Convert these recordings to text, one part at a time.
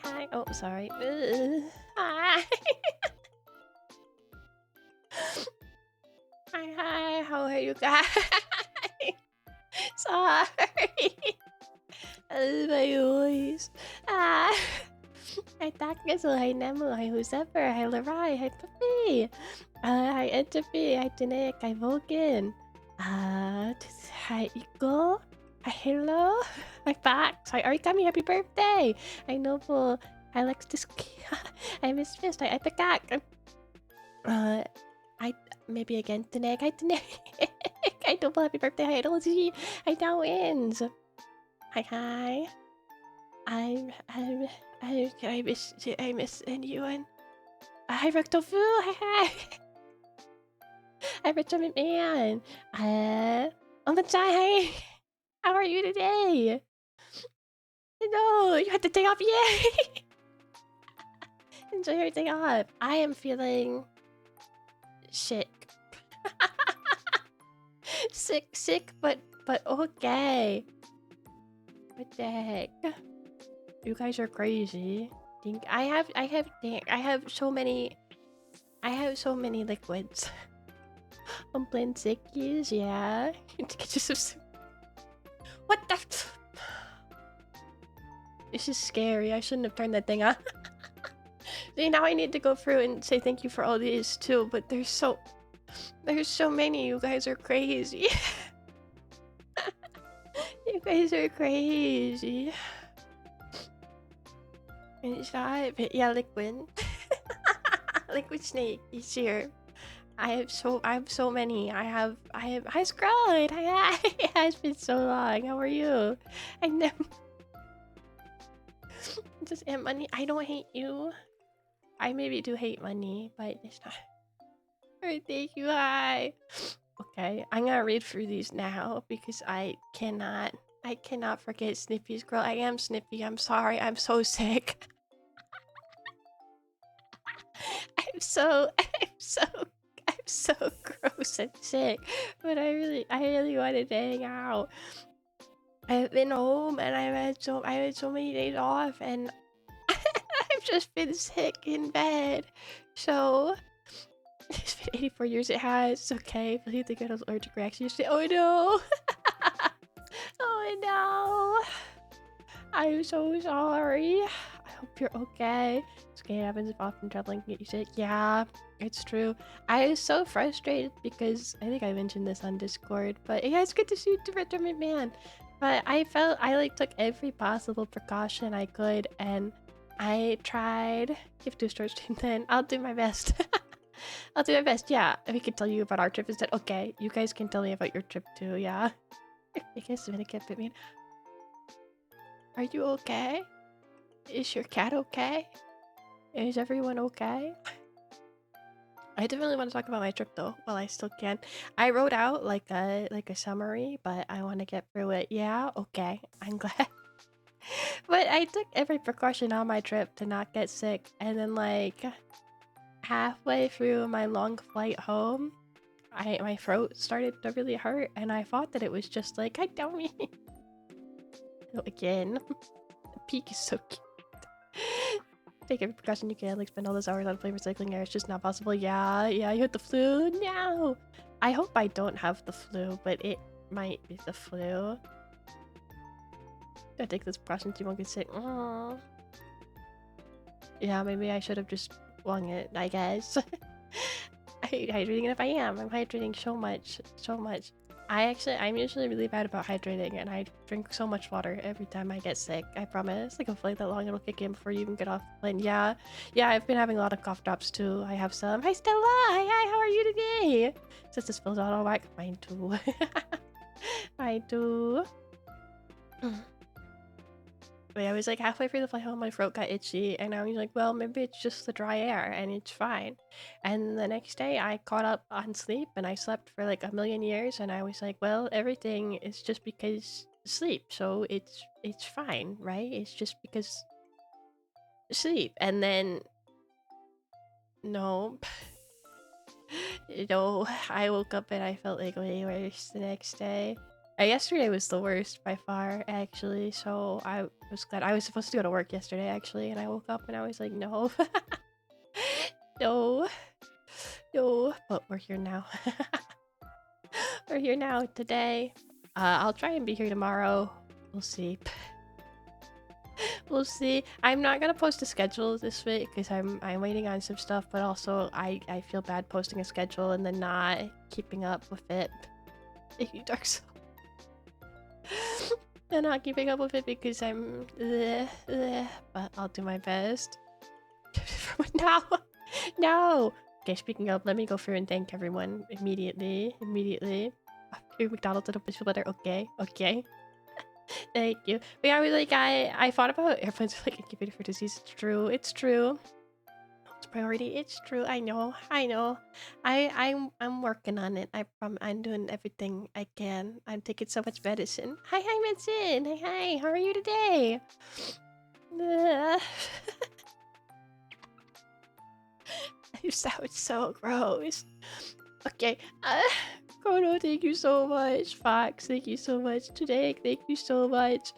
hi. Oh, sorry. Hi. Hi. How are you guys? Sorry. My voice. Ah. Hi, Takis. Hi, Nemu. Hi, Whosever. Hi, Larai. Hi, Puppy. Hi, Entropy. Hi, Dinek. Hi, Vulcan. Hi, Eagle. Hi, Hello. Hi, Fax. Hi, Origami. Happy birthday. Hi, Noble. Hi, Lex Hi, Miss Fist. Hi, Epicac. I maybe again Dinek. Hi, Dinek. Hi, Noble. Happy birthday. Hi, Idolzy. Hi, Dowins. Hi, hi. I'm I miss anyone. Hi Rectofu, hi hi. Hi Richard McMahon. On the hi. How are you today? No, you had the day off, yay! Enjoy your day off. I am feeling sick. sick, but okay. What the heck? You guys are crazy. Think I have so many liquids. I'm playing sickies, yeah. What the This is scary. I shouldn't have turned that thing on. See, now I need to go through and say thank you for all these too, but there's so many. You guys are crazy. You guys are crazy. But yeah, Liquid. Liquid Snake is here. I have so many. I have hi Squirrel. Hi. It has been so long. How are you? I never just hate money. I don't hate you. I maybe do hate money, but it's not. Alright, thank you. Hi. Okay, I'm gonna read through these now because I cannot forget Snippy's girl. I am Snippy. I'm sorry. I'm so sick. I'm so gross and sick. But I really wanted to hang out. I've been home and I had so many days off and I've just been sick in bed. So it's been 84 years. It has. It's okay. Believe the girl's allergic reaction. You say, oh no. Oh no. I'm so sorry. I hope you're okay. It's okay. It happens if often traveling can get you sick. Yeah, it's true. I was so frustrated because I think I mentioned this on Discord, but yeah, it's good to see you, Director McMahon. But I felt I took every possible precaution I could, and I tried. Give 2 stars to 10. I'll do my best. I'll do my best. Yeah, we can tell you about our trip instead. Okay, you guys can tell me about your trip too. Yeah. I guess Dominican bit me. Are you okay? Is your cat okay? Is everyone okay? I didn't really want to talk about my trip though, while I still can. I wrote out like a summary, but I want to get through it. Yeah, okay. I'm glad. But I took every precaution on my trip to not get sick, and then like halfway through my long flight home, my throat started to really hurt, and I thought that it was just like, I don't mean. So again, the peak is so cute. Take every precaution you can, like spend all those hours on flame recycling air. It's just not possible. Yeah, you had the flu? No! I hope I don't have the flu, but it might be the flu. Gotta take those precautions, you won't get sick. Aww. Yeah, maybe I should have just won it, I guess. I hate hydrating, and if I am, I'm hydrating so much. I'm usually really bad about hydrating, and I drink so much water every time I get sick. I promise. Like a flight that long, it'll kick in before you even get off the plane. Yeah, I've been having a lot of cough drops too. I have some. Hi Stella. Hi. How are you today? Since this feels out all whack, mine too. Mine too. But I was like halfway through the flight home, my throat got itchy, and I was like, well, maybe it's just the dry air, and it's fine. And the next day, I caught up on sleep, and I slept for like a million years, and I was like, well, everything is just because sleep, so it's fine, right? It's just because sleep. And then, no, I woke up and I felt like way worse the next day. Yesterday was the worst by far, actually. So I was glad. I was supposed to go to work yesterday, actually, and I woke up and I was like, no, no, no. But we're here now. We're here now today. I'll try and be here tomorrow. We'll see. We'll see. I'm not gonna post a schedule this week because I'm waiting on some stuff, but also I feel bad posting a schedule and then not keeping up with it. Thank you, Dark Soul. I'm not keeping up with it because I'm but I'll do my best. No, no. Okay, speaking of, let me go through and thank everyone immediately. McDonald's, I don't feel better. Okay. Thank you. But yeah, I thought about airplanes like incubator for disease. It's true. It's priority. It's true. I know. I'm working on it. I'm doing everything I can. I'm taking so much medicine. Hi, medicine. Hi. How are you today? You sound so gross. Okay. Chrono, thank you so much. Fox, thank you so much. Today, thank you so much.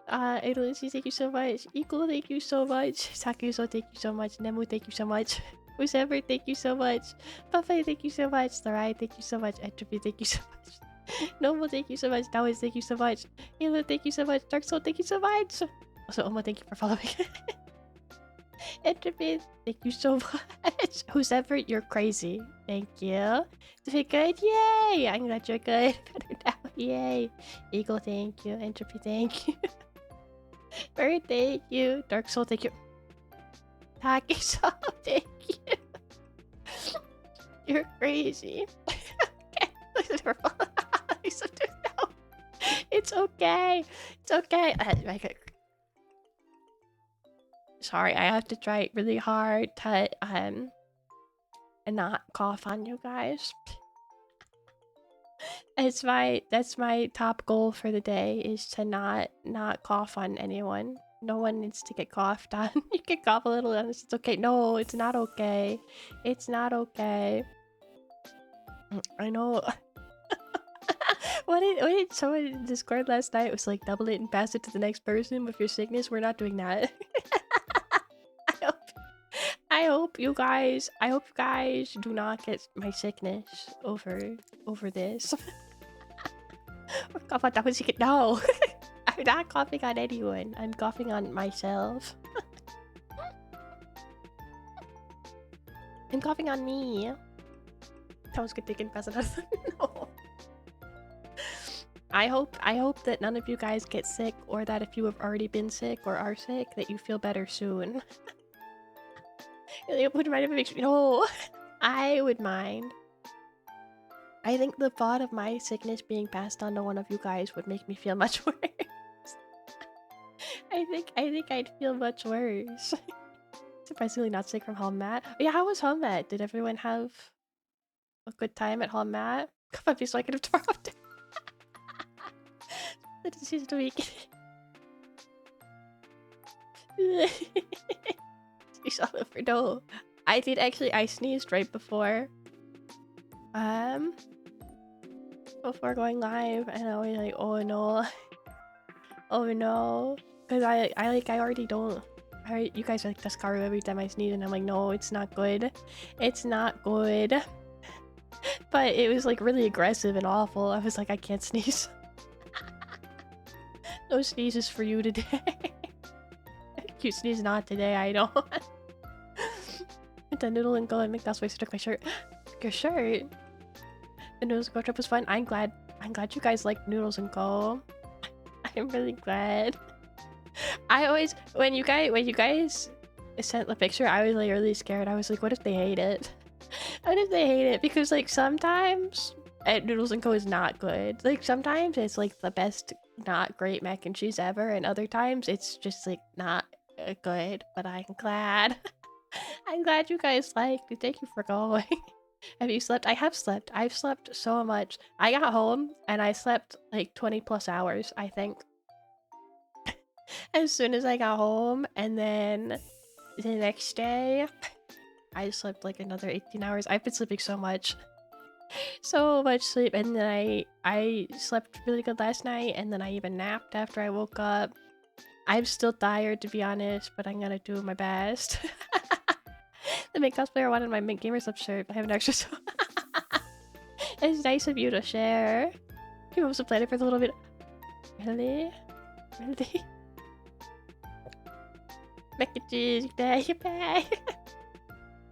Idolicy, thank you so much. Equal, thank you so much. Sakuso, thank you so much. Nemu, thank you so much. Whoever, thank you so much. Buffet, thank you so much. Larai, thank you so much. Entropy, thank you so much. Noble, thank you so much. Taoist, thank you so much. Halo, thank you so much. Dark Soul, thank you so much. Also, Oma, thank you for following. Entropy, thank you so much. Whoever, you're crazy. Thank you. Is it good? Yay! I'm glad you're good. Better now. Yay. Eagle, thank you. Entropy, thank you. Bird, thank you. Dark Soul, thank you. Taki Soul, thank you. You're crazy. Okay. No. It's okay. It's okay. Sorry, I have to try really hard to and not cough on you guys. That's my top goal for the day is to not cough on anyone. No one needs to get coughed on. You can cough a little on this. It's okay. No, it's not okay. It's not okay. I know. What did someone in Discord last night was like double it and pass it to the next person with your sickness? We're not doing that. I hope you guys do not get my sickness over this. Cough on top of secret. No. I'm not coughing on anyone. I'm coughing on myself. I'm coughing on me. That was good taking pass it. No. I hope that none of you guys get sick, or that if you have already been sick or are sick, that you feel better soon. It would mind if it makes me. No, I would mind. I think the thought of my sickness being passed on to one of you guys would make me feel much worse. I think I'd feel much worse. Surprisingly not sick from home mat. Yeah, how was home mat? Did everyone have a good time at home mat? Come on, be so I can have tomorrow. The disease of the week. You saw it for no. I did actually. I sneezed right before. Before going live, and I was like, oh no, oh no, because I already don't. You guys are like Descaru every time I sneeze, and I'm like, no, it's not good. It's not good. But it was like really aggressive and awful. I was like, I can't sneeze. No sneezes for you today. You sneeze not today, I don't. The noodle and go and make that's why I took my shirt. Your shirt. The noodles and go trip was fun. I'm glad you guys like noodles and go. I'm really glad. I always when you guys sent the picture, I was like really scared. I was like, what if they hate it? What if they hate it? Because like sometimes noodles and co is not good. Like sometimes it's like the best not great mac and cheese ever, and other times it's just like not good. But I'm glad. I'm glad you guys liked it. Thank you for going. Have you slept? I have slept. I've slept so much. I got home and I slept like 20 plus hours, I think. As soon as I got home, and then the next day I slept like another 18 hours. I've been sleeping so much. So much sleep, and then I slept really good last night, and then I even napped after I woke up. I'm still tired, to be honest, but I'm gonna do my best. The main cosplayer wanted my mint gamer sub shirt, but I have an extra, so it's nice of you to share. You also played it for a little bit. Really? Really? Mac and cheese, bye.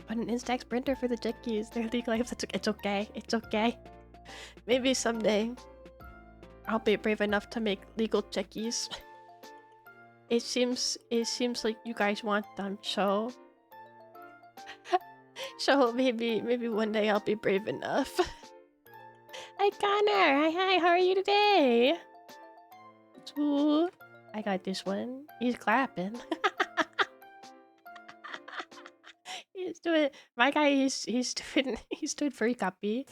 But an Instax printer for the chickies. They're legal. It's okay. It's okay. Maybe someday I'll be brave enough to make legal chickies. It seems like you guys want them, so maybe one day I'll be brave enough. Hi Connor. Hi. How are you today? Ooh, I got this one. He's clapping. He's doing. My guy. He's doing free copy.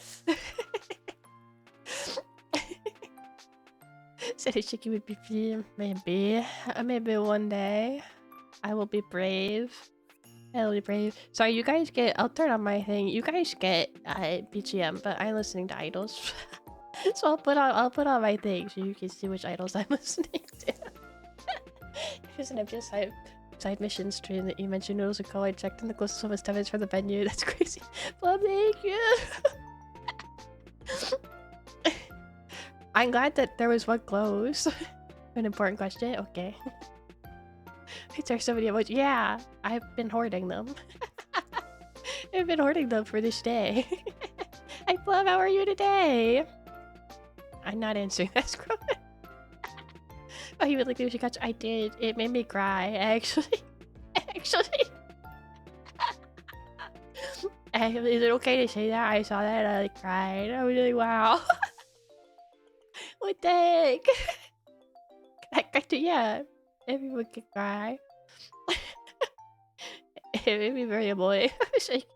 Said his chicky would be free. Maybe. Maybe one day. I will be brave. I'll be brave. Sorry, you guys get. I'll turn on my thing. You guys get BGM, but I'm listening to idols. So I'll put on my thing so you can see which idols I'm listening to. Here's an empty side mission stream that you mentioned noodles ago. I checked in the closest one was 10 minutes from the venue. That's crazy. Well, thank you. I'm glad that there was one close. An important question. Okay. Is there so many emojis? Yeah, I've been hoarding them. I've been hoarding them for this day. Hi, Plum. How are you today? I'm not answering that scroll. Oh, you would like to do catch? I did. It made me cry, actually. Actually. Is it okay to say that? I saw that and I cried. I was like, wow. What the heck? Yeah. Everyone can cry. It made me very annoyed. I was like,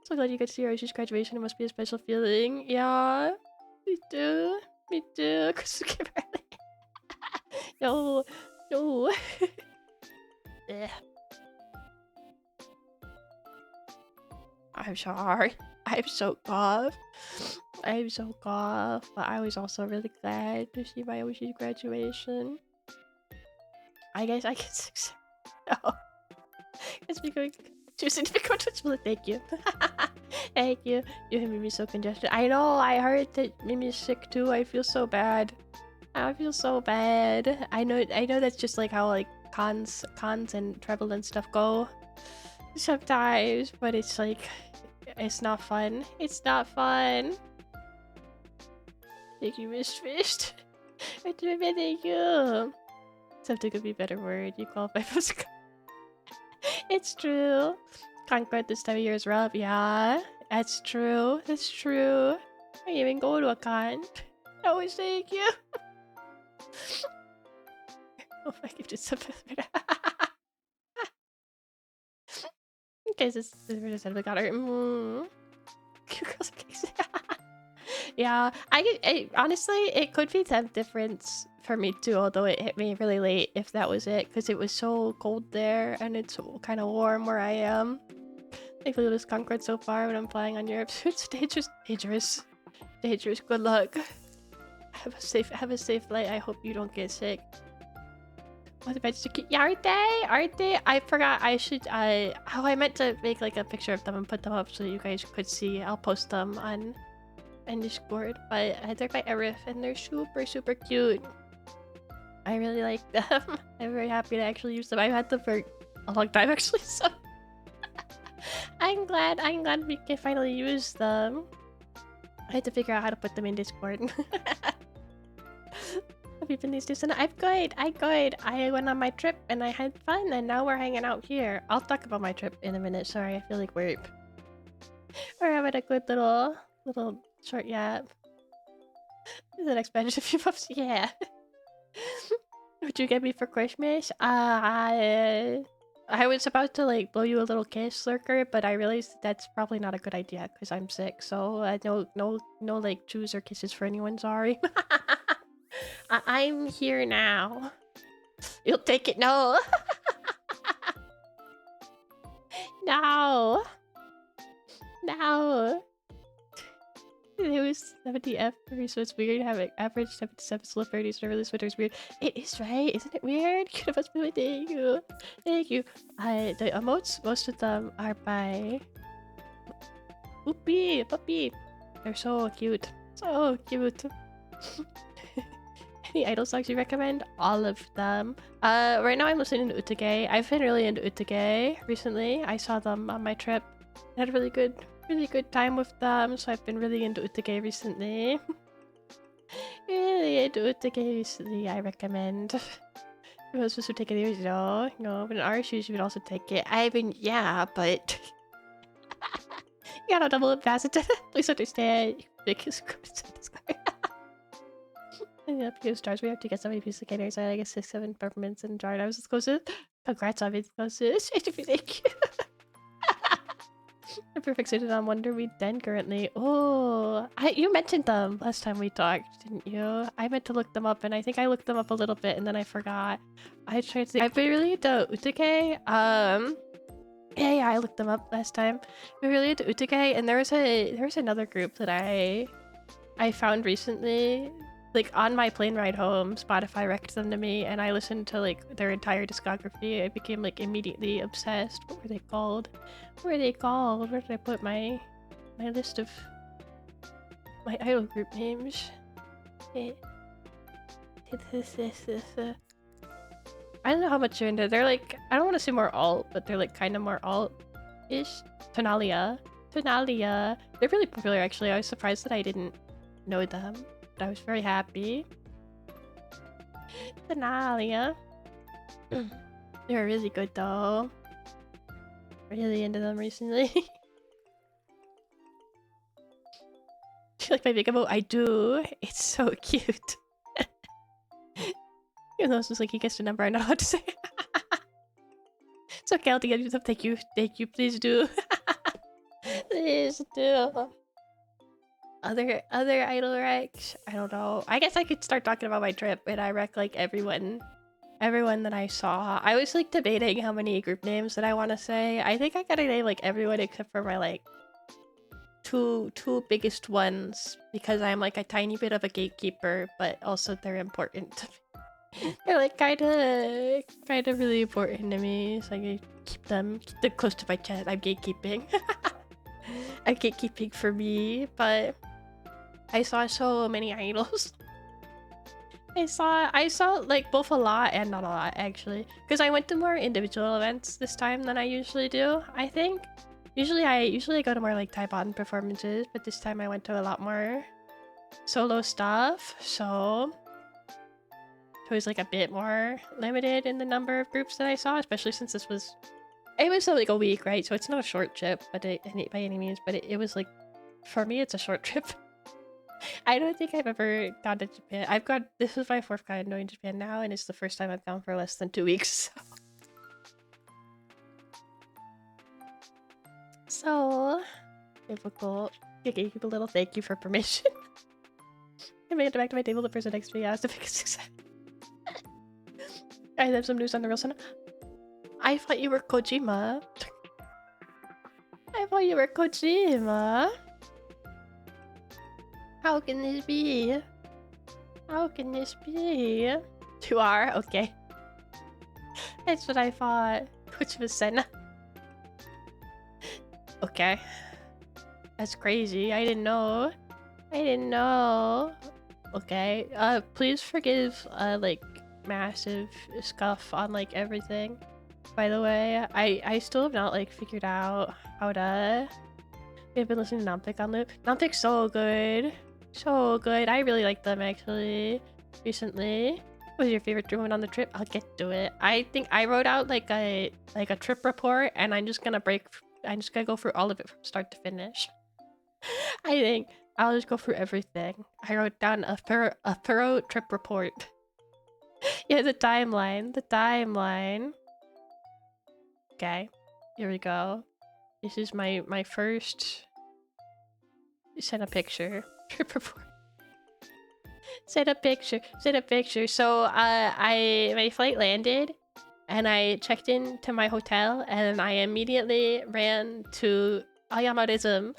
so glad you got to see Aisha's graduation. It must be a special feeling. Yeah. Me too. Me too. Christmas came early. No. No. I'm sorry. I'm so cough. I'm so cough. But I was also really glad to see my Aisha's graduation. I guess I can succeed. No. It's becoming too significant. Thank you. Thank you. You made me so congested. I know. I heard that made me sick too. I feel so bad. I feel so bad. I know that's just like how like cons and travel and stuff go sometimes, but it's like it's not fun. It's not fun. Thank you, Miss Fish. Thank you. Something could be a better word. You qualify for. It's true. Concord this time of year is rough. Yeah, that's true. That's true. I didn't even go to a con. I always thank you. Oh, I give just something. Okay, this is the got her. Yeah, honestly, it could be temp difference for me too, although it hit me really late if that was it, because it was so cold there and it's kind of warm where I am. Thankfully, this Concord so far when I'm flying on Europe. It's dangerous. Good luck. Have a safe flight. I hope you don't get sick. What about you? Yeah, aren't they? I forgot. I should. I meant to make like a picture of them and put them up so you guys could see. I'll post them on Discord. But they're by Arif and they're super cute. I really like them. I'm very happy to actually use them. I've had them for a long time actually, so I'm glad we can finally use them. I had to figure out how to put them in Discord. Have you been these days? I'm good. I went on my trip and I had fun and now we're hanging out here. I'll talk about my trip in a minute. Sorry, I feel like we're having a good little short yap. The next batch of few puffs. Yeah. What'd you get me for Christmas? I was about to like blow you a little kiss, Lurker, but I realized that's probably not a good idea because I'm sick. So no like chews or kisses for anyone. Sorry. I'm here now. You'll take it. No. now. It was 70 F3, so it's weird having average 77 celebrities whenever this winter is weird. It is, right? Isn't it weird? Thank you. Thank you. The emotes, most of them are by Puppy. They're so cute. So cute. Any idol songs you recommend? All of them. Right now I'm listening to Utage. I've been really into Utage recently. I saw them on my trip. I had a really good time with them, so I've been really into Utage recently. Really into Utage recently, I recommend. Who else was to take it original? No, but in our shoes you would also take it. I mean, yeah, but you gotta double ambassador. Please understand. Because yeah, few stars. We have to get so many pieces of candy. So I guess 6, 7 peppermints and dried items exclusive. Congrats on being exclusive. Thank you. I'm perfect suited on Wonderweed Den currently. Oh, you mentioned them last time we talked, didn't you? I meant to look them up, and I think I looked them up a little bit, and then I forgot. I tried to. I've been really into Utage. Yeah, I looked them up last time. We really into Utage, and there was another group that I found recently. Like on my plane ride home, Spotify recommended them to me, and I listened to like their entire discography. I became like immediately obsessed. What were they called? Where did I put my list of my idol group names? I don't know how much you're into. They're like, I don't want to say more alt, but they're like kind of more alt-ish. Tonalia. They're really popular actually. I was surprised that I didn't know them. I was very happy. Tonalia. They were really good though. Really into them recently. Do you like my big emote? I do. It's so cute. Even though it's just like he gets the number, I know how to say. It's okay, I'll get you some. Thank you, please do. Please do. Other idol recs? I don't know. I guess I could start talking about my trip, and I rec like everyone that I saw. I was like debating how many group names that I want to say. I think I gotta name like everyone except for my like two biggest ones, because I'm like a tiny bit of a gatekeeper, but also they're important to me. They're like kind of really important to me, so I keep them close to my chest. I'm gatekeeping. I'm gatekeeping for me, but I saw so many idols. I saw like both a lot and not a lot actually, because I went to more individual events this time than I usually do. I think usually I go to more like Taiwan performances, but this time I went to a lot more solo stuff, so it was like a bit more limited in the number of groups that I saw, especially since it was like a week, right? So it's not a short trip, but by any means, but it was like, for me, it's a short trip. I don't think I've ever gone to Japan. This is my 4th time going to Japan now, and it's the first time I've gone for less than 2 weeks. So difficult. Okay, keep a little thank you for permission. I made it back to my table. The person next to me asked if it was success. I have some news on the real center. I thought you were Kojima. How can this be? You are? Okay. That's what I thought. Kojima Senna. Okay. That's crazy. I didn't know. Okay. Please forgive, like, massive scuff on, like, everything. By the way, I still have not, like, figured out how to... I've been listening to Nampic on loop. Nampic's so good. So good. I really like them, actually, recently. What was your favorite moment on the trip? I'll get to it. I think I wrote out, like a trip report, and I'm just gonna go through all of it from start to finish. I think I'll just go through everything. I wrote down a thorough trip report. Yeah, the timeline. Okay, here we go. This is my first... Send a picture. Trip report. Send a picture. So, my flight landed, and I checked into my hotel, and I immediately ran to Ayamorism.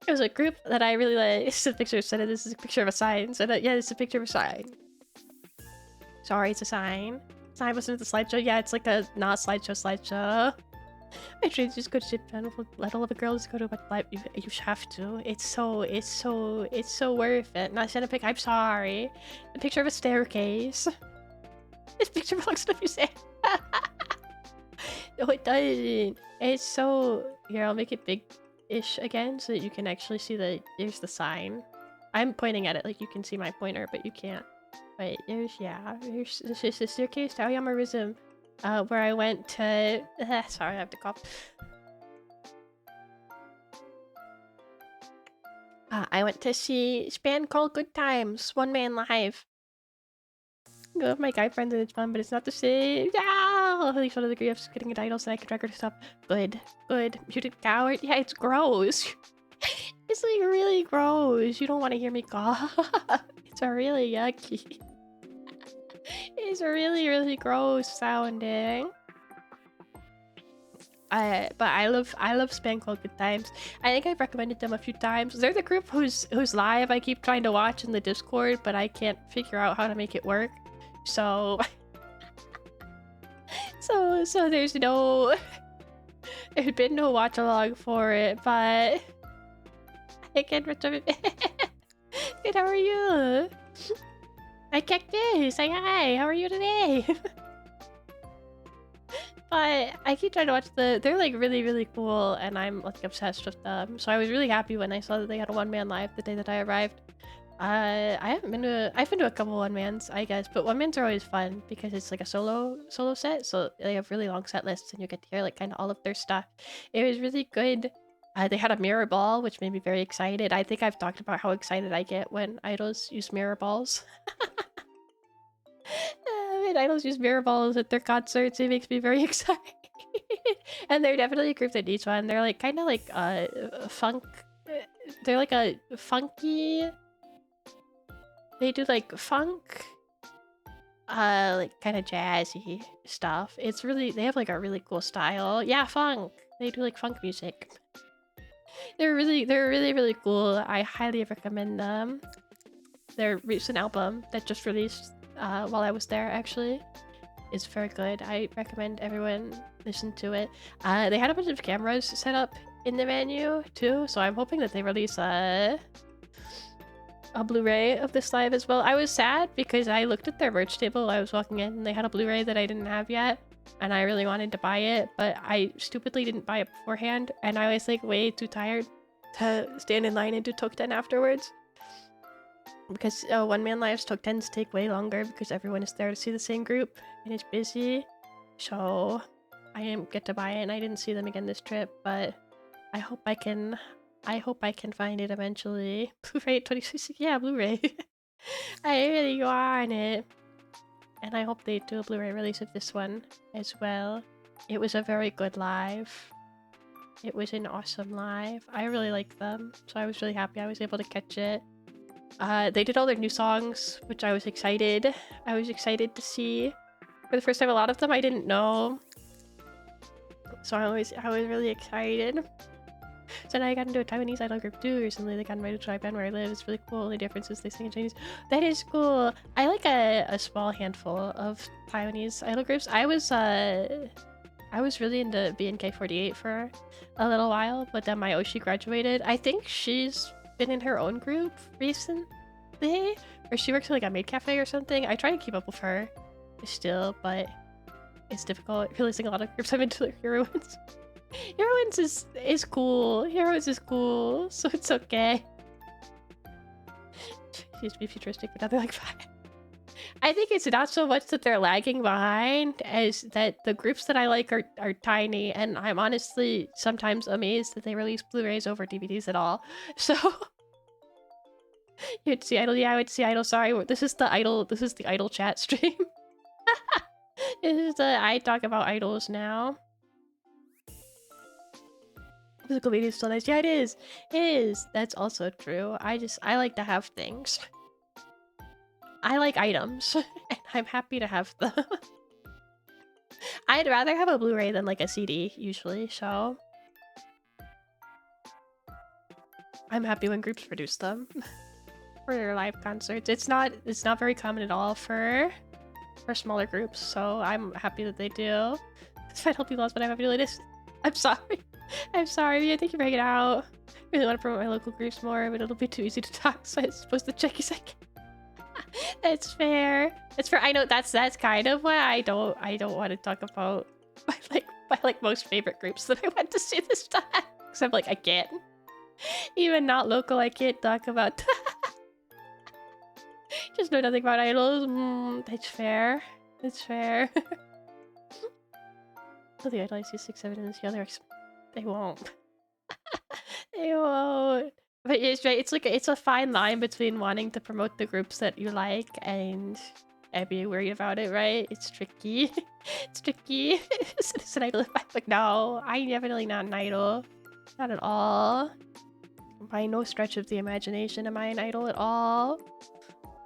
It was a group that I really like. It's a picture. Said this is a picture of a sign. So yeah, it's a picture of a sign. Sorry, it's a sign. Sign wasn't the slideshow. Yeah, it's like a not slideshow. My dreams just go to Japan. Let all of the girls go to my life. You have to. It's so worth it. Not send a pic. I'm sorry. A picture of a staircase. This picture belongs to you say. No, it doesn't. It's so. Here, I'll make it big-ish again so that you can actually see the. There's the sign. I'm pointing at it like you can see my pointer, but you can't. Wait, there's this is the staircase to Aoyamarism, where I went to. Sorry, I have to cough. I went to see a band called Good Times, one man live. I love my guy friends and it's fun, but it's not the same. No! At least one of the groups getting a title so I can record stuff. Good. Muted coward. Yeah, it's gross. It's like really gross. You don't want to hear me cough. It's really yucky. It's really gross sounding. But I love Span called Good Times. I think I've recommended them a few times. They're the group who's live I keep trying to watch in the Discord, but I can't figure out how to make it work. So so there's been no watch along for it, but I can't recommend. Good, how are you? Hi Cactus, say hi, how are you today? But I keep trying to watch they're like really cool and I'm like obsessed with them. So I was really happy when I saw that they had a one-man live the day that I arrived. I've been to a couple one-mans, I guess, but one-mans are always fun because it's like a solo set, so they have really long set lists and you get to hear like kind of all of their stuff. It was really good. They had a mirror ball, which made me very excited. I think I've talked about how excited I get when idols use mirror balls. When idols use mirror balls at their concerts, it makes me very excited. And they're definitely a group that needs one. They're like kind of like funk. They're like a funky. They do like funk, like kind of jazzy stuff. It's really they have like a really cool style. Yeah, funk. They do like funk music. They're really cool. I highly recommend them. Their recent album that just released while I was there actually is very good. I recommend everyone listen to it. They had a bunch of cameras set up in the venue too, so I'm hoping that they release a Blu-ray of this live as well. I was sad because I looked at their merch table while I was walking in and they had a Blu-ray that I didn't have yet and I really wanted to buy it, but I stupidly didn't buy it beforehand and I was like way too tired to stand in line and do Tokten afterwards. Because one-man lives Toktens take way longer because everyone is there to see the same group and it's busy. So I didn't get to buy it and I didn't see them again this trip, but I hope I can find it eventually. Blu-ray 26, yeah, Blu-ray. I really want it. And I hope they do a Blu-ray release of this one as well. It was a very good live. It was an awesome live. I really liked them, so I was really happy I was able to catch it. They did all their new songs, which I was excited. I was excited to see. For the first time, a lot of them I didn't know. So I was really excited. So now I got into a Taiwanese idol group too recently. They got invited to Japan where I live. It's really cool. The difference is they sing in Chinese. That is cool. I like a small handful of Taiwanese idol groups. I was really into BNK48 for a little while, but then my Oshi graduated. I think she's been in her own group recently, or she works at like a maid cafe or something. I try to keep up with her still, but it's difficult releasing a lot of groups. I'm into like Heroines. Heroines is cool. Heroines is cool, so it's okay. She used to be futuristic, but now they're like fine. I think it's not so much that they're lagging behind as that the groups that I like are tiny, and I'm honestly sometimes amazed that they release Blu-rays over DVDs at all. So you'd see Idol, yeah, I would see Idol. Sorry, this is the Idol chat stream. I talk about idols now. Physical media is still nice. Yeah, it is. It is. That's also true. I like to have things. I like items, and I'm happy to have them. I'd rather have a Blu-ray than like a CD usually, so I'm happy when groups produce them for their live concerts. It's not very common at all for smaller groups, so I'm happy that they do. If I help you lost, but I'm happy to this. I'm sorry. I'm sorry. Thank you for hanging out. I really want to promote my local groups more, but it'll be too easy to talk, so I'm supposed to check a second. That's fair. It's fair. I know that's kind of why I don't want to talk about my most favorite groups that I went to see this time. Because I'm like, I can't. Even not local, I can't talk about. Just know nothing about idols. That's fair. It's fair. Oh, the idol I see 6, 7 in the others. They won't. They won't. But it's right. It's a fine line between wanting to promote the groups that you like and being worried about it, right? It's tricky. It's tricky. It's an idol. Like, no, I'm definitely not an idol. Not at all. By no stretch of the imagination am I an idol at all.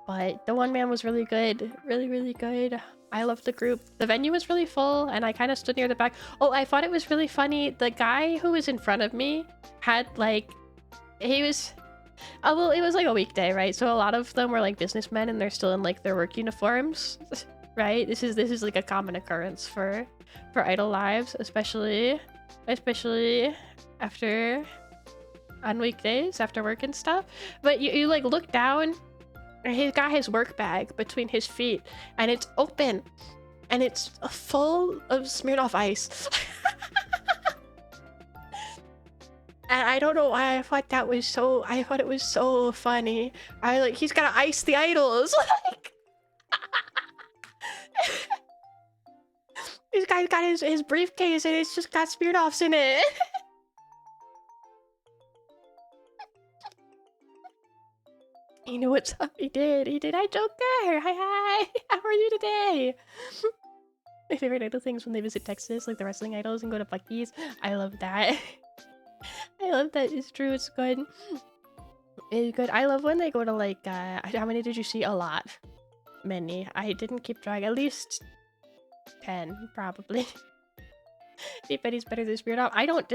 But the one man was really good. Really, really good. I loved the group. The venue was really full, and I kind of stood near the back. Oh, I thought it was really funny. The guy who was in front of me had, like... He was... Oh, well, it was like a weekday, right? So a lot of them were, like, businessmen, and they're still in, like, their work uniforms, right? This is like, a common occurrence for idol lives, especially after... on weekdays, after work and stuff. But you like, look down... He's got his work bag between his feet, and it's open, and it's full of Smirnoff Ice. And I don't know why I thought that was so. I thought it was so funny. He's gotta ice the idols. Like, this guy's got his briefcase, and it's just got Smirnoffs in it. You know what's up? He did. Hi, Joker. Hi. How are you today? My favorite idol things when they visit Texas, like the wrestling idols, and go to Buc-ee's. I love that. I love that. It's true. It's good. It's good. I love when they go to, like, how many did you see? A lot. Many. I didn't keep track. At least 10, probably. Betty's better than Smirnoff. I don't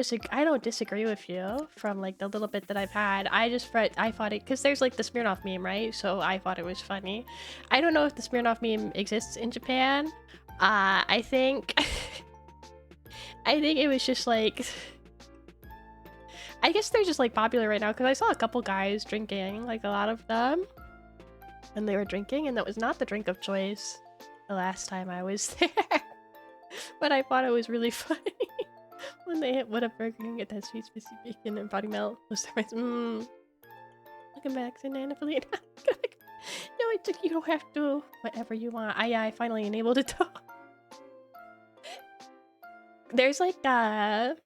disagree with you from, like, the little bit that I've had. I thought it, because there's, like, the Smirnoff meme, right? So I thought it was funny. I don't know if the Smirnoff meme exists in Japan. I think it was just, like, I guess they're just, like, popular right now, because I saw a couple guys drinking, like, a lot of them, and they were drinking, and that was not the drink of choice the last time I was there. But I thought it was really funny when they hit Whataburger and get that sweet spicy bacon and body melt. Welcome back to Nanapolina. No, you don't have to. Whatever you want. I finally enabled it to. There's like there's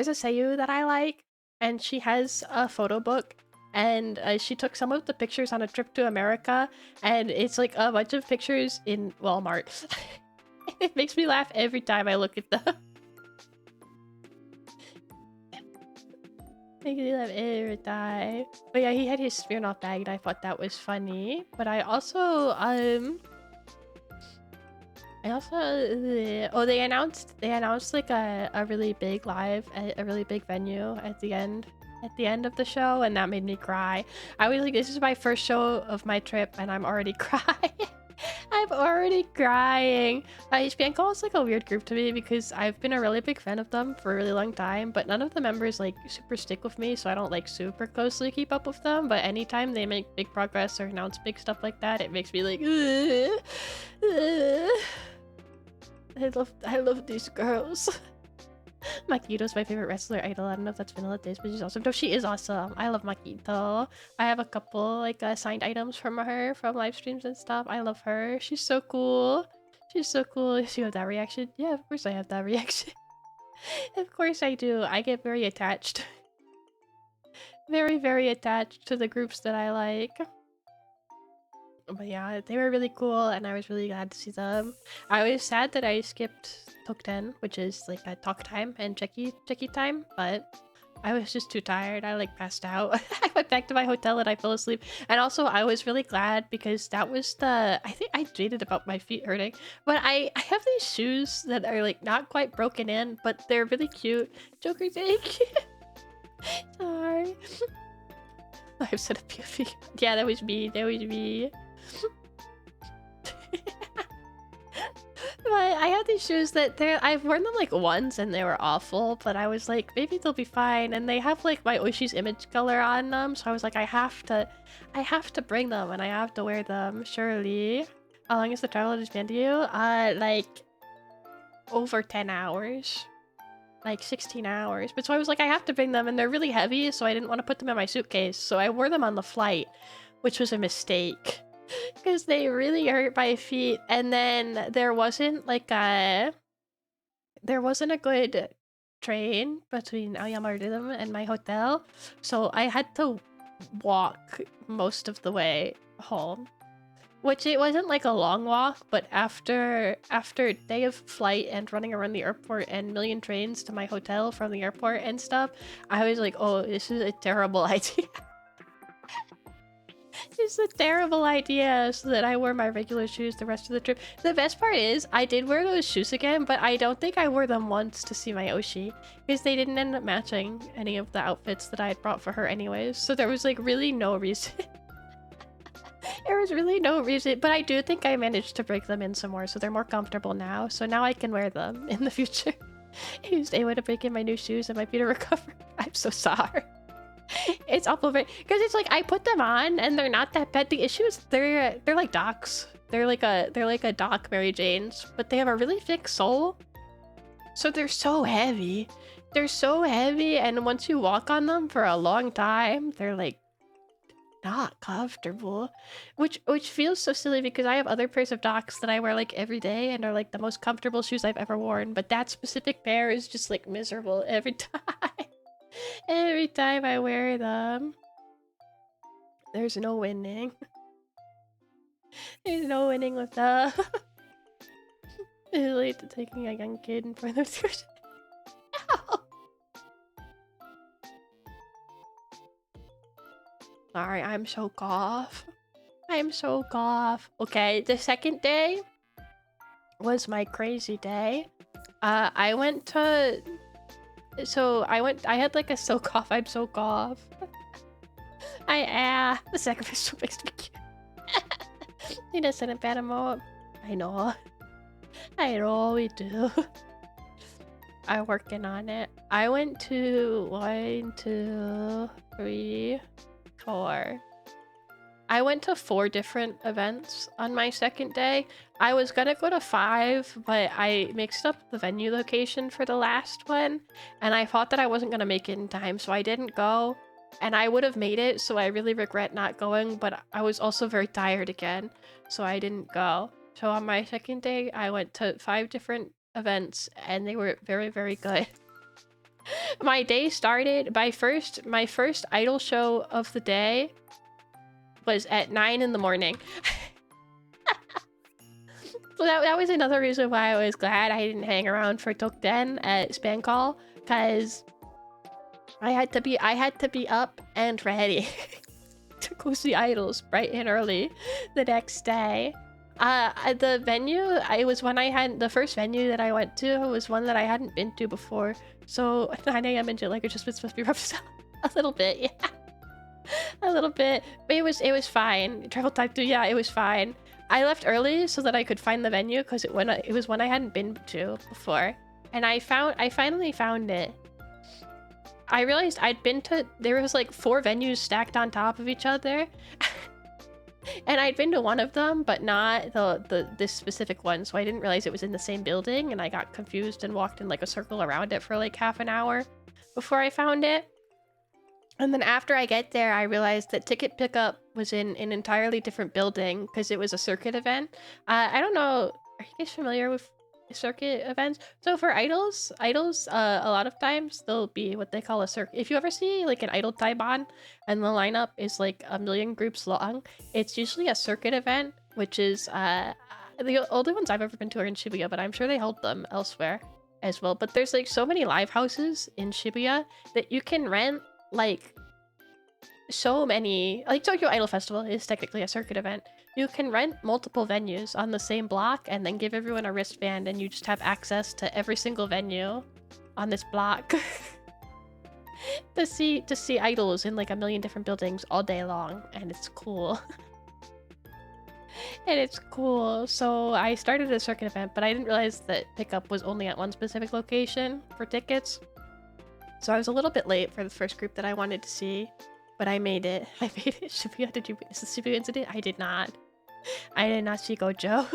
a Seiyu that I like, and she has a photo book, and she took some of the pictures on a trip to America, and it's like a bunch of pictures in Walmart. It makes me laugh every time I look at them. Makes me laugh every time. But yeah, he had his Smirnoff bag, and I thought that was funny. But I also oh, they announced like a really big a really big venue at the end of the show, and that made me cry. I was like, this is my first show of my trip, and I'm already crying. I'm already crying. Spankle is like a weird group to me because I've been a really big fan of them for a really long time, but none of the members like super stick with me, so I don't like super closely keep up with them. But anytime they make big progress or announce big stuff like that, it makes me like, I love these girls. Makito's my favorite wrestler idol. I don't know if that's Vanilla Days, but she's awesome. No, she is awesome. I love Makito. I have a couple like signed items from her from live streams and stuff. I love her. She's so cool. She's so cool. You have that reaction? Yeah, of course I have that reaction. Of course I do. I get very attached. Very, very attached to the groups that I like. But yeah, they were really cool, and I was really glad to see them. I was sad that I skipped Tokten, which is like a talk time and checky time, but I was just too tired. I like passed out. I went back to my hotel and I fell asleep. And also, I was really glad because that was I think I tweeted about my feet hurting, but I have these shoes that are like not quite broken in, but they're really cute. Joker, thank you. Sorry. I've said a POV. Yeah, that was me. That was me. But I have these shoes that I've worn them like once and they were awful, but I was like, maybe they'll be fine. And they have like my Oshi's image color on them, so I was like, I have to bring them and I have to wear them, surely. How long is the travel to Japan to you? Like over 10 hours. Like 16 hours. But so I was like, I have to bring them, and they're really heavy, so I didn't want to put them in my suitcase. So I wore them on the flight, which was a mistake. Because they really hurt my feet. And then there wasn't a good train between Ayamarudum and my hotel. So I had to walk most of the way home. Which it wasn't like a long walk, but after a day of flight and running around the airport and million trains to my hotel from the airport and stuff, I was like, oh, this is a terrible idea. It's a terrible idea, so that I wore my regular shoes the rest of the trip. The best part is, I did wear those shoes again, but I don't think I wore them once to see my Oshi, because they didn't end up matching any of the outfits that I had brought for her anyways, so there was like really no reason. There was really no reason, but I do think I managed to break them in some more, so they're more comfortable now, so now I can wear them in the future. I used A1 to break in my new shoes and my feet are recovered. I'm so sorry. It's awful, because it's like I put them on and they're not that bad. The issue is they're like Docs. They're like a Doc Mary Jane's, but they have a really thick sole, so they're so heavy. They're so heavy, and once you walk on them for a long time, they're like not comfortable, which feels so silly because I have other pairs of Docs that I wear like every day and are like the most comfortable shoes I've ever worn, but that specific pair is just like miserable every time. Every time I wear them. There's no winning. There's no winning with them. It's late to taking a young kid in front of the Sorry, I'm so cough. I'm so cough. Okay, the second day was my crazy day. I went to... I had like a so cough, I'm so cough. The sacrifice makes me cute. Need to send a better mode. I know, we do. I'm working on it. I went to 1, 2, 3, 4. I went to 4 different events on my second day. I was gonna go to 5, but I mixed up the venue location for the last one, and I thought that I wasn't gonna make it in time, so I didn't go. And I would have made it, so I really regret not going, but I was also very tired again, so I didn't go. So on my second day, I went to 5 different events, and they were very, very good. My day started by my first idol show of the day was at 9 in the morning. So that was another reason why I was glad I didn't hang around for Tokden at Span Call, because I had to be up and ready to go see idols bright and early the next day. The venue, the first venue that I went to was one that I hadn't been to before. So 9 AM in jet lag just supposed to be rough a little bit, yeah. A little bit. But it was fine. Travel time too, yeah, it was fine. I left early so that I could find the venue because it was one I hadn't been to before. And I finally found it. I realized there was like 4 venues stacked on top of each other. And I'd been to one of them, but not this specific one, so I didn't realize it was in the same building, and I got confused and walked in like a circle around it for like half an hour before I found it. And then after I get there, I realized that ticket pickup was in an entirely different building because it was a circuit event. I don't know, are you guys familiar with circuit events? So for idols, a lot of times they'll be what they call a circuit. If you ever see like an idol Taiban and the lineup is like a million groups long, it's usually a circuit event, which is the only ones I've ever been to are in Shibuya, but I'm sure they hold them elsewhere as well. But there's like so many live houses in Shibuya that you can rent like so many. Like Tokyo Idol Festival is technically a circuit event. You can rent multiple venues on the same block and then give everyone a wristband, and you just have access to every single venue on this block. to see idols in like a million different buildings all day long, and it's cool. And it's cool. So I started a circuit event, but I didn't realize that pickup was only at one specific location for tickets. So I was a little bit late for the first group that I wanted to see, but I made it. I made it. Shibuya, did you witness the Shibuya incident? I did not. I did not see Gojo.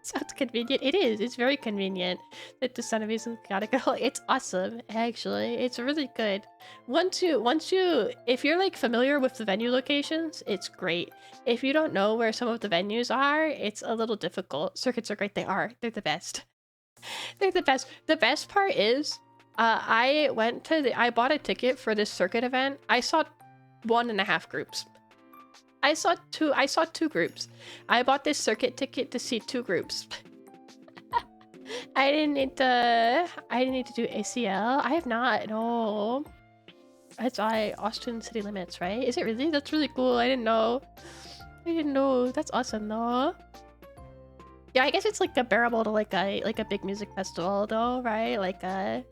Sounds convenient. It is. It's very convenient that the son of Isn't gotta go. It's awesome, actually. It's really good. Once you, if you're like familiar with the venue locations, it's great. If you don't know where some of the venues are, it's a little difficult. Circuits are great. They are. They're the best. They're the best. The best part is, I bought a ticket for this circuit event. I saw 1.5 groups. I saw two groups. I bought this circuit ticket to see 2 groups. I didn't need to do ACL. I have not. No. It's Austin city limits, right? Is it really? That's really cool. I didn't know. That's awesome though. Yeah, I guess it's like comparable to like a big music festival though, right? Like Coachella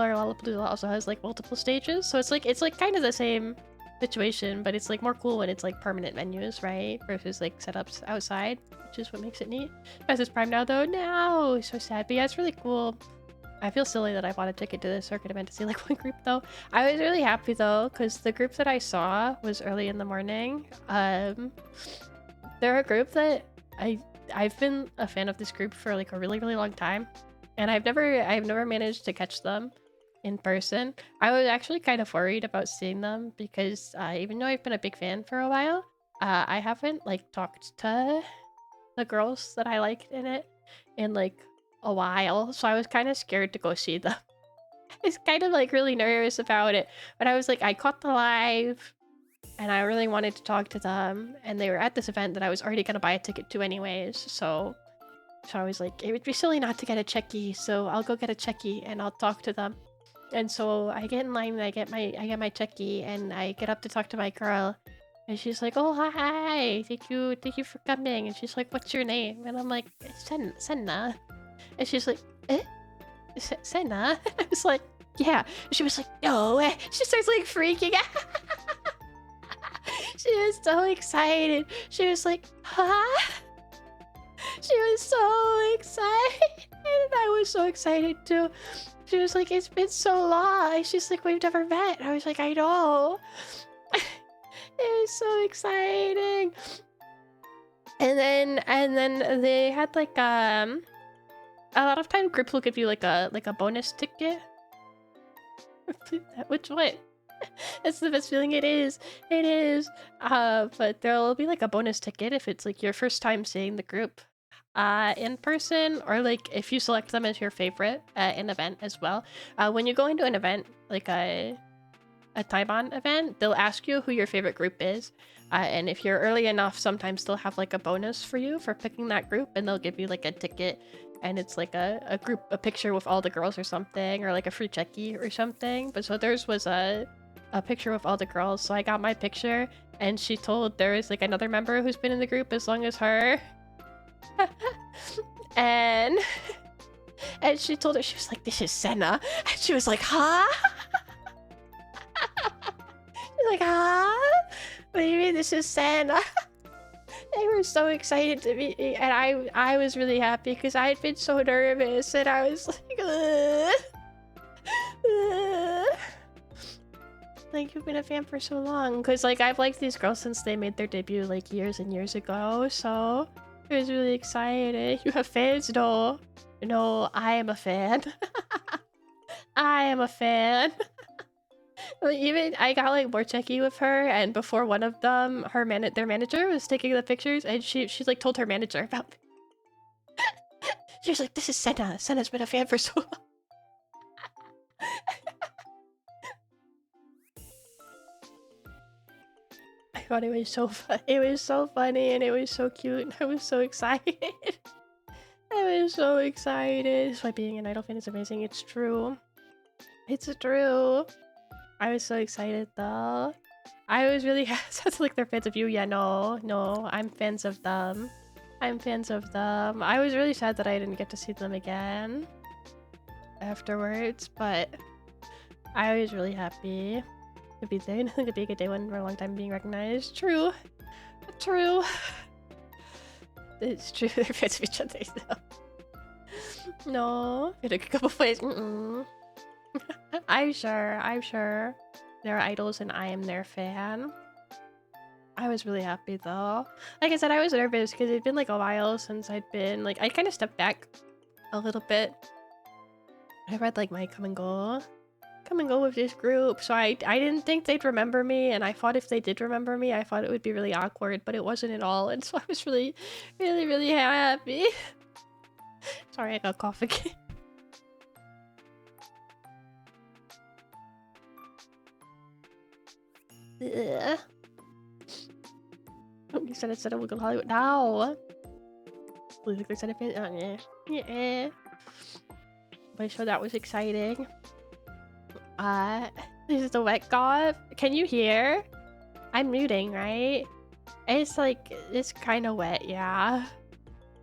or Lollapalooza also has like multiple stages, so it's like kind of the same situation, but it's like more cool when it's like permanent venues, right? Versus like setups outside, which is what makes it neat. Best is Prime now though. No, so sad. But yeah, it's really cool. I feel silly that I bought a ticket to the circuit event to see like one group though. I was really happy though, because the group that I saw was early in the morning. They're a group that I've been a fan of this group for like a really long time, and I've never managed to catch them in person. I was actually kind of worried about seeing them because even though I've been a big fan for a while, I haven't like talked to the girls that I liked in it in like a while, so I was kind of scared to go see them. I was kind of like really nervous about it, but I was like, I caught the live and I really wanted to talk to them, and they were at this event that I was already gonna buy a ticket to anyways, so I was like, it would be silly not to get a checkie, so I'll go get a checkie and I'll talk to them. And so I get in line and I get my checkie and I get up to talk to my girl, and she's like, "Oh hi, thank you for coming." And she's like, "What's your name?" And I'm like, "Senna." And she's like, "Eh? Senna?" I was like, "Yeah." And she was like, "No." She starts like freaking out. She was so excited. She was like, "Huh?" She was so excited, and I was so excited too. She was like, "It's been so long." She's like, "We've never met." I was like, "I know." It was so exciting. And then they had like a lot of time groups will give you like a bonus ticket. Which one? That's the best feeling. It is. But there'll be like a bonus ticket if it's like your first time seeing the group in person, or like if you select them as your favorite at an event as well. When you go into an event, like a Taiban event, they'll ask you who your favorite group is, and if you're early enough, sometimes they'll have like a bonus for you for picking that group, and they'll give you like a ticket, and it's like a picture with all the girls or something, or like a free checkie or something. But so theirs was a picture with all the girls, so I got my picture, and she told there is like another member who's been in the group as long as her. and she told her, she was like, "This is Senna." And she was like, "Huh?" She's like, "Huh? What do you mean this is Senna?" They were so excited to meet me, and I was really happy because I had been so nervous, and I was like, like, you've been a fan for so long, because like I've liked these girls since they made their debut like years and years ago, so I was really excited. You have fans? No, I am a fan. I am a fan. Even I got like more checky with her, and before one of them, their manager was taking the pictures, and she like told her manager about me. She was like, "This is Senna. Senna's been a fan for so long." I thought it was so fun. It was so funny, and it was so cute, and I was so excited. I was so excited. That's why being an idol fan is amazing. It's true. It's true. I was so excited though. I was really sounds like they're fans of you. Yeah, no, I'm fans of them. I was really sad that I didn't get to see them again afterwards, but I was really happy to be there. Could be a good day one for a long time being recognized. True. True. It's true. They're fans of each other, though. No. It took a couple plays. I'm sure. They're idols and I am their fan. I was really happy though. Like I said, I was nervous because it'd been like a while since I'd been like, I kind of stepped back a little bit. I read like my come and go with this group, so I didn't think they'd remember me, and I thought if they did remember me, I thought it would be really awkward, but it wasn't at all, and so I was really happy. Sorry, I got cough again. You said it will go to Hollywood now. Politically said it. Yeah. But I sure that was exciting. This is the wet goth. Can you hear? I'm muting, right? It's like, it's kind of wet, yeah.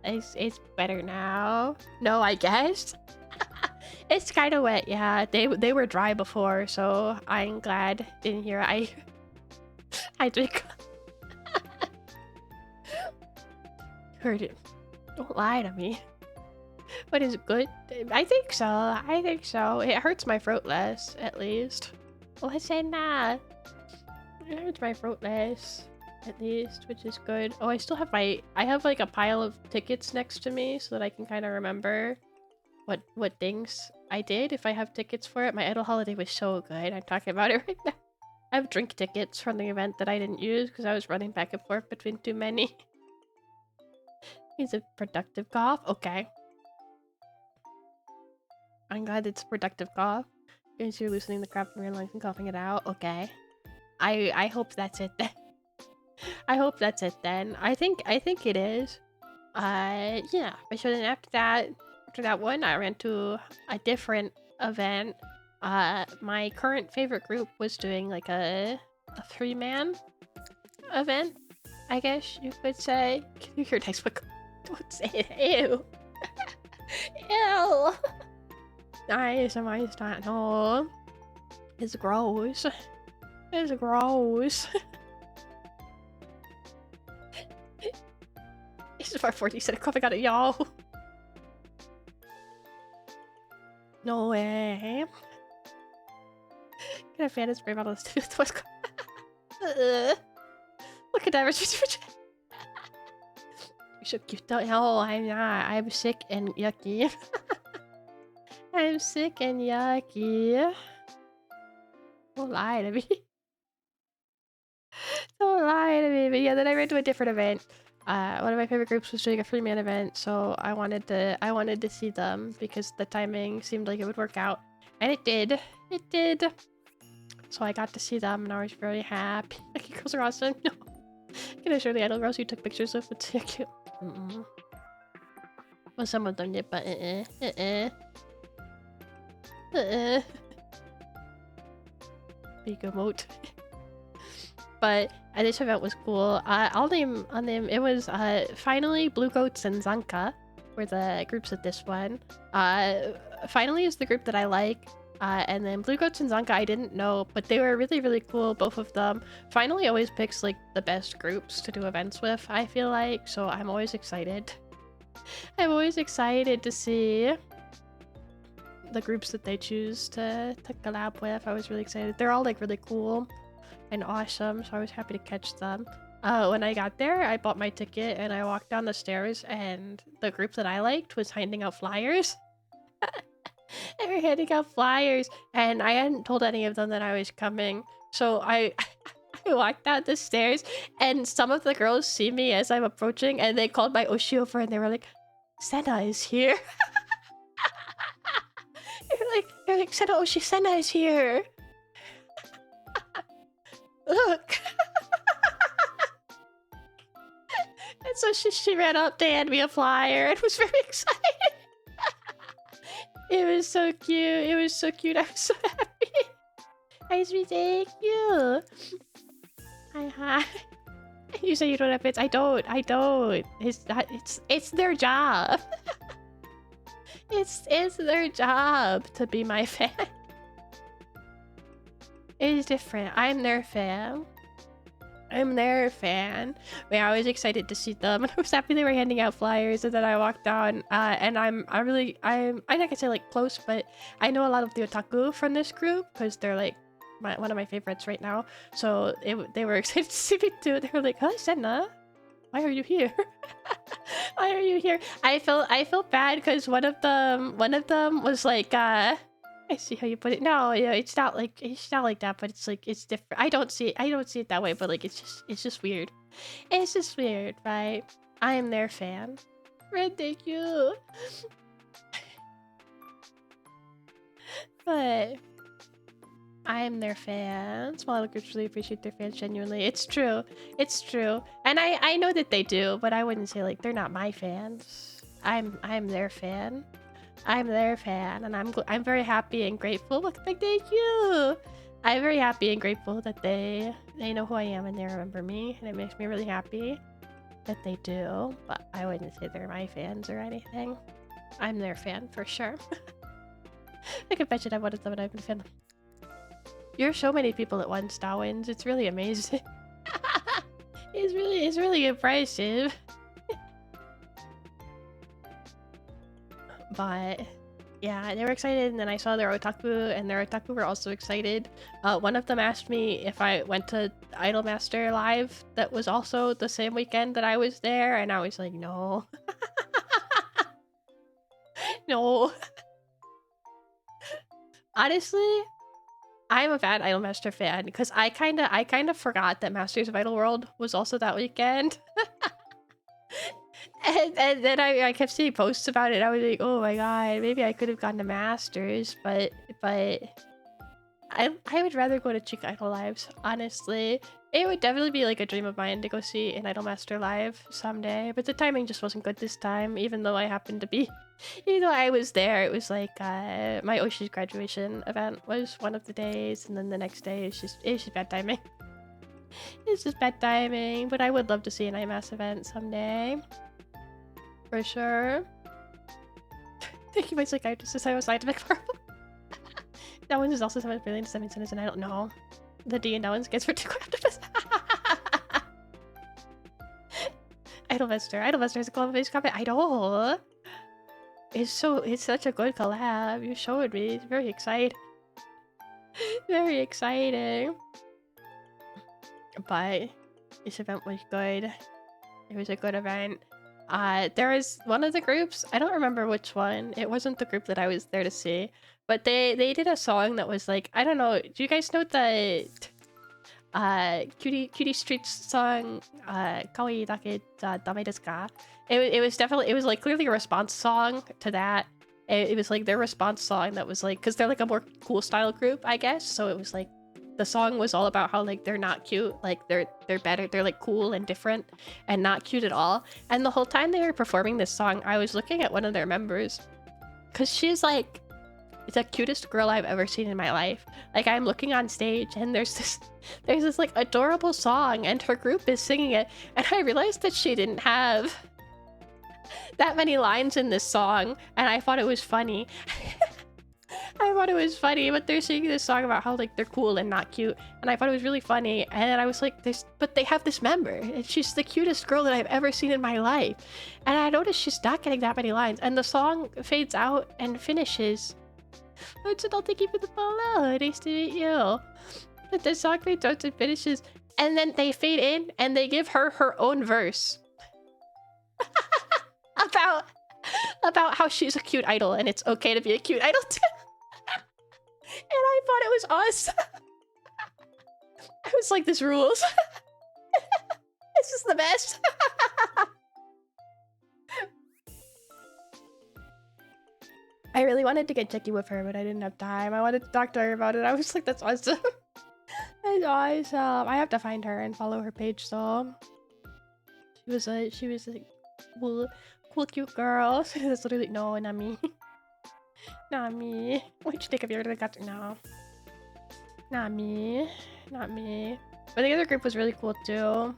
It's better now. No, I guess. It's kind of wet, yeah. They were dry before, so I'm glad in here I drink. Heard it. Don't lie to me. But is it good? I think so. It hurts my throat less, at least. Listen, it hurts my throat less, at least, which is good. Oh, I still have I have like a pile of tickets next to me so that I can kind of remember what things I did if I have tickets for it. My idol holiday was so good. I'm talking about it right now. I have drink tickets from the event that I didn't use because I was running back and forth between too many. He's a productive golf. Okay. I'm glad it's productive cough. Because you're loosening the crap from your lungs and coughing it out. Okay. I hope that's it then. I hope that's it then. I think it is. Yeah. But so then after that one, I ran to a different event. My current favorite group was doing like a 3-man event, I guess you could say. Can you hear textbook? Don't say it. Ew. Ew. Nice, not. No. It's gross. It's gross. This is part 40 said a coffee got it, y'all. No way. Can a fan spray bottle tooth? Look at that. You're so cute though. No, I'm not. I'm sick and yucky. I'm sick and yucky. Don't lie to me. Don't lie to me. But yeah, then I ran to a different event. One of my favorite groups was doing a 3-man event, so I wanted to see them because the timing seemed like it would work out, and it did. It did. So I got to see them, and I was very happy. Like, girls are awesome. No, can I show the idol girls you took pictures of? It's so cute. Well, some of them did, but big emote. But this event was cool. I'll name it was finally Blue Goats and Zanka were the groups at this one. Finally is the group that I like. And then Blue Goats and Zanka I didn't know, but they were really cool, both of them. Finally always picks like the best groups to do events with, I feel like, so I'm always excited. I'm always excited to see the groups that they choose to collab with. I was really excited. They're all like really cool and awesome, so I was happy to catch them. When I got there, I bought my ticket and I walked down the stairs, and the group that I liked was handing out flyers. They were handing out flyers, and I hadn't told any of them that I was coming, so I walked down the stairs, and some of the girls see me as I'm approaching, and they called my Oshi over, and they were like, Senna is here. You're like, Senna Oshi, Senna is here. Look. And so she ran up to hand me a flyer and was very excited. It was so cute. It was so cute. I was so happy. I was thank you. Hi. You say you don't have fits. I don't. It's their job. It's their job to be my fan. It is different. I'm their fan. I'm their fan. I was excited to see them, and I was happy they were handing out flyers. And then I walked down, and I'm not gonna say like close, but I know a lot of the otaku from this group because they're like one of my favorites right now. So they were excited to see me too. They were like, "Hi, Senna, why are you here? Why are you here?" I felt bad because one of them was like, I see how you put it. No, yeah, it's not like that, but it's like it's different. I don't see it that way, but like it's just weird. It's just weird, right? I am their fan. Red, thank you. But I am their fan. Small groups really appreciate their fans genuinely. It's true. It's true. And I know that they do, but I wouldn't say like they're not my fans. I'm their fan. I'm their fan, and I'm very happy and grateful. Look, thank you. I'm very happy and grateful that they know who I am and they remember me, and it makes me really happy that they do. But I wouldn't say they're my fans or anything. I'm their fan for sure. I can bet you I wanted them and I've been a fan. You're so many people at once, Dawins. It's really amazing. It's really impressive. But yeah, they were excited, and then I saw their otaku, and their otaku were also excited. One of them asked me if I went to Idolmaster Live that was also the same weekend that I was there, and I was like, no. No. Honestly, I'm a bad Idolmaster fan because I kind of forgot that Masters of Idol World was also that weekend. And then I kept seeing posts about it. I was like, oh my god, maybe I could have gone to Masters, but I would rather go to Chick Idol Lives, honestly. It would definitely be like a dream of mine to go see an Idolmaster live someday, but the timing just wasn't good this time, even though I happened to be, even though I was there. It was like my Oshi's graduation event was one of the days, and then the next day it's just bad timing. It's just bad timing, but I would love to see an IMAS event someday. For sure. Thank you, my psychiatrist. I was scientific for that one is also 7 billion to 7 cents, and I don't know. The D and that one's gets for 2 octopus. Idolmaster is a collab-based comment. Idol. It's such a good collab. You showed me. It's very exciting. Very exciting. But this event was good. It was a good event. There was one of the groups, I don't remember which one. It wasn't the group that I was there to see, but they did a song that was like, I don't know, do you guys know the Cutie Streets song, Kawaii dake dame desu ka? It was like clearly a response song to that. It was like their response song that was like, because they're like a more cool style group, I guess, so it was like the song was all about how like they're not cute, like they're better, they're like cool and different and not cute at all. And the whole time they were performing this song, I was looking at one of their members because she's like the cutest girl I've ever seen in my life. Like I'm looking on stage and there's this like adorable song and her group is singing it, and I realized that she didn't have that many lines in this song, and I thought it was funny. I thought it was funny, but they're singing this song about how like they're cool and not cute, and I thought it was really funny. And then I was like, but they have this member, and she's the cutest girl that I've ever seen in my life. And I noticed she's not getting that many lines, and the song fades out and finishes. I'll thank you for the follow. Nice to meet you. But the song fades out and finishes, and then they fade in and they give her her own verse about how she's a cute idol and it's okay to be a cute idol too. And I thought it was us. I was like, this rules. This is the best. I really wanted to get checky with her, but I didn't have time. I wanted to talk to her about it. I was like, that's awesome. That's awesome. I have to find her and follow her page, so she was a cool cute girl. That's literally no, not me. Not me. What'd you think of your got no? Not me. Not me. But the other group was really cool too.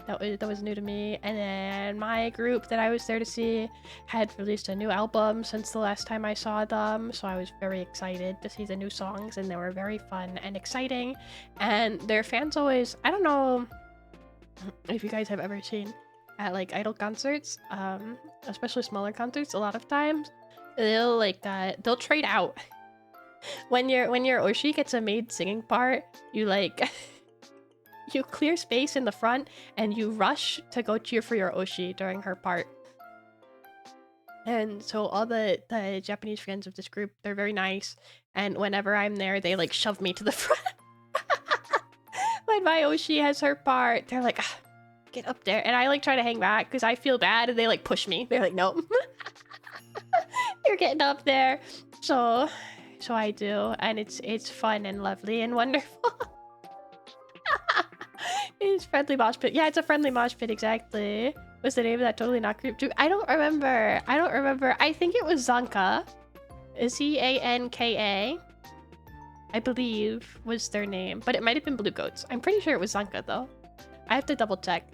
that was new to me. And then my group that I was there to see had released a new album since the last time I saw them, so I was very excited to see the new songs, and they were very fun and exciting. And their fans always, I don't know if you guys have ever seen at like idol concerts, especially smaller concerts, a lot of times they'll like they'll trade out. When your Oshi gets a maid singing part, you like you clear space in the front and you rush to go cheer for your Oshi during her part. And so all the Japanese fans of this group, they're very nice, and whenever I'm there, they like shove me to the front. When my Oshi has her part, they're like, "Ah, get up there," and I like try to hang back because I feel bad, and they like push me. They're like, no. You're getting up there. So I do, and it's fun and lovely and wonderful. It's friendly mosh pit. Yeah, it's a friendly mosh pit, exactly. What's the name of that totally not group too? I don't remember. I think it was Zanka. Zanka, I believe was their name, but it might have been Blue Goats. I'm pretty sure it was Zanka though. I have to double check.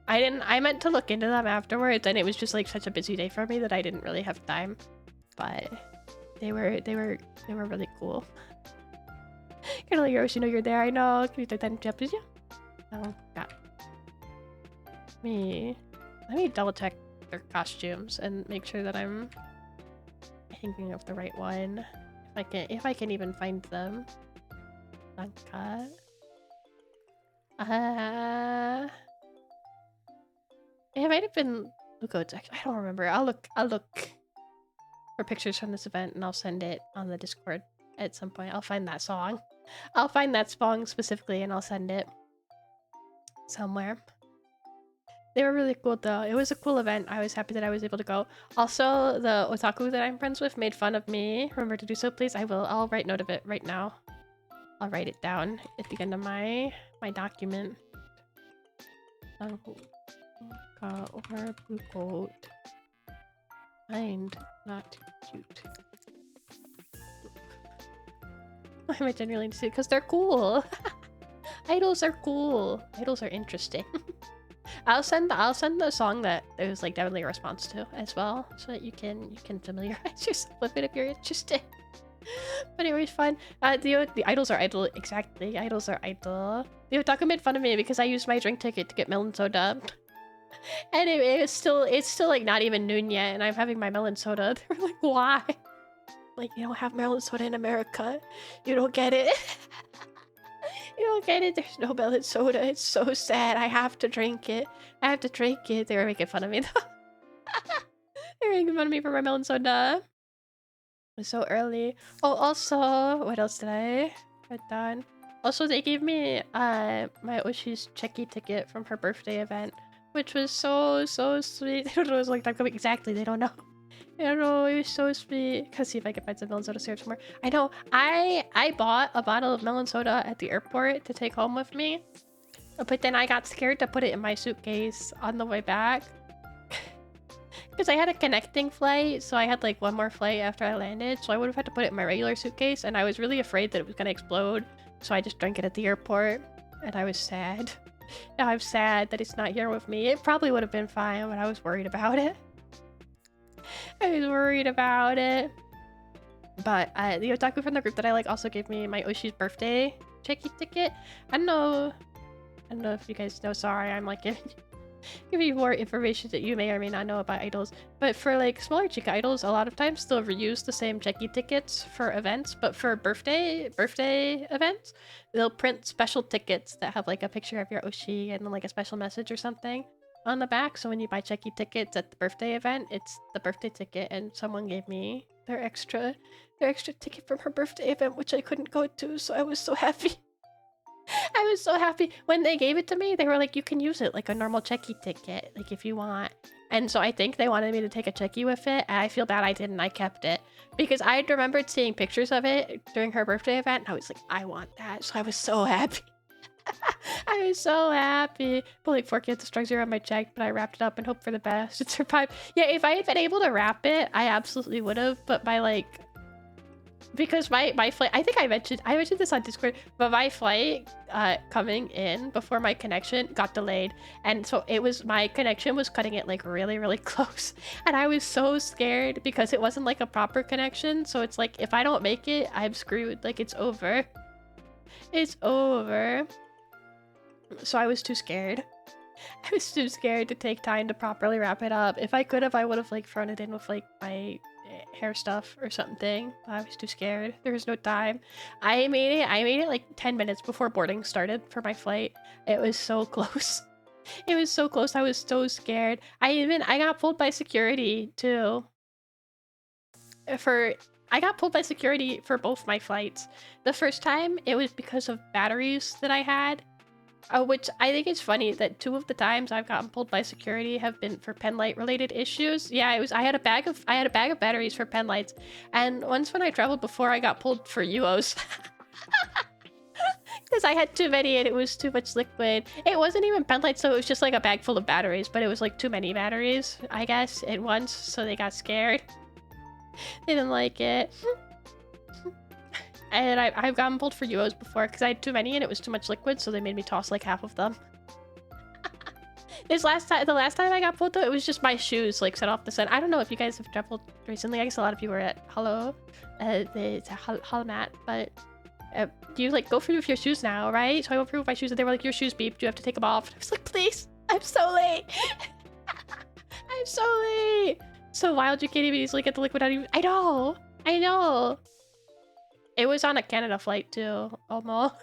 I meant to look into them afterwards, and it was just like such a busy day for me that I didn't really have time. But they were really cool. Can I let your Oshi know you're there? I know. Can you take that in Japanese? Oh god. Let me double check their costumes and make sure that I'm thinking of the right one. If I can even find them. Zanka. It might have been Blue Goats. Actually, I don't remember. I'll look for pictures from this event and I'll send it on the Discord at some point. I'll find that song. I'll find that song specifically and I'll send it somewhere. They were really cool though. It was a cool event. I was happy that I was able to go. Also, the otaku that I'm friends with made fun of me. Remember to do so, please. I will. I'll write note of it right now. I'll write it down at the end of my document. Or Blue Goat. Find not cute. I might genuinely see it because they're cool. Idols are cool. Idols are interesting. I'll send the song that there's like definitely a response to as well, so that you can familiarize yourself with it if you're interested. But it was fun. The idols are idle, exactly. Idols are idle. The otaku made fun of me because I used my drink ticket to get melon soda. And it's still like not even noon yet, and I'm having my melon soda. They were like, why? Like, you don't have melon soda in America. You don't get it. You don't get it. There's no melon soda. It's so sad. I have to drink it. I have to drink it. They were making fun of me though. They were making fun of me for my melon soda. It was so early. Oh, also, what else did I write down? Also, they gave me my Oshi's checky ticket from her birthday event, which was so sweet. They don't know it was like that coming exactly. They don't know. I don't know. It was so sweet. Let's see if I can find some melon soda syrup somewhere. I know. I bought a bottle of melon soda at the airport to take home with me, but then I got scared to put it in my suitcase on the way back because I had a connecting flight, so I had like one more flight after I landed, so I would have had to put it in my regular suitcase, and I was really afraid that it was gonna explode, so I just drank it at the airport, and I was sad. Now I'm sad that it's not here with me. It probably would have been fine, but I was worried about it. I was worried about it. But the otaku from the group that I like also gave me my Oshi's birthday checky ticket. I don't know if you guys know. Sorry, I'm like giving you more information that you may or may not know about idols. But for like smaller chica idols, a lot of times they'll reuse the same checky tickets for events. But for birthday events, they'll print special tickets that have like a picture of your Oshi and like a special message or something on the back. So when you buy checky tickets at the birthday event, it's the birthday ticket, and someone gave me their extra ticket from her birthday event, which I couldn't go to, so I was so happy. I was so happy when they gave it to me. They were like, you can use it like a normal checky ticket, like if you want. And so I think they wanted me to take a checky with it, and I feel bad I didn't. I kept it because I remembered seeing pictures of it during her birthday event, and I was like, I want that. So I was so happy. I was so happy. Pulling 4 kids strung zero on my check, but I wrapped it up and hoped for the best. It survived. Yeah, if I had been able to wrap it, I absolutely would have. But my like because my flight, I think I mentioned this on Discord, but my flight coming in before my connection got delayed, and so my connection was cutting it like really close, and I was so scared because it wasn't like a proper connection. So it's like, if I don't make it, I'm screwed. Like, it's over. It's over. So I was too scared. I was too scared to take time to properly wrap it up. If I could have, I would have like thrown it in with like my hair stuff or something. I was too scared. There was no time. I made it like 10 minutes before boarding started for my flight. It was so close. It was so close. I was so scared. I got pulled by security too. I got pulled by security for both my flights. The first time, it was because of batteries that I had. Which I think is funny that 2 of the times I've gotten pulled by security have been for pen light related issues. Yeah, I had a bag of batteries for pen lights, and once when I traveled before, I got pulled for UOs because I had too many and it was too much liquid. It wasn't even pen lights, so it was just like a bag full of batteries, but it was like too many batteries, I guess, at once, so they got scared. They didn't like it. And I've gotten pulled for UOs before because I had too many and it was too much liquid, so they made me toss like half of them. The last time I got pulled though, it was just my shoes like set off the sun. I don't know if you guys have traveled recently. I guess a lot of you were at Hello, it's a Holomat, but you like go through with your shoes now, right? So I went through with my shoes and they were like, your shoes beeped, you have to take them off. And I was like, please, I'm so late. I'm so late. So wild, you can't even easily get the liquid out of you. I know. It was on a Canada flight too, almost.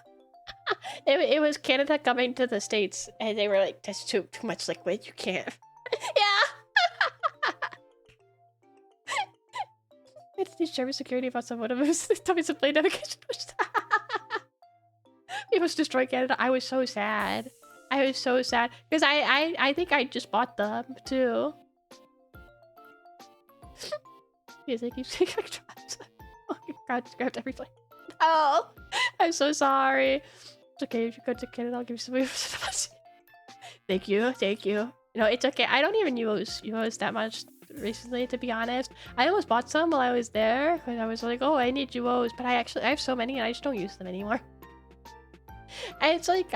It was Canada coming to the States, and they were like, "That's too much liquid. You can't." Yeah. It's the German security about someone of us. Tell me some plane navigation. It was destroy Canada. I was so sad. Because I think I just bought them too. Because I keep saying I dropped. Oh my god, grabbed everything. Oh, I'm so sorry. It's okay, if you go to Canada, I'll give you some of Thank you. No, it's okay. I don't even use UOs that much recently, to be honest. I almost bought some while I was there because I was like, oh, I need UOs, but I have so many and I just don't use them anymore. And it's like,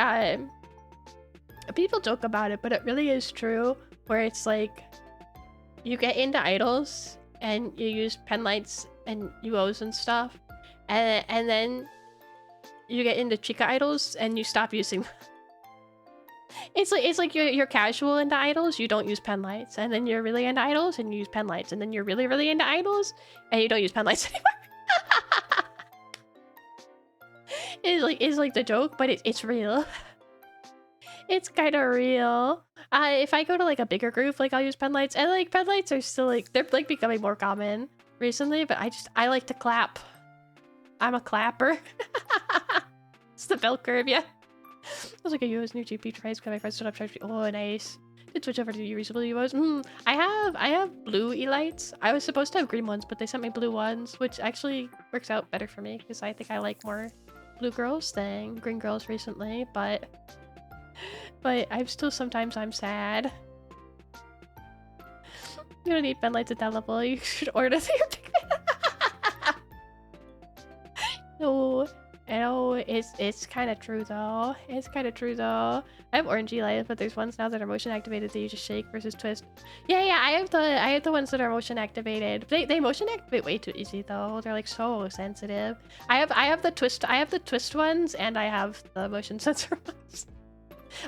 people joke about it, but it really is true, where it's like, you get into idols and you use pen lights and UOs and stuff, and then you get into Chica idols and you stop using them. It's like you're casual into idols, you don't use pen lights, and then you're really into idols and you use pen lights, and then you're really into idols and you don't use pen lights anymore. It's like the joke, but it's real. It's kind of real. If I go to like a bigger group, like I'll use pen lights, and like pen lights are still like, they're like becoming more common recently, but I like to clap. I'm a clapper. It's the bell curve, yeah. I was like, a UO's new GP tries because my friends stood up charged me. Oh, nice. Did switch over to reusable UOs. I have blue E-lights. I was supposed to have green ones, but they sent me blue ones, which actually works out better for me because I think I like more blue girls than green girls recently, but I'm still, sometimes I'm sad. You don't need pen lights at that level. You should order the No, it's kind of true though. I have orangey lights, but there's ones now that are motion activated that you just shake versus twist. Yeah, I have the ones that are motion activated. They motion activate way too easy though. They're like so sensitive. I have the twist ones, and I have the motion sensor ones.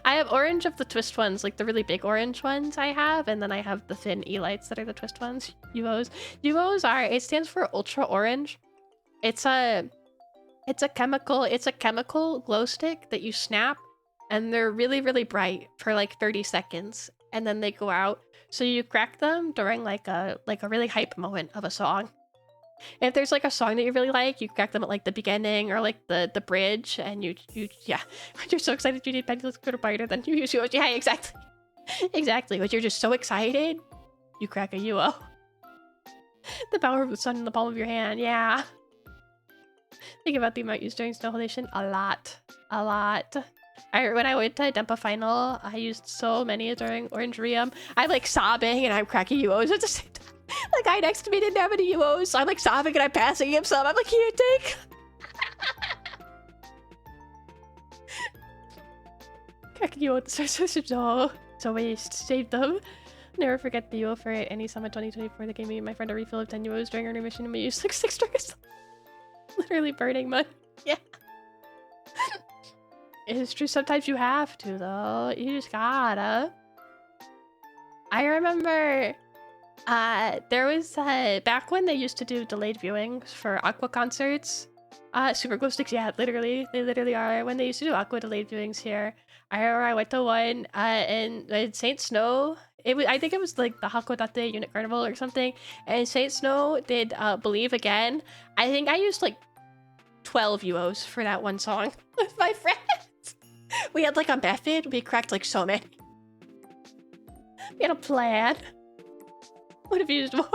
I have orange of the twist ones, like the really big orange ones I have, and then I have the thin E-lights that are the twist ones. UOs. It stands for ultra orange. It's a chemical glow stick that you snap, and they're really bright for like 30 seconds, and then they go out. So you crack them during like a really hype moment of a song. If there's like a song that you really like, you crack them at like the beginning or like the bridge, and you yeah, when you're so excited you need pendulums go to brighter, then you use UO. Yeah, exactly. When you're just so excited, you crack a UO. The power of the sun in the palm of your hand. Yeah. Think about the amount used during snow halation. A lot. When I went to Dempa Final, I used so many during Orange Ream. I'm like sobbing and I'm cracking UOs at the same time. The guy next to me didn't have any UOs, so I'm like stopping and I'm passing him some. I'm like, here, take. Cracking you out the sources. No, it's a waste. Save them. Never forget the UO for any summer 2024. They gave me and my friend a refill of 10 UOs during our new mission and we used like 6 triggers. Literally burning money. Yeah. It's true, sometimes you have to though. You just gotta. I remember there was back when they used to do delayed viewings for Aqua concerts. Super Glow Sticks, yeah, literally. They literally are. When they used to do Aqua delayed viewings here, I remember I went to one in Saint Snow. I think it was like the Hakodate Unit Carnival or something. And Saint Snow did Believe Again. I think I used like 12 UOs for that one song with my friends. We had like a method. We cracked like so many. We had a plan. Would have used more.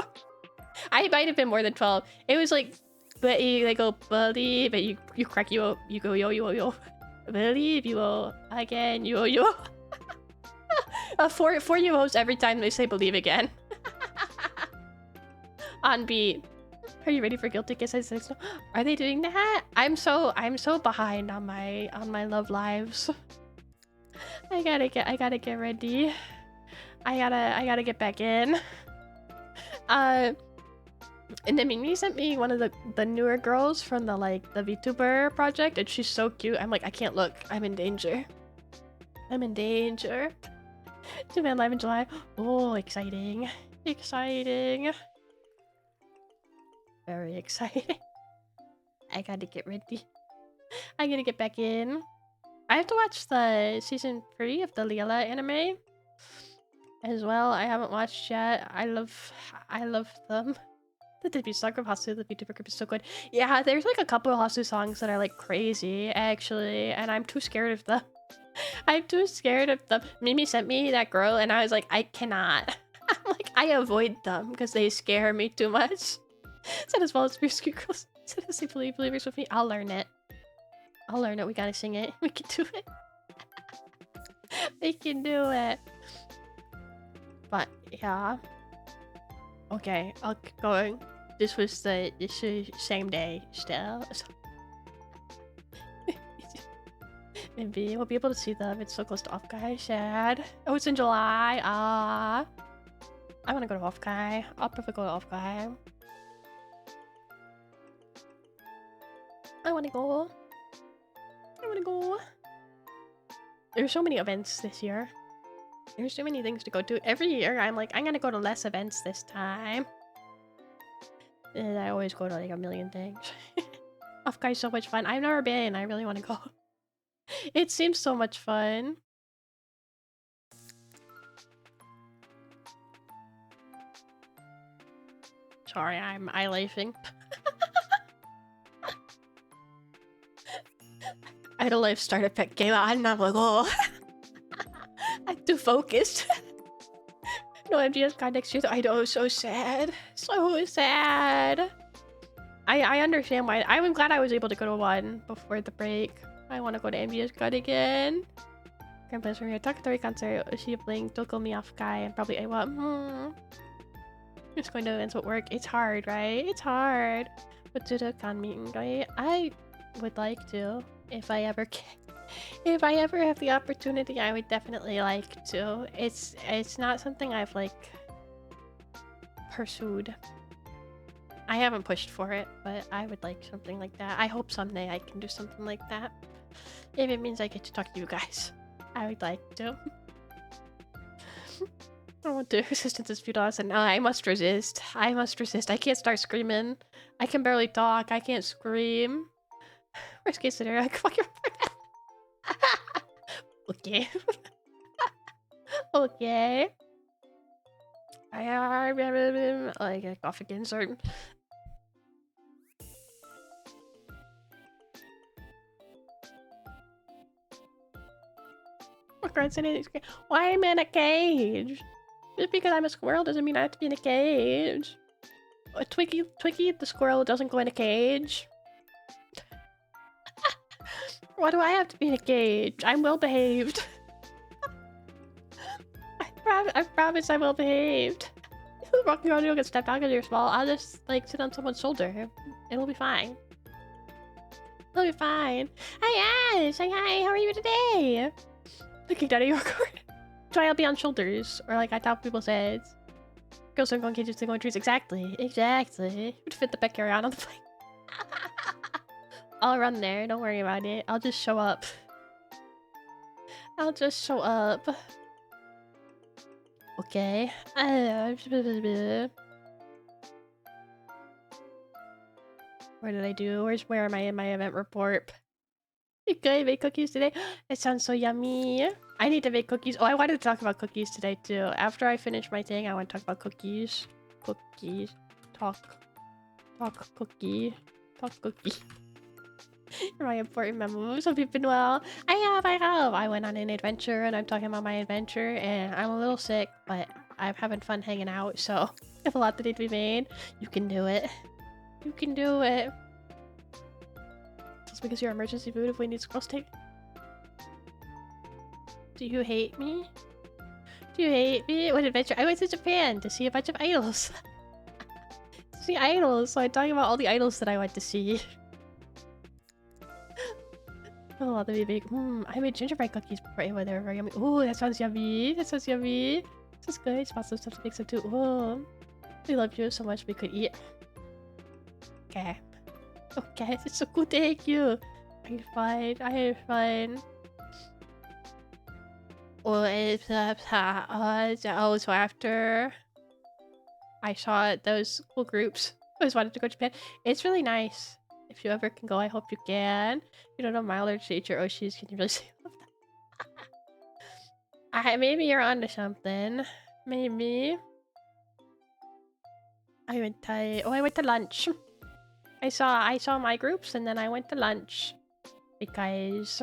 I might have been more than 12. It was like, but you go believe, but you crack you go yo. Believe you will again yo. 4 UOs every time they say believe again. On beat. Are you ready for Guilty Kiss? I said so. Are they doing that? I'm so behind on my love lives. I gotta get ready. I gotta get back in. And then Mimi sent me one of the newer girls from the VTuber project, and she's so cute. I'm like, I can't look. I'm in danger. I'm in danger. 2-man live in July. Oh, exciting. Exciting. Very exciting. I gotta get ready. I gotta get back in. I have to watch the season 3 of the Leela anime as well. I haven't watched yet. I love them. The debut song of Hasu, the VTuber group, is so good. Yeah, there's like a couple of Hasu songs that are like crazy actually, and I'm too scared of them. I'm too scared of them. Mimi sent me that girl and I was like, I cannot. I'm like, I avoid them because they scare me too much. Said as well as Rescue Girls. Said as believers with me. I'll learn it. I'll learn it. We gotta sing it. We can do it. We can do it. But yeah. Okay, I'll keep going. This was the same day still. Maybe we'll be able to see them. It's so close to Off Guy. Sad. Oh, it's in July. I want to go to Off Guy. I'll probably go to Off Guy. I want to go. I want to go. There's so many events this year. There's so many things to go to. Every year, I'm like, I'm gonna go to less events this time. And I always go to like a million things. Off Guy's so much fun. I've never been. I really want to go. It seems so much fun. Sorry, I'm eye-lifing. I had a life starter pack game on and I'm like, oh. I'm too focused. No MGS card next year. I know, so sad. So sad. I understand why. I'm glad I was able to go to one before the break. I want to go to MGS card again. Grand plans for me. Takatari concert. She playing Toko Me Off Guy and probably Awa. Just going to events at work. It's hard, right? It's hard. But to the con meeting, right? I would like to if I ever can. If I ever have the opportunity, I would definitely like to. It's not something I've like pursued. I haven't pushed for it, but I would like something like that. I hope someday I can do something like that. If it means I get to talk to you guys, I would like to. I want to. Resistance is futile. And no, I must resist. I must resist. I can't start screaming. I can barely talk. I can't scream. Worst case scenario, I can fucking. Okay. Okay. Like a graphic insert. Why am I in a cage? Just because I'm a squirrel doesn't mean I have to be in a cage. Twiggy the squirrel doesn't go in a cage. Why do I have to be in a cage? I'm well behaved. I promise I'm well behaved. Walking around, you'll get stepped on because you're small. I'll just like sit on someone's shoulder. It'll be fine. It'll be fine. Hi Ash! Hi, how are you today? I kicked out of your record. So I'll be on shoulders, or like I top people's heads. Girls don't go in cages, they go in trees. Exactly. Exactly. Would fit the pet carry on the plane. I'll run there, don't worry about it. I'll just show up. I'll just show up. Okay. What did I do? Where am I in my event report? You good? Make cookies today? It sounds so yummy. I need to make cookies. Oh, I wanted to talk about cookies today too. After I finish my thing, I want to talk about cookies. Cookies. Talk cookie. Talk cookie. My important memos. Hope you've been well. I have. I went on an adventure and I'm talking about my adventure and I'm a little sick, but I'm having fun hanging out, so if a lot that need to be made, you can do it. You can do it. Just because you're emergency food if we need squirrel steak. Do you hate me? Do you hate me? What adventure? I went to Japan to see a bunch of idols. To see idols, so I'm talking about all the idols that I went to see. A lot of big. I made gingerbread cookies before. They were very yummy. Oh, that sounds yummy. That sounds yummy. This is good. Spot some stuff to make some too. Oh, we love you so much we could eat. Okay. Okay, it's so cool. Thank you. I'm fine. I am fine. Oh, it's oh, so after I saw those cool groups, I always wanted to go to Japan. It's really nice. If you ever can go, I hope you can. You don't know Miler, Teacher, Oshis. Can you really say that? Maybe you're onto something. Maybe. I went to lunch. I saw my groups and then I went to lunch because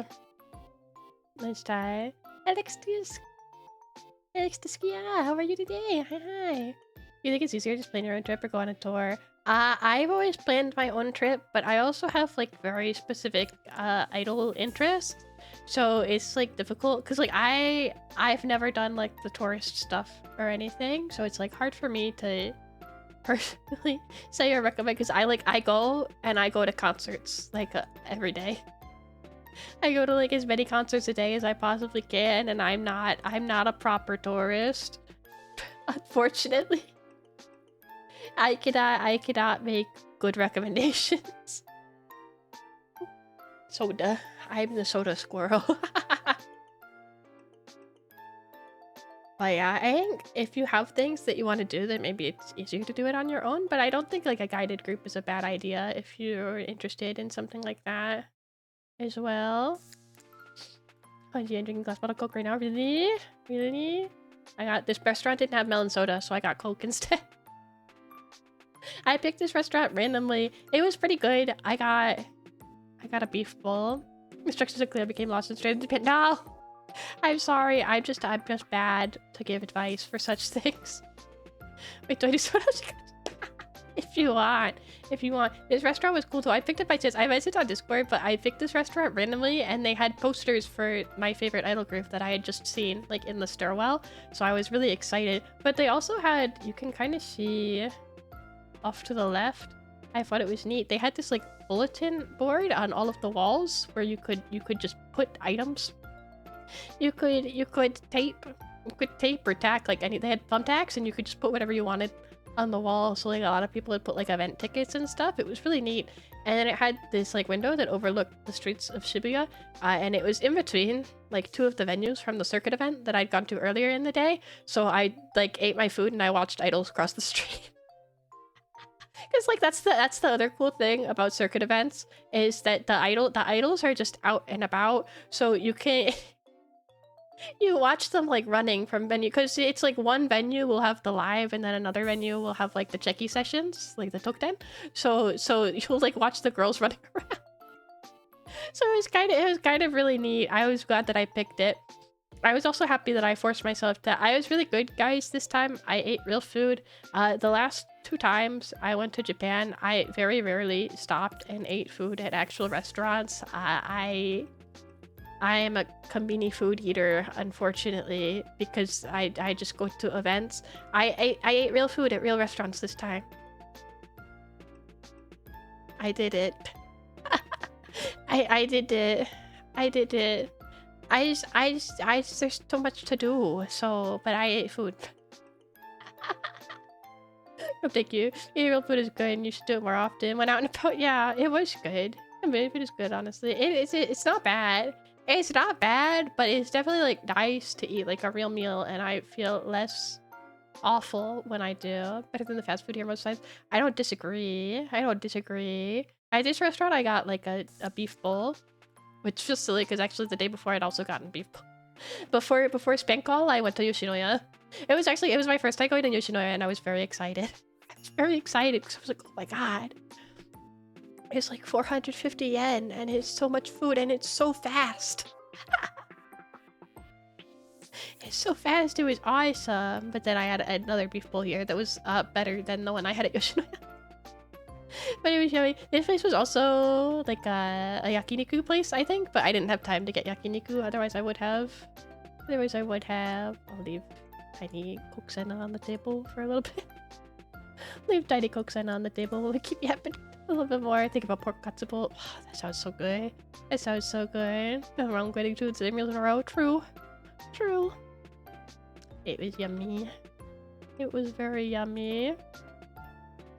lunchtime. Alex Tiskia, how are you today? Hi. You think it's easier to just plan your own trip or go on a tour? I've always planned my own trip, but I also have like very specific idol interests, so it's like difficult because like I've never done like the tourist stuff or anything, so it's like hard for me to personally say or recommend because I go to concerts like every day. I go to like as many concerts a day as I possibly can, and I'm not a proper tourist, unfortunately. I cannot make good recommendations. Soda. I'm the soda squirrel. But yeah, I think if you have things that you want to do, then maybe it's easier to do it on your own. But I don't think like a guided group is a bad idea if you're interested in something like that as well. Oh, yeah, I'm drinking a glass bottle of Coke right now. Really? Really? I got this restaurant didn't have melon soda, so I got Coke instead. I picked this restaurant randomly. It was pretty good. I got a beef bowl. Instructions are clear. I became lost and straight into Japan. No! I'm sorry. I'm just bad to give advice for such things. Wait, do I do soda? If you want. This restaurant was cool too. I picked it by chance. I messaged on Discord, but I picked this restaurant randomly and they had posters for my favorite idol group that I had just seen like in the stairwell. So I was really excited. But they also had, you can kind of see off to the left. I thought it was neat. They had this like bulletin board on all of the walls where you could just put items. You could tape or tack like any. They had thumbtacks and you could just put whatever you wanted on the wall. So like a lot of people would put like event tickets and stuff. It was really neat. And then it had this like window that overlooked the streets of Shibuya, and it was in between like two of the venues from the circuit event that I'd gone to earlier in the day. So I like ate my food and I watched idols cross the street. Because like that's the other cool thing about circuit events is that the idols are just out and about, so you can you watch them like running from venue, because it's like one venue will have the live and then another venue will have like the checky sessions, like the tokten. So you'll like watch the girls running around. So it was kind of really neat. I was glad that I picked it. I was also happy that I forced myself to. I was really good, guys, this time. I ate real food. The last 2 times I went to Japan, I very rarely stopped and ate food at actual restaurants. I I am a conveni food eater, unfortunately, because I just go to events. I ate real food at real restaurants this time. I did it. I did it. I did it. There's so much to do, so, but I ate food. Oh, thank you. Yeah, real food is good and you should do it more often. Went out and about, yeah, it was good. I mean, food is good, honestly. It's not bad. It's not bad, but it's definitely, like, nice to eat, like, a real meal, and I feel less awful when I do. Better than the fast food here most times. I don't disagree. I don't disagree. At this restaurant, I got, like, a beef bowl, which feels silly, because actually the day before, I'd also gotten beef bowl. Before Spankall, I went to Yoshinoya. It was my first time going to Yoshinoya, and I was very excited. I was very excited, because I was like, oh my god. It's like 450 yen, and it's so much food, and it's so fast. It's so fast, it was awesome. But then I had another beef bowl here that was better than the one I had at Yoshinoya. But it was yummy. This place was also like a yakiniku place, I think, but I didn't have time to get yakiniku, otherwise I would have. I'll leave tiny kokusena on the table for a little bit. Leave tiny kokusena on the table. Will keep me happy a little bit more. Think about pork katsubo. Oh, that sounds so good. That sounds so good. Nothing wrong with getting 2 meals in a row. True. True. It was yummy. It was very yummy.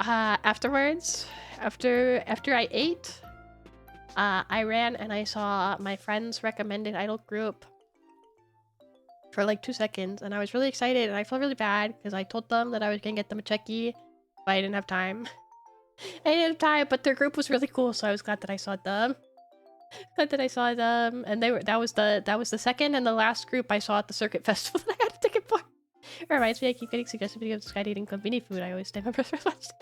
Afterwards, after I ate, I ran and I saw my friend's recommended idol group for like 2 seconds, and I was really excited, and I felt really bad because I told them that I was gonna get them a checky, but I didn't have time. I didn't have time, but their group was really cool, so I was glad that I saw them. Glad that I saw them, and that was the second and the last group I saw at the Circuit Festival that I had a ticket for. It reminds me, I keep getting suggested videos of Sky eating convenience food. I always stay my brother watched.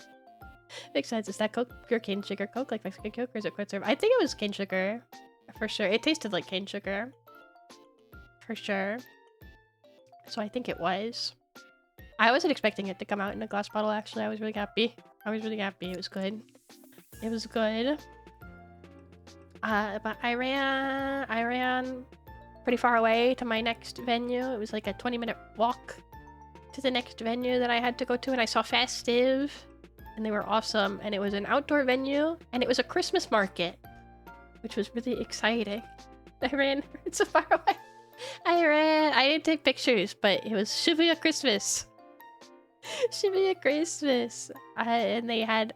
Makes sense. Is that Coke pure cane sugar Coke, like Mexican Coke, or is it quick serve? I think it was cane sugar, for sure. It tasted like cane sugar, for sure. So I think it was. I wasn't expecting it to come out in a glass bottle, actually. I was really happy. I was really happy. It was good. It was good. But I ran pretty far away to my next venue. It was like a 20-minute walk to the next venue that I had to go to, and I saw Festive, and they were awesome, and it was an outdoor venue, and it was a Christmas market, which was really exciting. I ran so far away. I didn't take pictures, but it was Shibuya Christmas. Shibuya Christmas. And they had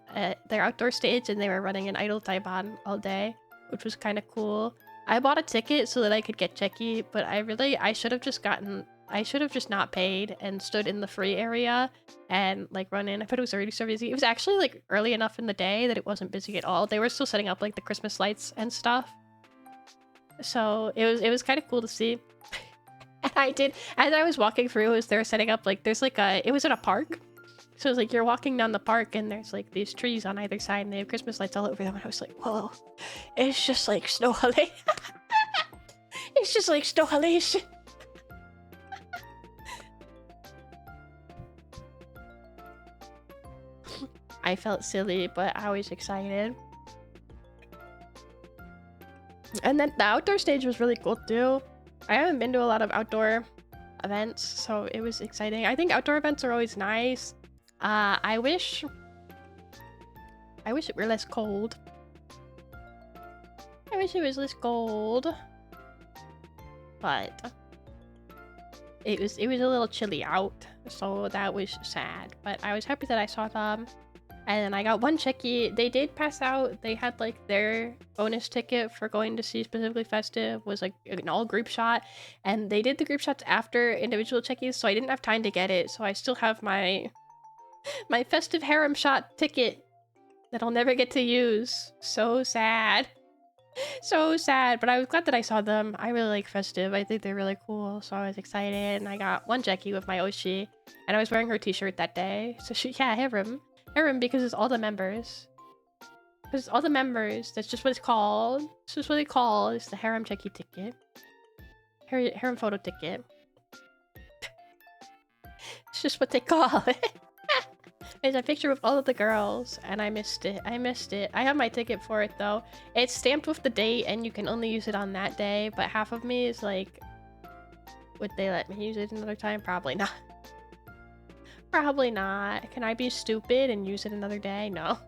their outdoor stage, and they were running an Idol Taiban all day, which was kind of cool. I bought a ticket so that I could get checky, but I should have just not paid and stood in the free area and like run in. I thought it was already so busy. It was actually like early enough in the day that it wasn't busy at all. They were still setting up like the Christmas lights and stuff. So it was kind of cool to see. And I did, as I was walking through, as they were setting up, like there's like it was in a park. So it's like you're walking down the park and there's like these trees on either side and they have Christmas lights all over them. And I was like, whoa, it's just like snow holiday. It's just like snow halation. I felt silly, but I was excited. And then the outdoor stage was really cool too. I haven't been to a lot of outdoor events, so it was exciting. I think outdoor events are always nice. I wish it were less cold. I wish it was less cold. But it was a little chilly out, so that was sad. But I was happy that I saw them. And I got one checky. They did pass out. They had like their bonus ticket for going to see specifically Festive was like an all group shot. And they did the group shots after individual checkies, so I didn't have time to get it. So I still have my Festive harem shot ticket that I'll never get to use. So sad. So sad. But I was glad that I saw them. I really like Festive. I think they're really cool. So I was excited. And I got one checky with my Oshi. And I was wearing her t-shirt that day. So yeah, harem. Harem because it's all the members. Because it's all the members. That's just what it's called. It's just what they call. It's the harem checky ticket. Harem photo ticket. It's just what they call it. It's a picture with all of the girls, and I missed it. I missed it. I have my ticket for it, though. It's stamped with the date, and you can only use it on that day, but half of me is like, would they let me use it another time? Probably not. Probably not. Can I be stupid and use it another day? No.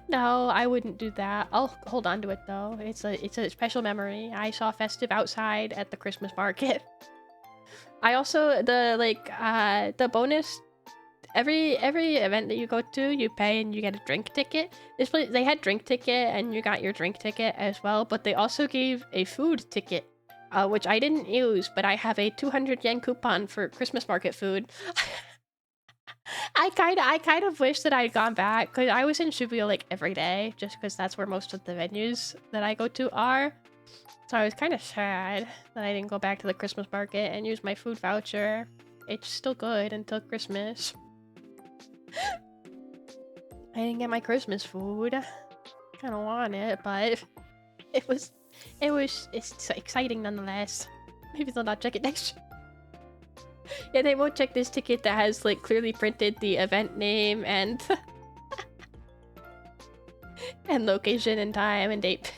No, I wouldn't do that. I'll hold on to it, though. It's a special memory. I saw Festive outside at the Christmas market. I also, the bonus, every event that you go to, you pay and you get a drink ticket. This place, they had drink ticket and you got your drink ticket as well, but they also gave a food ticket, which I didn't use, but I have a 200 yen coupon for Christmas market food. I kind of wish that I had gone back, because I was in Shibuya like every day, just because that's where most of the venues that I go to are. So I was kind of sad that I didn't go back to the Christmas market and use my food voucher. It's still good until Christmas. I didn't get my Christmas food. Kind of want it, but it's exciting nonetheless. Maybe they'll not check it next year. Yeah, they won't check this ticket that has like clearly printed the event name and and location and time and date.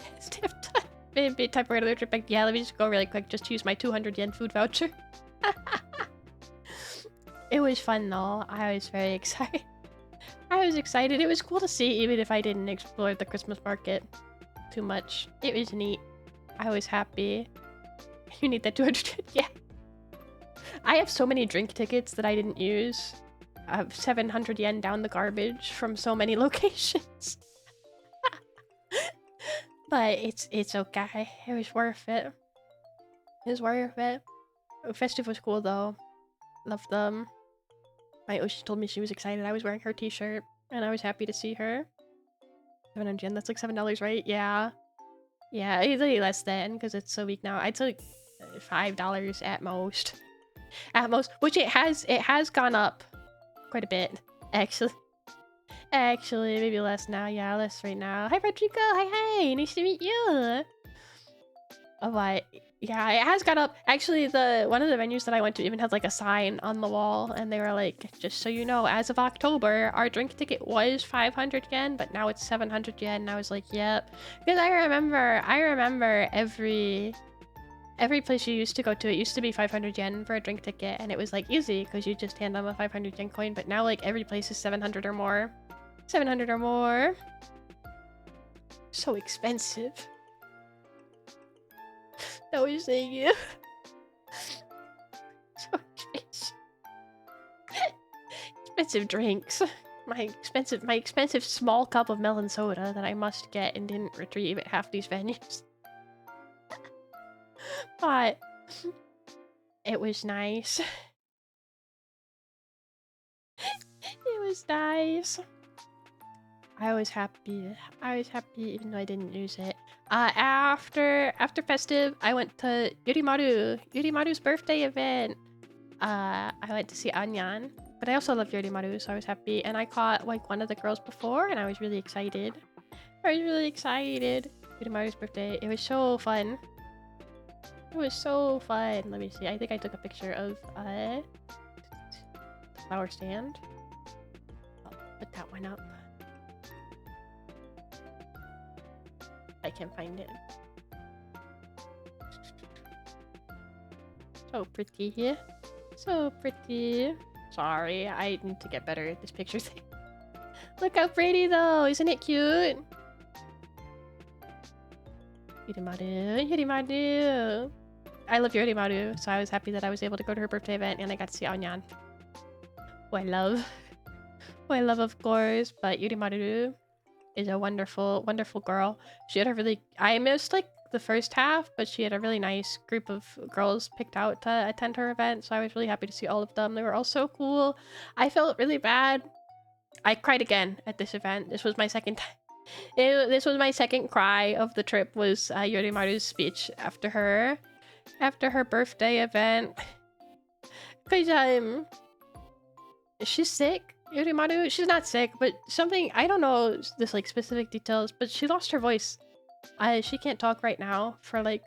Maybe type right on the trip back. Yeah, let me just go really quick just to use my 200 yen food voucher. It was fun though. I was very excited. I was excited. It was cool to see, even if I didn't explore the Christmas market too much. It was neat. I was happy. You need that 200 yen. Yeah. I have so many drink tickets that I didn't use. 700 yen down the garbage from so many locations. But it's okay. It was worth it. It was worth it. Festive was cool though. Loved them. My Oshi told me she was excited. I was wearing her t-shirt and I was happy to see her. 700 yen, that's like $7, right? Yeah. Yeah, it's like less than, because it's so weak now. I'd say like $5 at most. At most, which it has gone up quite a bit, actually. Actually, maybe less now. Yeah, less right now. Hi, Rodrigo. Hi. Nice to meet you. Oh, what? Yeah, it has gone up. Actually, one of the venues that I went to even had like a sign on the wall, and they were like, just so you know, as of October, our drink ticket was 500 yen, but now it's 700 yen. And I was like, yep. Because I remember every place you used to go to, it used to be 500 yen for a drink ticket, and it was like easy because you just hand them a 500 yen coin, but now like every place is 700 or more. 700 or more. So expensive. That was saying you. So expensive. Expensive drinks. My expensive small cup of melon soda that I must get and didn't retrieve at half these venues. But it was nice. It was nice. I was happy even though I didn't use it. After Festive, I went to Yurimaru's birthday event. I went to see Anyan, but I also love Yurimaru, so I was happy. And I caught like one of the girls before, and I was really excited. Yurimaru's birthday. It was so fun. It was so fun. Let me see. I think I took a picture of the flower stand. I'll put that one up. I can't find it. So pretty. So pretty. Sorry, I need to get better at this picture thing. Look how pretty though! Isn't it cute? Yurimaru. I love Yurimaru, so I was happy that I was able to go to her birthday event and I got to see Anyan. Who I love. Who I love, of course, but Yurimaru is a wonderful, wonderful girl. She had a really... I missed, like, the first half, but she had a really nice group of girls picked out to attend her event, so I was really happy to see all of them. They were all so cool. I felt really bad. I cried again at this event. This was my second time. This was my second cry of the trip, was Yorimaru's speech after her birthday event. Because, she's sick. Yurimaru, she's not sick, but something, I don't know this like specific details, but she lost her voice. She can't talk right now for like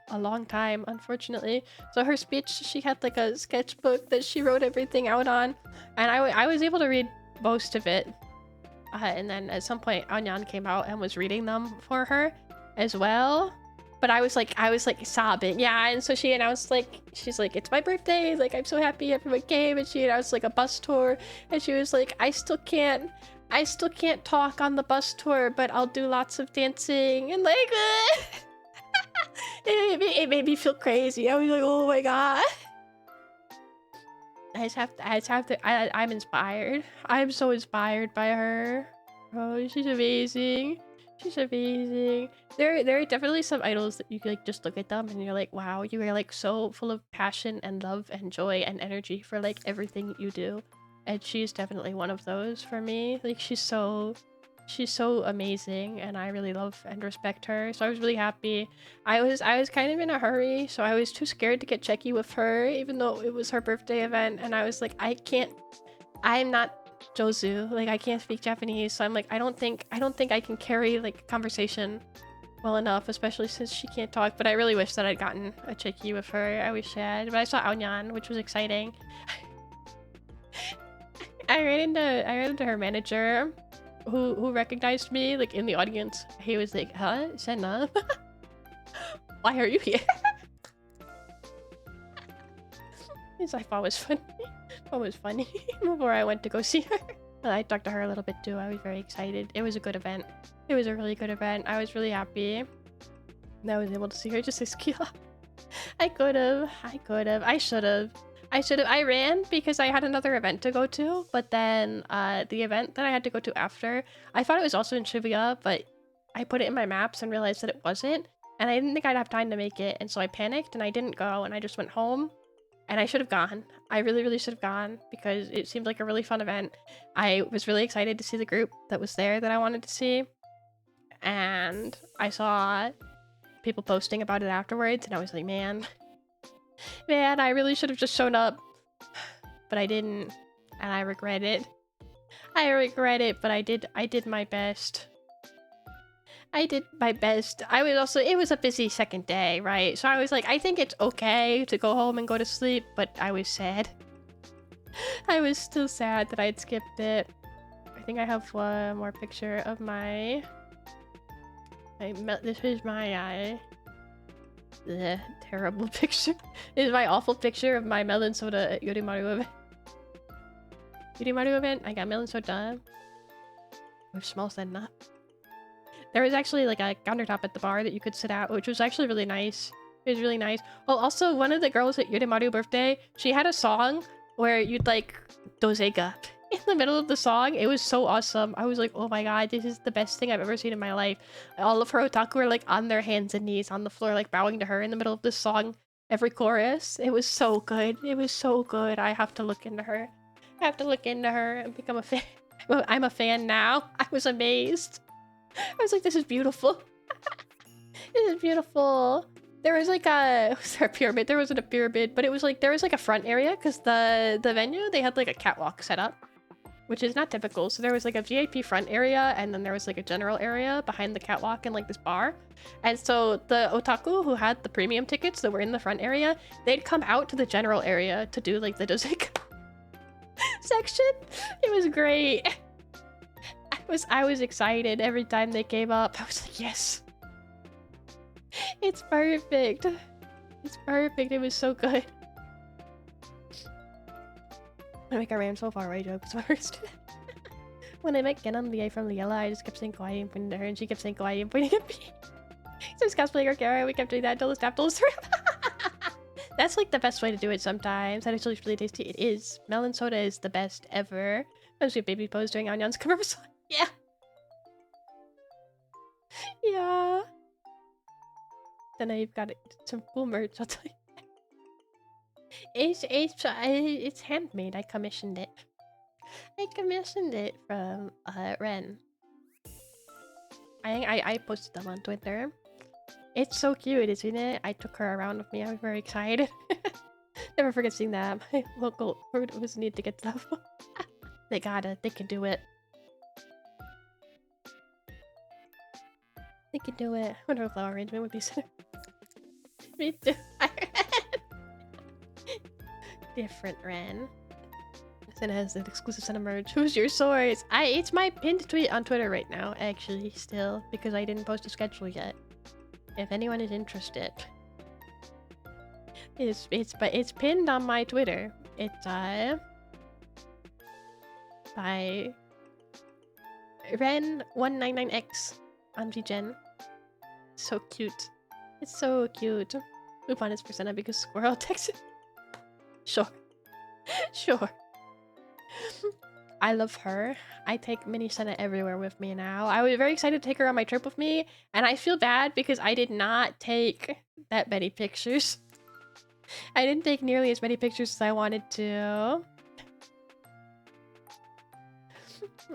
a long time, unfortunately. So her speech, she had like a sketchbook that she wrote everything out on, and I was able to read most of it. And then at some point, Anyan came out and was reading them for her as well. But I was like sobbing. Yeah, and so she announced she's like, it's my birthday. Like, I'm so happy everyone came. And she announced like a bus tour. And she was like, I still can't talk on the bus tour, but I'll do lots of dancing. And like, it made me feel crazy. I was like, oh my god. I'm inspired. I'm so inspired by her. Oh, she's amazing. She's amazing. There are definitely some idols that you could like just look at them and you're like, wow, you are like so full of passion and love and joy and energy for like everything you do. And she's definitely one of those for me. Like she's so amazing and I really love and respect her. So I was really happy. I was kind of in a hurry, so I was too scared to get checky with her, even though it was her birthday event. And I was like, I'm not Jozu, like I can't speak Japanese, so I'm like, I don't think I can carry like conversation well enough, especially since she can't talk. But I really wish that I'd gotten a checky with her. I wish I had. But I saw Aonyan, which was exciting. I ran into her manager, who recognized me like in the audience. He was like, huh, Senna? Why are you here? His iPhone was funny. Before I went to go see her. And I talked to her a little bit too. I was very excited. It was a good event. It was a really good event. I was really happy. And I was able to see her just as Kila. I should have. I ran because I had another event to go to, but then the event that I had to go to after, I thought it was also in Shibuya, but I put it in my maps and realized that it wasn't, and I didn't think I'd have time to make it, and so I panicked and I didn't go, and I just went home. And I should have gone. I really should have gone because it seemed like a really fun event. I was really excited to see the group that was there that I wanted to see. And I saw people posting about it afterwards and I was like, man, I really should have just shown up. But I didn't. And I regret it. But I did my best. It was a busy second day, right? So I was like, I think it's okay to go home and go to sleep, but I was sad. I was still sad that I'd skipped it. I think I have one more picture of this is my terrible picture. This is my awful picture of my melon soda at Yurimaru event. I got melon soda with small senna. There was actually like a countertop at the bar that you could sit at, which was actually really nice. It was really nice. Oh, also, one of the girls at Yurimaru birthday, she had a song where you'd like dozega in the middle of the song. It was so awesome. I was like, oh my god, this is the best thing I've ever seen in my life. All of her otaku were like on their hands and knees on the floor, like bowing to her in the middle of this song. Every chorus. It was so good. I have to look into her. And become a fan. I'm a fan now. I was amazed. I was like, this is beautiful. This is beautiful. There was like was there a pyramid? There wasn't a pyramid, but it was like, there was like a front area because the venue, they had like a catwalk set up, which is not typical. So there was like a VIP front area and then there was like a general area behind the catwalk and like this bar. And so the otaku who had the premium tickets that were in the front area, they'd come out to the general area to do like the dozek section. It was great. I was excited every time they came up. I was like, yes. It's perfect. It was so good. I ran so far away jokes first. When I met Genon Lie from Liela, I just kept saying kawaii and pointing at her, and she kept saying kawaii and pointing at me. So I was cosplaying her Kara, we kept doing that until the staff told us to. That's like the best way to do it sometimes. That actually is really tasty. It is. Melon soda is the best ever. I was a baby pose doing Anyan's commercial. Yeah. Yeah. Then I've got some cool merch, I'll tell you. It's handmade. I commissioned it. From Ren. I posted them on Twitter. It's so cute, isn't it? I took her around with me. I was very excited. Never forget seeing that. My local was need to get stuff. They can do it. They can do it. I wonder if flower arrangement would be better. Me too. Different Ren. Senna has an exclusive Senna merch. Who's your source? It's my pinned tweet on Twitter right now, actually, still, because I didn't post a schedule yet. If anyone is interested. It's pinned on my Twitter. It's by Ren199X on VGen. So cute. It's so cute. Move on is for Senna because Squirrel texted. Sure. Sure. I love her. I take Mini Senna everywhere with me now. I was very excited to take her on my trip with me, and I feel bad because I did not take that many pictures. I didn't take nearly as many pictures as I wanted to.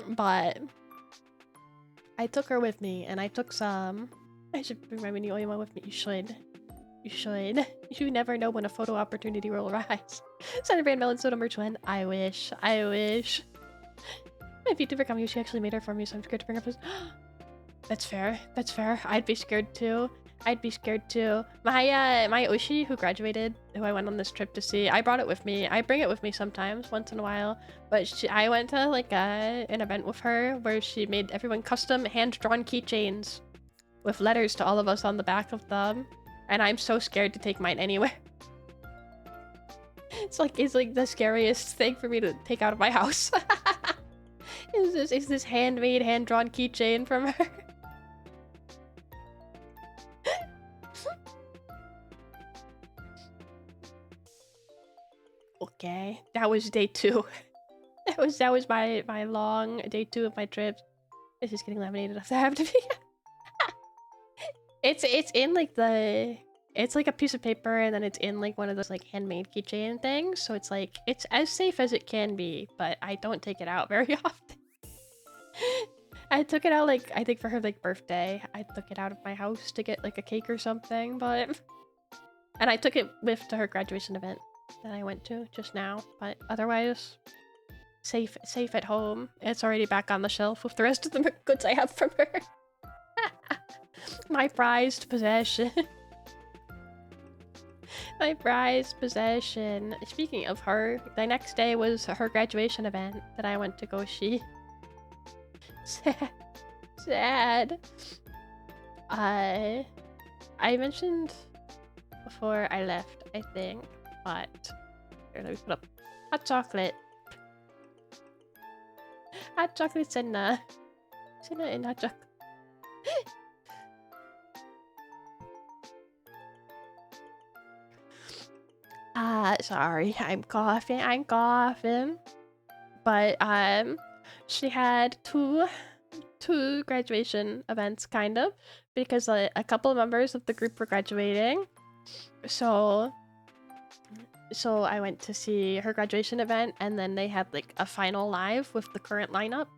But I took her with me, and I took some. I should bring my Mini Oyama with me. You should. You should. You never know when a photo opportunity will arise. Celebrate Melon Soda merch when? I wish. I wish. My VTuber coming, she actually made her for me, so I'm scared to bring up this. That's fair. That's fair. I'd be scared too. I'd be scared too. My Oshi, who graduated, who I went on this trip to see, I brought it with me. I bring it with me sometimes, once in a while. But I went to like an event with her where she made everyone custom hand-drawn keychains with letters to all of us on the back of them. And I'm so scared to take mine anywhere. It's like the scariest thing for me to take out of my house. is this handmade, hand-drawn keychain from her. Okay, that was day 2. that was my long day 2 of my trip. This is getting laminated. I have to be. It's in like it's like a piece of paper, and then it's in like one of those like handmade keychain things. So it's like it's as safe as it can be, but I don't take it out very often. I took it out like I think for her like birthday. I took it out of my house to get like a cake or something, and I took it with to her graduation event that I went to just now. But otherwise, safe at home. It's already back on the shelf with the rest of the goods I have from her. My prized possession. My prized possession. Speaking of her, the next day was her graduation event that I went to go see. Sad. Sad. I mentioned before I left, I think, but here, let me put up hot chocolate. Hot chocolate's in hot chocolate. Sorry, I'm coughing. But, she had two graduation events, kind of, because a couple of members of the group were graduating. So I went to see her graduation event, and then they had, like, a final live with the current lineup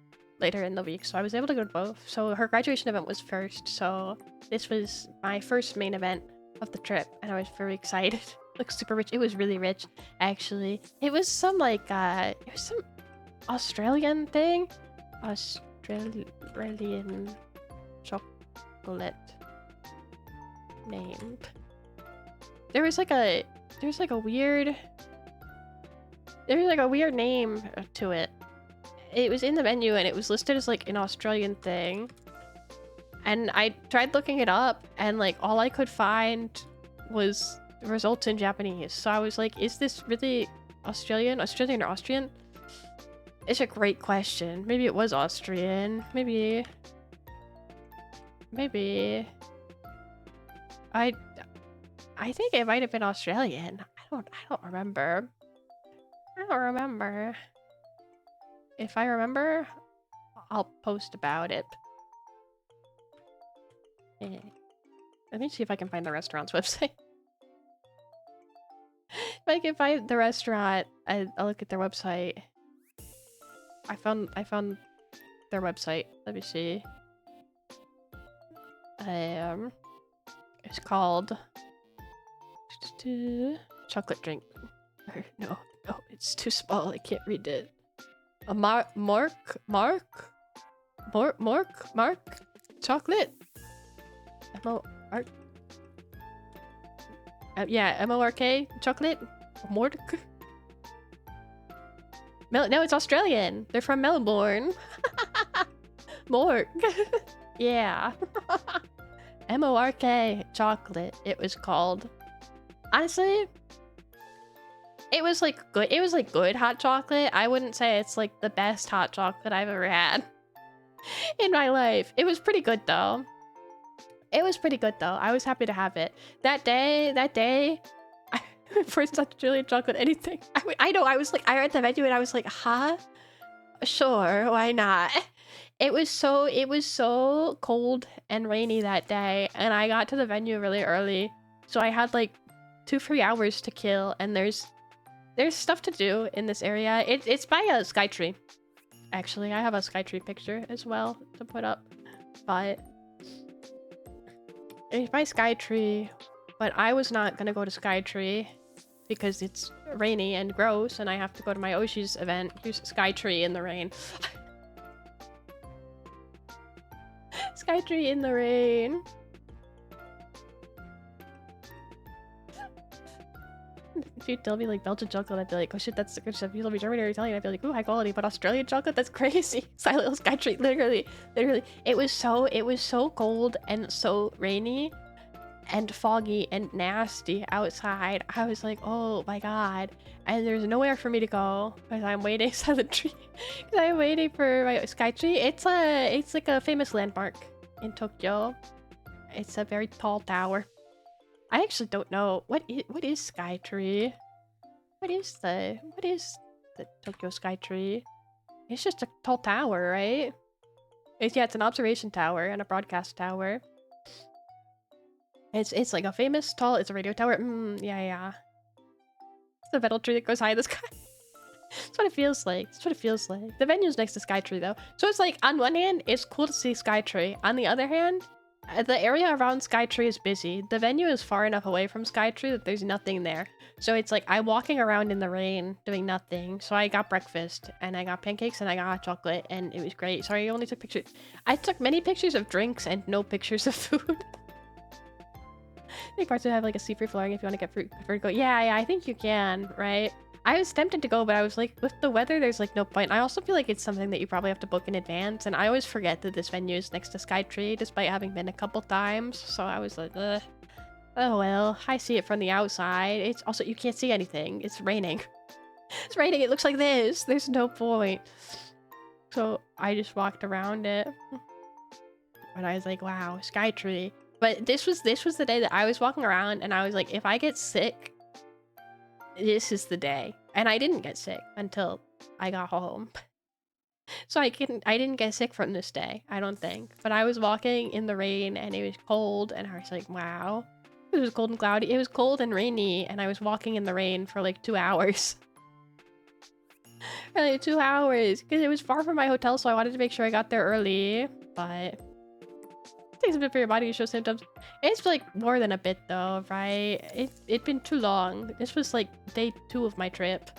later in the week, so I was able to go to both. So her graduation event was first, so this was my first main event of the trip, and I was very excited. Looks super rich. It was really rich, actually. It was some like it was some Australian thing. Australian chocolate named. There was like a weird name to it. It was in the menu and it was listed as like an Australian thing. And I tried looking it up, and like all I could find was results in Japanese. So I was like, is this really Australian or Austrian? It's a great question. Maybe it was Austrian. Maybe I think it might have been Australian. I don't remember. If I remember, I'll post about it. Let me see if I can find the restaurant's website. If I can find the restaurant, I'll look at their website. I found their website. Let me see. It's called chocolate drink. No, it's too small. I can't read it. A Mark chocolate. M-O-R. Yeah, M-O-R-K chocolate. Mork. No, it's Australian. They're from Melbourne. Mork. Yeah. M-O-R-K chocolate, it was called. Honestly, it was like good. It was like good hot chocolate. I wouldn't say it's like the best hot chocolate I've ever had in my life. It was pretty good though. It was pretty good though. I was happy to have it. That day, first Australian chocolate anything. I know, I was like, I read the menu and I was like, huh? Sure, why not? It was so cold and rainy that day, and I got to the venue really early. So I had like 2 free hours to kill, and there's stuff to do in this area. It's by a Skytree. Actually, I have a Skytree picture as well to put up. But it's by Skytree, but I was not gonna go to Skytree because it's rainy and gross, and I have to go to my Oshi's event. Here's Skytree in the rain. Skytree in the rain. If you tell me like Belgian chocolate, I'd be like, oh shit, that's the good stuff. You told me German or Italian, I'd be like, ooh, high quality. But Australian chocolate, that's crazy. Silent Hill Skytree, literally. It was so cold and so rainy and foggy and nasty outside. I was like, oh my god. And there's nowhere for me to go because I'm waiting Silent Tree. Because I'm waiting for my Skytree. It's like a famous landmark in Tokyo. It's a very tall tower. I actually don't know what is Skytree. What is the Tokyo Skytree? It's just a tall tower, right? It's an observation tower and a broadcast tower. It's like a famous tall. It's a radio tower. Yeah. It's the metal tree that goes high in the sky. That's what it feels like. That's what it feels like. The venue's next to Skytree though, so it's like on one hand it's cool to see Skytree. On the other hand, the area around Skytree is busy. The venue is far enough away from Skytree that there's nothing there. So it's like I'm walking around in the rain doing nothing. So I got breakfast and I got pancakes and I got hot chocolate and it was great. Sorry, I only took pictures. I took many pictures of drinks and no pictures of food. I think parts would have like a sea-free flooring if you want to get fruit to go. Yeah, I think you can, right? I was tempted to go, but I was like, with the weather, there's like no point. I also feel like it's something that you probably have to book in advance, and I always forget that this venue is next to Skytree, despite having been a couple times. So I was like, ugh. Oh well, I see it from the outside. It's also, you can't see anything. It's raining. It's raining, it looks like this. There's no point. So I just walked around it. And I was like, wow, Skytree. But this was the day that I was walking around and I was like, if I get sick, this is the day. And I didn't get sick until I got home. So I didn't get sick from this day, I don't think. But I was walking in the rain and it was cold and I was like, wow. It was cold and cloudy. It was cold and rainy and I was walking in the rain for like 2 hours. For like 2 hours because it was far from my hotel, so I wanted to make sure I got there early. But it takes a bit for your body to show symptoms. It's like more than a bit though, right? It'd been too long. This was like day 2 of my trip.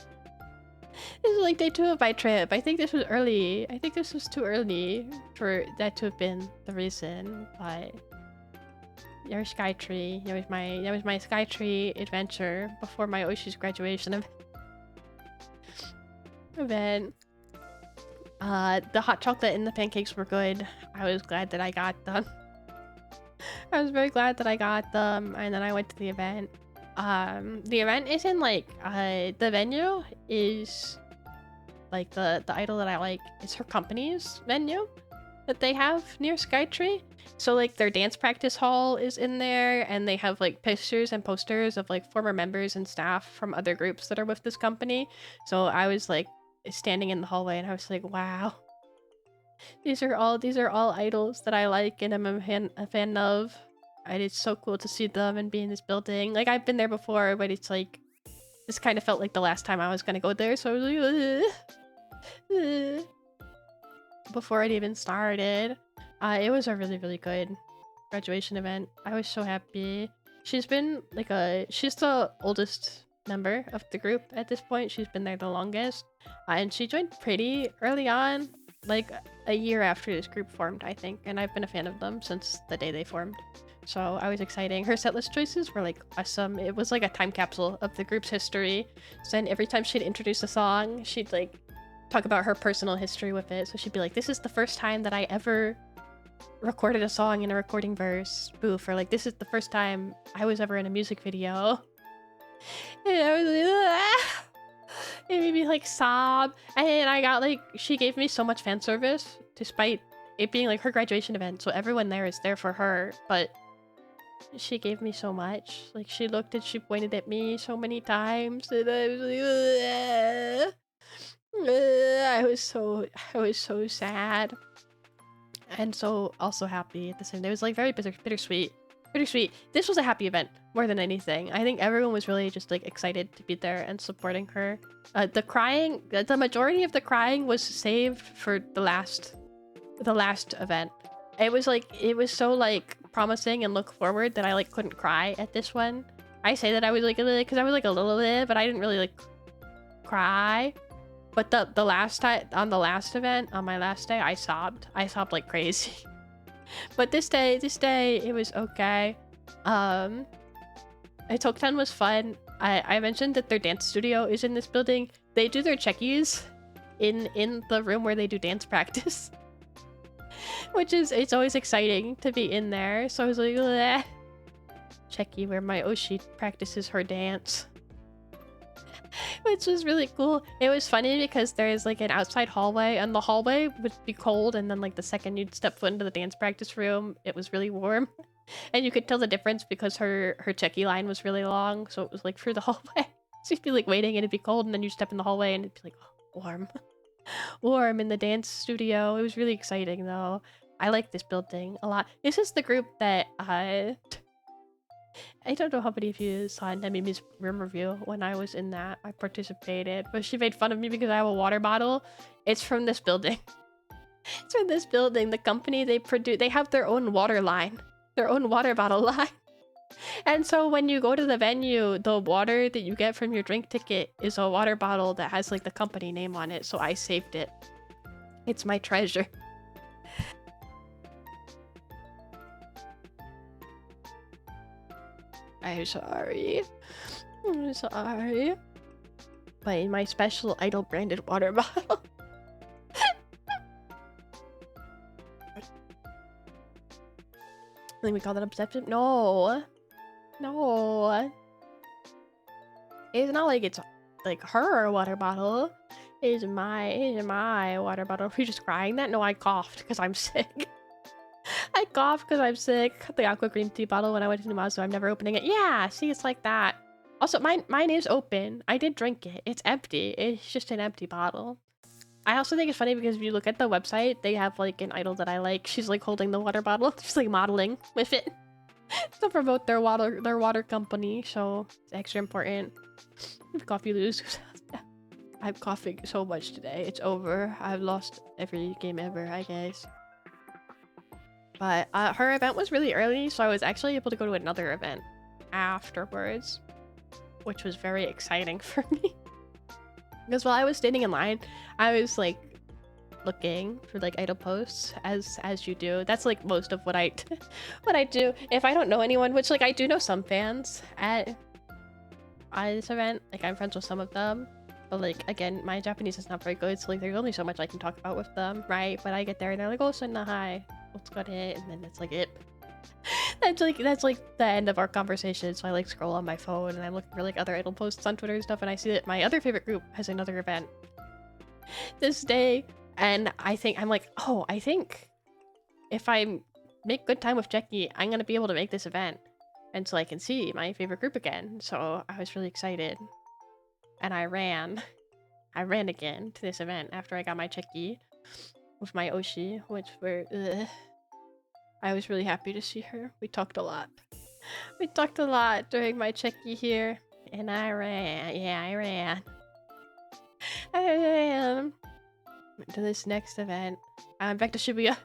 This is like day 2 of my trip. I think this was early. I think this was too early for that to have been the reason. But there's Skytree. That was my Skytree adventure before my Oshi's graduation event. The hot chocolate and the pancakes were good. I was glad that I got them. I was very glad that I got them, and then I went to the event. The event isn't like the venue is like the idol that I like. It's her company's venue that they have near Skytree. So like their dance practice hall is in there, and they have like pictures and posters of like former members and staff from other groups that are with this company. So I was like standing in the hallway and I was like, wow, these are all idols that I like and I'm a fan of. And it's so cool to see them and be in this building. Like I've been there before, but it's like this kind of felt like the last time I was gonna go there, so I was like before it even started. It was a really good graduation event. I was so happy. She's been like she's the oldest member of the group at this point. She's been there the longest, and she joined pretty early on, like a year after this group formed, I think, and I've been a fan of them since the day they formed. So I was exciting. Her setlist choices were like awesome. It was like a time capsule of the group's history. So then every time she'd introduce a song, she'd like talk about her personal history with it. So she'd be like, this is the first time that I ever recorded a song in a recording verse booth, or like, this is the first time I was ever in a music video. And I was like, ah! It made me like sob. And I got like, she gave me so much fan service despite it being like her graduation event, so everyone there is there for her, but she gave me so much. Like, she looked and she pointed at me so many times, and I was like, I was so sad and so also happy at the same time. It was like very bittersweet. This was a happy event more than anything. I think everyone was really just like excited to be there and supporting her. The majority of the crying was saved for the last event. It was so like promising and look forward that I like couldn't cry at this one. I say that I was like a little, because I was like a little bit, but I didn't really like cry. But the last time, on the last event, on my last day, I sobbed like crazy. But this day it was okay. Toktan was fun. I mentioned that their dance studio is in this building. They do their checkies in the room where they do dance practice. Which is, it's always exciting to be in there. So I was like, bleh. Checky where my Oshi practices her dance. Which was really cool. It was funny because there is like an outside hallway, and the hallway would be cold, and then like the second you'd step foot into the dance practice room, it was really warm. And you could tell the difference because her checky line was really long, so it was like through the hallway. So you'd be like waiting and it'd be cold, and then you step in the hallway and it'd be like, oh, warm. Warm in the dance studio. It was really exciting though. I like this building a lot. This is the group that I don't know how many of you saw Nemimi's room review when I was in that. I participated, but she made fun of me because I have a water bottle. It's from this building. It's from this building. The company they have their own water line, their own water bottle line. And so when you go to the venue, the water that you get from your drink ticket is a water bottle that has like the company name on it. So I saved it. It's my treasure. I'm sorry. I'm sorry. But in my special Idol branded water bottle. I think we call that obsessive. No. No. It's not like it's like her water bottle. It's my water bottle. Are you just crying that? No, I coughed because I'm sick. I coughed because I'm sick. The aqua green tea bottle when I went to Numazu, so I'm never opening it. Yeah, see, it's like that. Also, mine is open. I did drink it. It's empty. It's just an empty bottle. I also think it's funny because if you look at the website, they have like an idol that I like. She's like holding the water bottle. She's like modeling with it to promote their water company. So it's extra important. Coffee lose. I'm coughing so much today. It's over. I've lost every game ever, I guess. But her event was really early, so I was actually able to go to another event afterwards, which was very exciting for me. Because while I was standing in line, I was like looking for like idol posts as you do. That's like most of what I do. If I don't know anyone, which like I do know some fans at this event, like I'm friends with some of them, but like again, my Japanese is not very good, so like there's only so much I can talk about with them, right? But I get there and they're like, oh, Sunna, hi, what's got it? And then that's like it. That's like the end of our conversation. So I like scroll on my phone and I'm looking for like other idol posts on Twitter and stuff, and I see that my other favorite group has another event this day, and I'm like, oh, I think if I make good time with Jackie, I'm gonna be able to make this event, and so I can see my favorite group again. So I was really excited, and I ran again to this event after I got my Jackie with my Oshi, which were I was really happy to see her. We talked a lot. We talked a lot during my Checky here. And I ran. Yeah, I ran. I ran to this next event. I'm back to Shibuya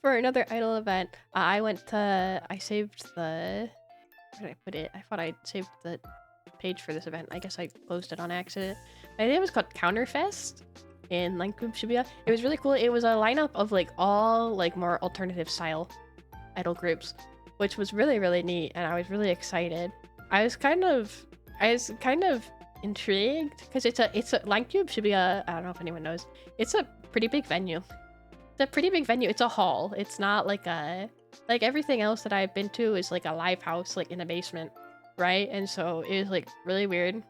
for another idol event. I saved the... Where did I put it? I thought I saved the page for this event. I guess I closed it on accident. I think it was called Counterfest in Line Group Shibuya. It was really cool. It was a lineup of like all like more alternative style idol groups, which was really, really neat, and I was really excited. I was kind of intrigued because it's a Line Cube should be a, I don't know if anyone knows. It's a pretty big venue. It's a pretty big venue. It's a hall. It's not like a like everything else that I've been to is like a live house like in a basement, right? And so it was like really weird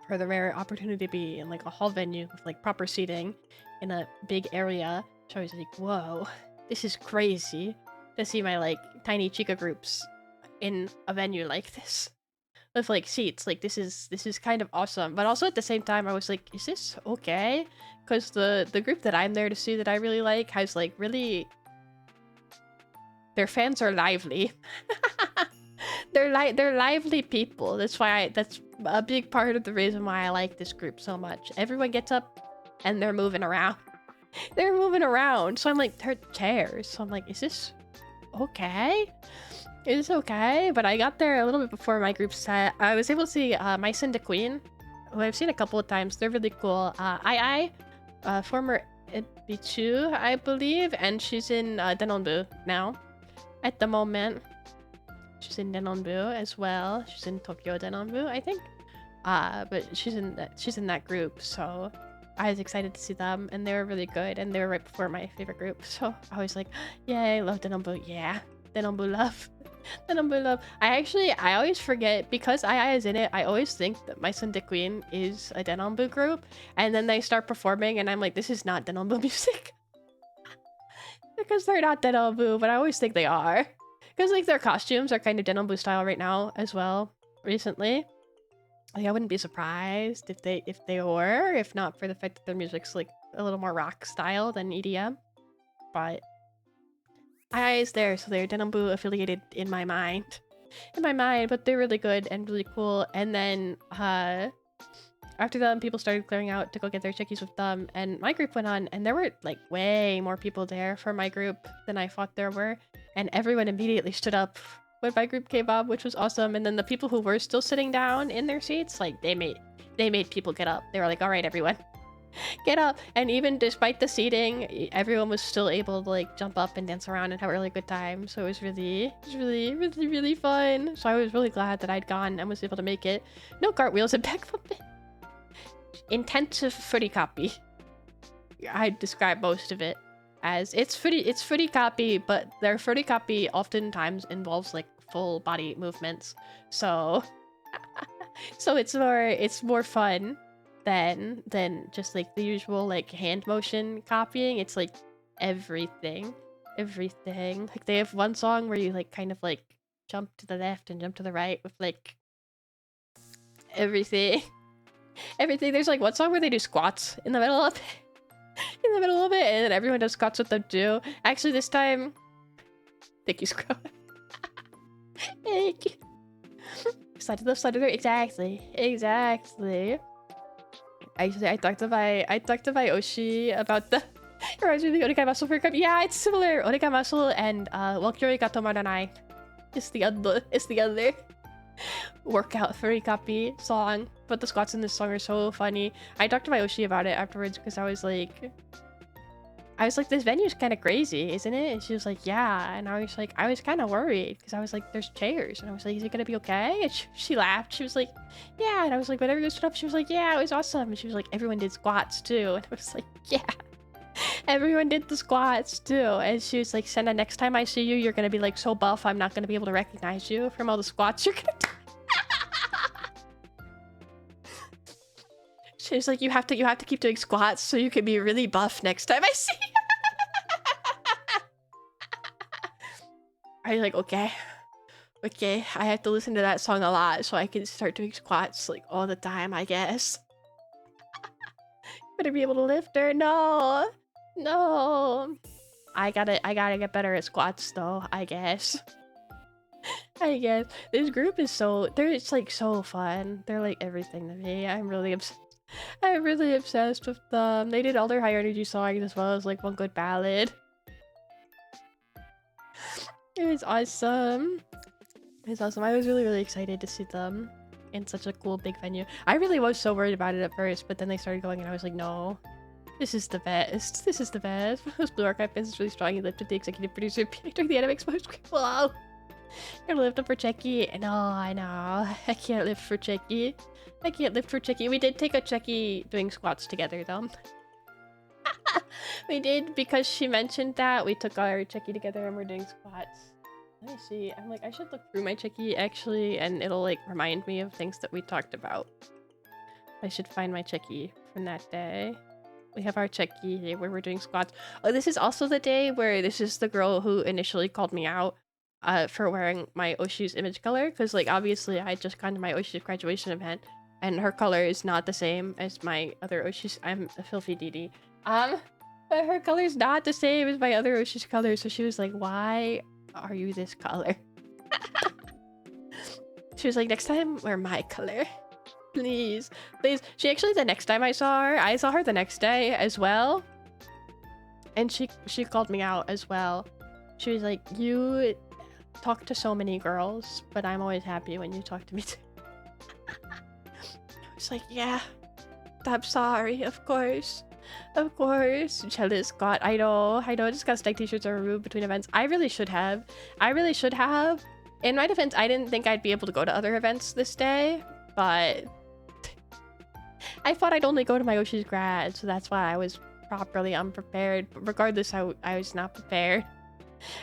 for the rare opportunity to be in like a hall venue with like proper seating in a big area. So I was like, whoa, this is crazy to see my like tiny chica groups in a venue like this with like seats. Like this is kind of awesome, but also at the same time I was like, is this okay? Because the group that I'm there to see that I really like has like really, their fans are lively. They're lively people. That's why that's a big part of the reason why I like this group so much. Everyone gets up and they're moving around. They're moving around. So I'm like, they're chairs. So I'm like, is this okay? It's okay. But I got there a little bit before my group set. I was able to see Mice and the Queen, who I've seen a couple of times. They're really cool. Former Bichu, I believe, and she's in Denonbu now at the moment. She's in Denonbu as well. She's in Tokyo Denonbu, I think. But she's in that group, so I was excited to see them, and they were really good, and they were right before my favorite group, so I was like, yay, love Denonbu, yeah, Denonbu love. Denonbu love. I always forget, because II is in it, I always think that My Son De Queen is a Denonbu group, and then they start performing, and I'm like, this is not Denonbu music. Because they're not Denonbu, but I always think they are. Because like their costumes are kind of Denonbu style right now as well, recently. Like I wouldn't be surprised if they were, if not for the fact that their music's like a little more rock style than EDM. But II is there, so they're Denonbu affiliated in my mind. But they're really good and really cool. And then after them, people started clearing out to go get their chickies with them, and my group went on, and there were like way more people there for my group than I thought there were, and everyone immediately stood up when my group came up, which was awesome. And then the people who were still sitting down in their seats, like they made people get up. They were like, all right, everyone, get up. And even despite the seating, everyone was still able to like jump up and dance around and have a really good time. So it was really fun. So I was really glad that I'd gone and was able to make it. No cartwheels and backflipping. Intensive footy copy. I'd describe most of it as it's footy copy, but their footy copy oftentimes involves like full body movements. So so it's more fun than just like the usual like hand motion copying. It's like everything. Like they have one song where you like kind of like jump to the left and jump to the right with like everything. There's like one song where they do squats in the middle of it. And then everyone does squats with them too. Actually, this time, thank you, Squirrel. Thank you. Slide to the left, exactly. I talked to my Oshi about the reminds me of the Onegai Muscle for cup. Yeah, it's similar. Onegai Muscle and Walkyori ga Tomaranai is the other workout furry copy song, but the squats in this song are so funny. I talked to my Oshi about it afterwards because I was like, this venue's kind of crazy, isn't it? And she was like, yeah. And I was kind of worried because I was like, there's chairs, and I was like, is it gonna be okay? And she laughed. She was like, yeah. And I was like, whenever you stood up, she was like, yeah, it was awesome. And she was like, everyone did squats too. And I was like, yeah. Everyone did the squats too. And she was like, Senna, next time I see you, you're gonna be like so buff I'm not gonna be able to recognize you from all the squats you're gonna do. She was like, you have to keep doing squats so you can be really buff next time I see you. I was like, okay, I have to listen to that song a lot so I can start doing squats like all the time, I guess. Better be able to lift her. No. I gotta get better at squats though, I guess. This group is it's like so fun. They're like everything to me. I'm really obsessed with them. They did all their higher energy songs as well as like one good ballad. It was awesome. I was really excited to see them in such a cool big venue. I really was so worried about it at first, but then they started going and I was like, no, this is the best. Those Blue Archive fans is really strong. He lifted the executive producer during the anime exposure. Wow. Gonna lift up for Checky. No, I know. I can't lift for Checky. I can't lift for Checky. We did take a Checky doing squats together though. We did because she mentioned that. We took our Checky together and we're doing squats. Let me see. I'm like, I should look through my Checky actually, and it'll like remind me of things that we talked about. I should find my Checky from that day. We have our Checky here where we're doing squats. Oh, this is also the day where this is the girl who initially called me out for wearing my Oshi's image color, because like obviously I had just gone to my Oshi's graduation event and her color is not the same as my other Oshi's. I'm a filthy DD. But her color is not the same as my other Oshi's color, so she was like, why are you this color? She was like, next time wear my color. Please, please. She actually, the next time I saw her the next day as well. And she called me out as well. She was like, you talk to so many girls, but I'm always happy when you talk to me too. I was like, yeah, I'm sorry, of course. Of course. Jealous God. I know, disgusting t-shirts are removed between events. I really should have. In my defense, I didn't think I'd be able to go to other events this day, but I thought I'd only go to my Oshi's grad, so that's why I was properly unprepared. But regardless, I was not prepared.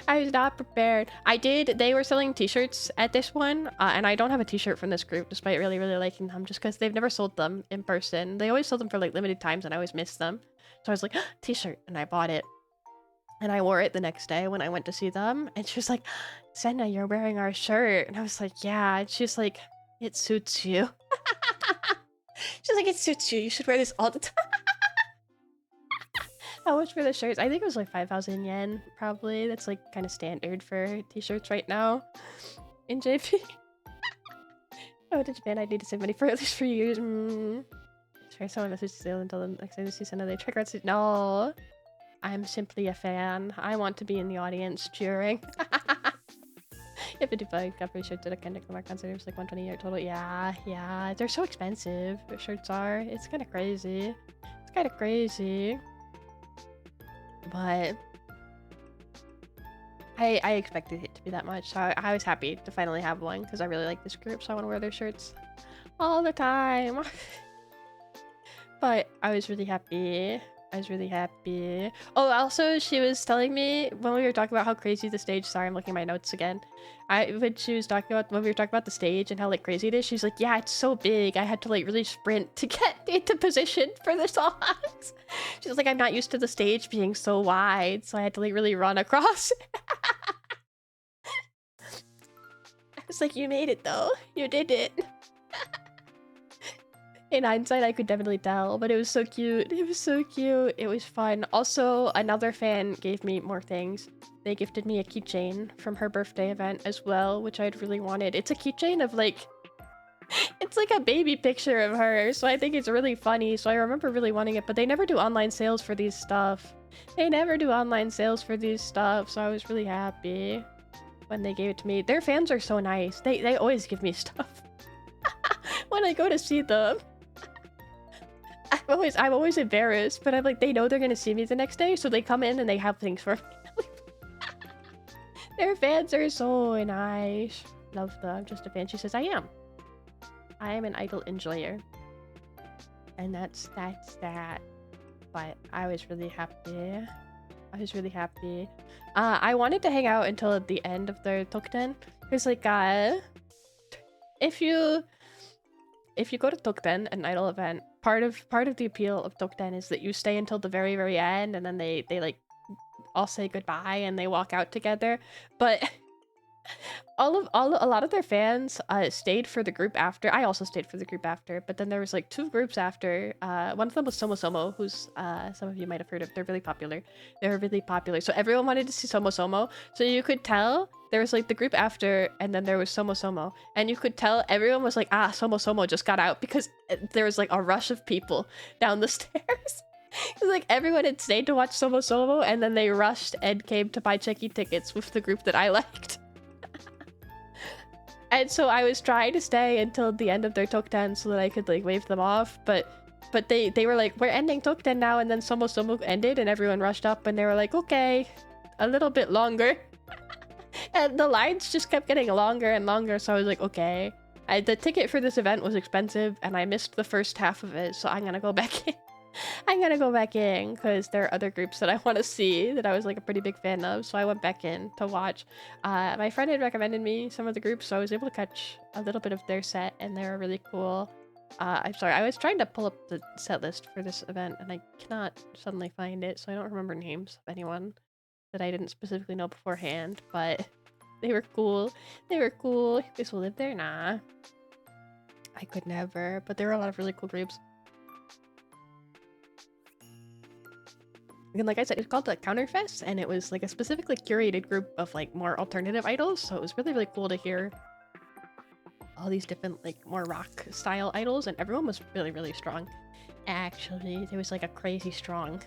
I was not prepared. They were selling t-shirts at this one, and I don't have a t-shirt from this group, despite really, really liking them, just because they've never sold them in person. They always sold them for like limited times, and I always missed them. So I was like, t-shirt, and I bought it. And I wore it the next day when I went to see them, and she was like, Senna, you're wearing our shirt. And I was like, yeah. And she's like, it suits you. She's like, it suits you. You should wear this all the time. How much for the shirts? I think it was like 5,000 yen, probably. That's like kind of standard for t-shirts right now in JP. Oh, to Japan, I need to save money for at least 3 years. Try someone message sale and tell them next time they see Senna, they check out. No, I'm simply a fan. I want to be in the audience cheering. If it debugged, got pretty sure to the Kendrick Lamar concert, it was like 120 a total. Yeah. They're so expensive. The shirts are. It's kind of crazy. But I expected it to be that much, so I was happy to finally have one because I really like this group, so I want to wear their shirts all the time. But I was really happy. Oh, also, she was telling me when we were talking about how crazy the stage. Sorry, I'm looking at my notes again. When we were talking about the stage and how like crazy it is, she's like, yeah, it's so big. I had to like really sprint to get into position for the songs. She's like, I'm not used to the stage being so wide, so I had to like really run across. I was like, you made it though. You did it. In hindsight, I could definitely tell, but it was so cute. It was fun. Also, another fan gave me more things. They gifted me a keychain from her birthday event as well, which I'd really wanted. It's a keychain of like... It's like a baby picture of her, so I think it's really funny. So I remember really wanting it, but they never do online sales for these stuff. So I was really happy when they gave it to me. Their fans are so nice. They always give me stuff when I go to see them. I'm always embarrassed, but I'm like, they know they're gonna see me the next day, so they come in and they have things for me. Their fans are so nice. Love them. I'm just a fan. She says, I am an idol enjoyer. And that's that. But I was really happy. I wanted to hang out until the end of their Tokten. Because like, if you go to Tokten, an idol event, part of the appeal of Tokten is that you stay until the very, very end, and then they like all say goodbye and they walk out together. But a lot of their fans stayed for the group after. I also stayed for the group after, but then there was like 2 groups after. One of them was Somo Somo, who's some of you might have heard of. They're really popular. So everyone wanted to see Somo Somo. So you could tell there was like the group after, and then there was Somo Somo, and you could tell everyone was like, Somo Somo just got out, because there was like a rush of people down the stairs. It's like everyone had stayed to watch Somo Somo, and then they rushed and came to buy Checky tickets with the group that I liked. And so I was trying to stay until the end of their Tokten so that I could like wave them off, but they were like, we're ending Tokten now, and then Somo Somo ended and everyone rushed up and they were like, okay, a little bit longer. And the lines just kept getting longer and longer, so I was like, okay. The ticket for this event was expensive, and I missed the first half of it, so I'm gonna go back in. I'm gonna go back in, because there are other groups that I want to see that I was like a pretty big fan of, so I went back in to watch. My friend had recommended me some of the groups, so I was able to catch a little bit of their set, and they were really cool. I'm sorry, I was trying to pull up the set list for this event, and I cannot suddenly find it, so I don't remember names of anyone that I didn't specifically know beforehand, but they were cool. They were cool. You guys will live there? Nah. I could never, but there were a lot of really cool groups. And like I said, it's called the Counterfest, and it was like a specifically curated group of like more alternative idols, so it was really, really cool to hear all these different like more rock style idols, and everyone was really, really strong. Actually, there was like a crazy strong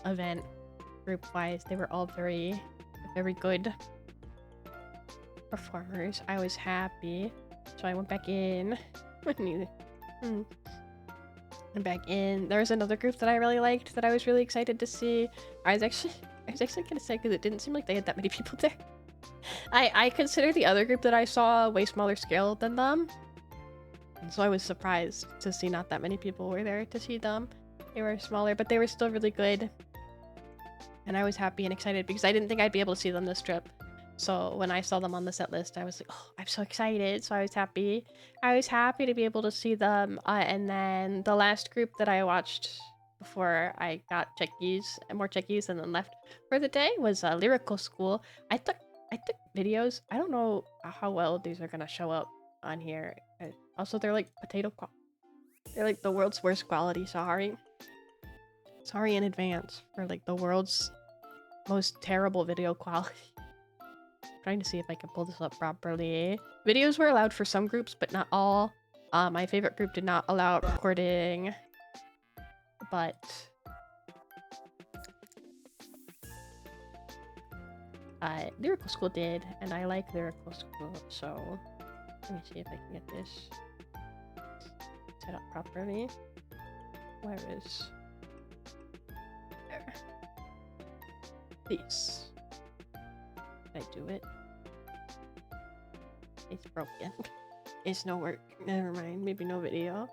event group-wise. They were all very, very good performers. I was happy, so I went back in. Went back in. There was another group that I really liked that I was really excited to see. I was actually gonna say, because it didn't seem like they had that many people there. I consider the other group that I saw way smaller scale than them, and so I was surprised to see not that many people were there to see them. They were smaller, but they were still really good, and I was happy and excited because I didn't think I'd be able to see them this trip. So when I saw them on the set list, I was like, oh, I'm so excited. So I was happy. I was happy to be able to see them. And then the last group that I watched before I got more checkies and then left for the day was Lyrical School. I took videos. I don't know how well these are gonna show up on here. Also, they're like they're like the world's worst quality. Sorry in advance for like the world's most terrible video quality. Trying to see if I can pull this up properly. Videos were allowed for some groups, but not all. My favorite group did not allow recording, but Lyrical School did, and I like Lyrical School, so let me see if I can get this set up properly. Where is... there. Peace. Did I do it? It's broken. It's no work. Never mind. Maybe no video.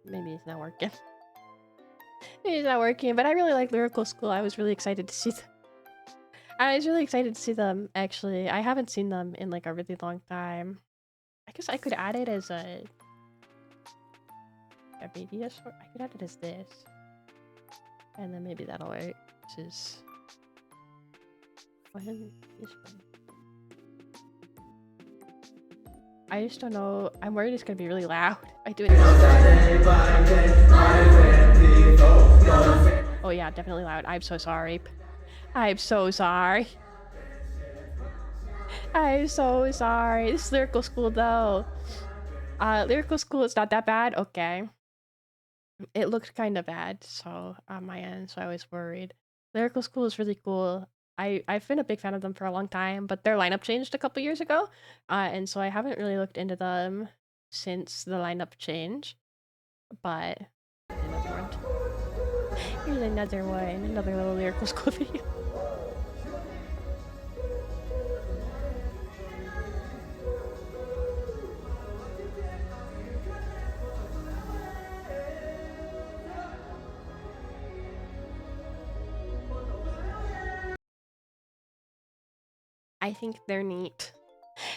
Maybe it's not working. Maybe it's not working, but I really like Lyrical School. I was really excited to see them. I was really excited to see them, actually. I haven't seen them in like a really long time. I guess I could add it as a media source. I could add it as this. And then maybe that'll work. This is... when this one. I just don't know. I'm worried it's gonna be really loud. I do it. Oh yeah, definitely loud. I'm so sorry. I'm so sorry. I'm so sorry. This is Lyrical School though. Lyrical School is not that bad. Okay. It looked kind of bad, so on my end, so I was worried. Lyrical School is really cool. I've been a big fan of them for a long time, but their lineup changed a couple years ago, and so I haven't really looked into them since the lineup change. But another one. Here's another one, another little Lyrical School video. I think they're neat.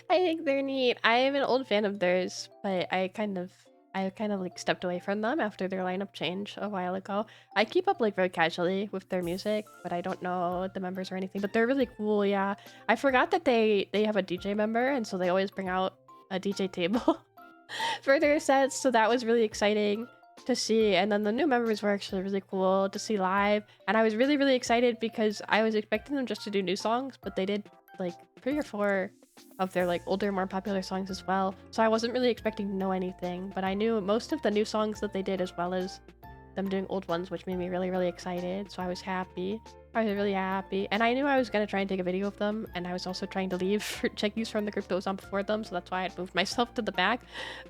I think they're neat. I am an old fan of theirs, but I kind of like stepped away from them after their lineup change a while ago. I keep up like very casually with their music, but I don't know the members or anything, but they're really cool. Yeah. I forgot that they have a DJ member, and so they always bring out a DJ table for their sets. So that was really exciting to see. And then the new members were actually really cool to see live. And I was really, really excited because I was expecting them just to do new songs, but they did like 3 or 4 of their like older, more popular songs as well. So I wasn't really expecting to know anything, but I knew most of the new songs that they did as well as them doing old ones, which made me really, really excited. So I was happy. I was really happy. And I knew I was gonna try and take a video of them, and I was also trying to leave for checkies from the group that was on before them, so that's why I had moved myself to the back.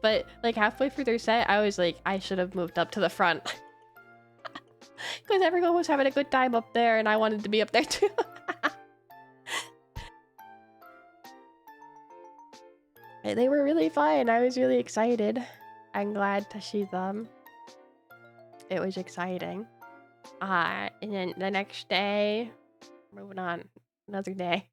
But like halfway through their set, I was like, I should have moved up to the front. Because everyone was having a good time up there, and I wanted to be up there too. They were really fun. I was really excited. I'm glad to see them. It was exciting. And then the next day, moving on, another day.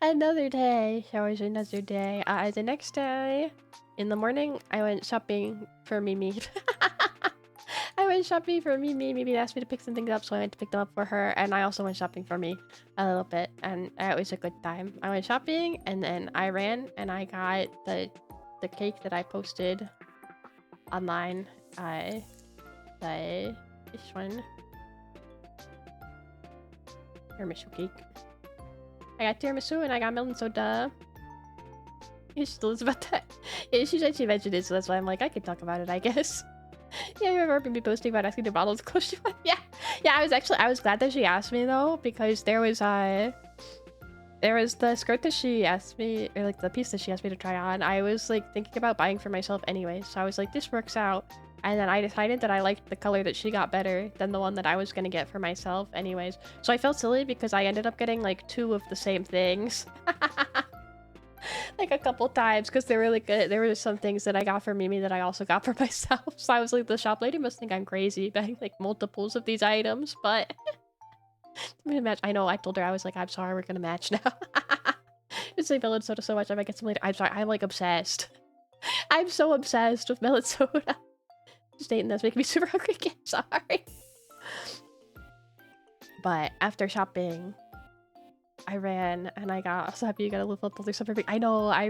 Another day. So it was another day. The next day, in the morning, I went shopping for Mimi. I went shopping for Mimi. Mimi asked me to pick some things up, so I went to pick them up for her. And I also went shopping for me a little bit, and it was a good time. I went shopping, and then I ran, and I got the cake that I posted online. This one. Tiramisu cake. I got tiramisu and I got melon soda. She still is about that. Yeah, she said she mentioned it, so that's why I'm like, I could talk about it, I guess. Yeah, I remember me posting about asking the model to close she went. Yeah. Yeah, I was glad that she asked me though, because there was the skirt that she asked me, or like the piece that she asked me to try on. I was like thinking about buying for myself anyway, so I was like, this works out. And then I decided that I liked the color that she got better than the one that I was gonna get for myself anyways. So I felt silly because I ended up getting like 2 of the same things. Like a couple times, because they're really good. There were some things that I got for Mimi that I also got for myself. So I was like, the shop lady must think I'm crazy buying like multiples of these items, but... I'm gonna match. I know, I told her, I was like, I'm sorry, we're gonna match now. It's like melon soda so much, I might get some later. I'm sorry, I'm like obsessed. I'm so obsessed with melon soda. Just eating this making me super hungry again, sorry. But after shopping, I ran and I got, I'm so happy you got a little they're so perfect. I know, I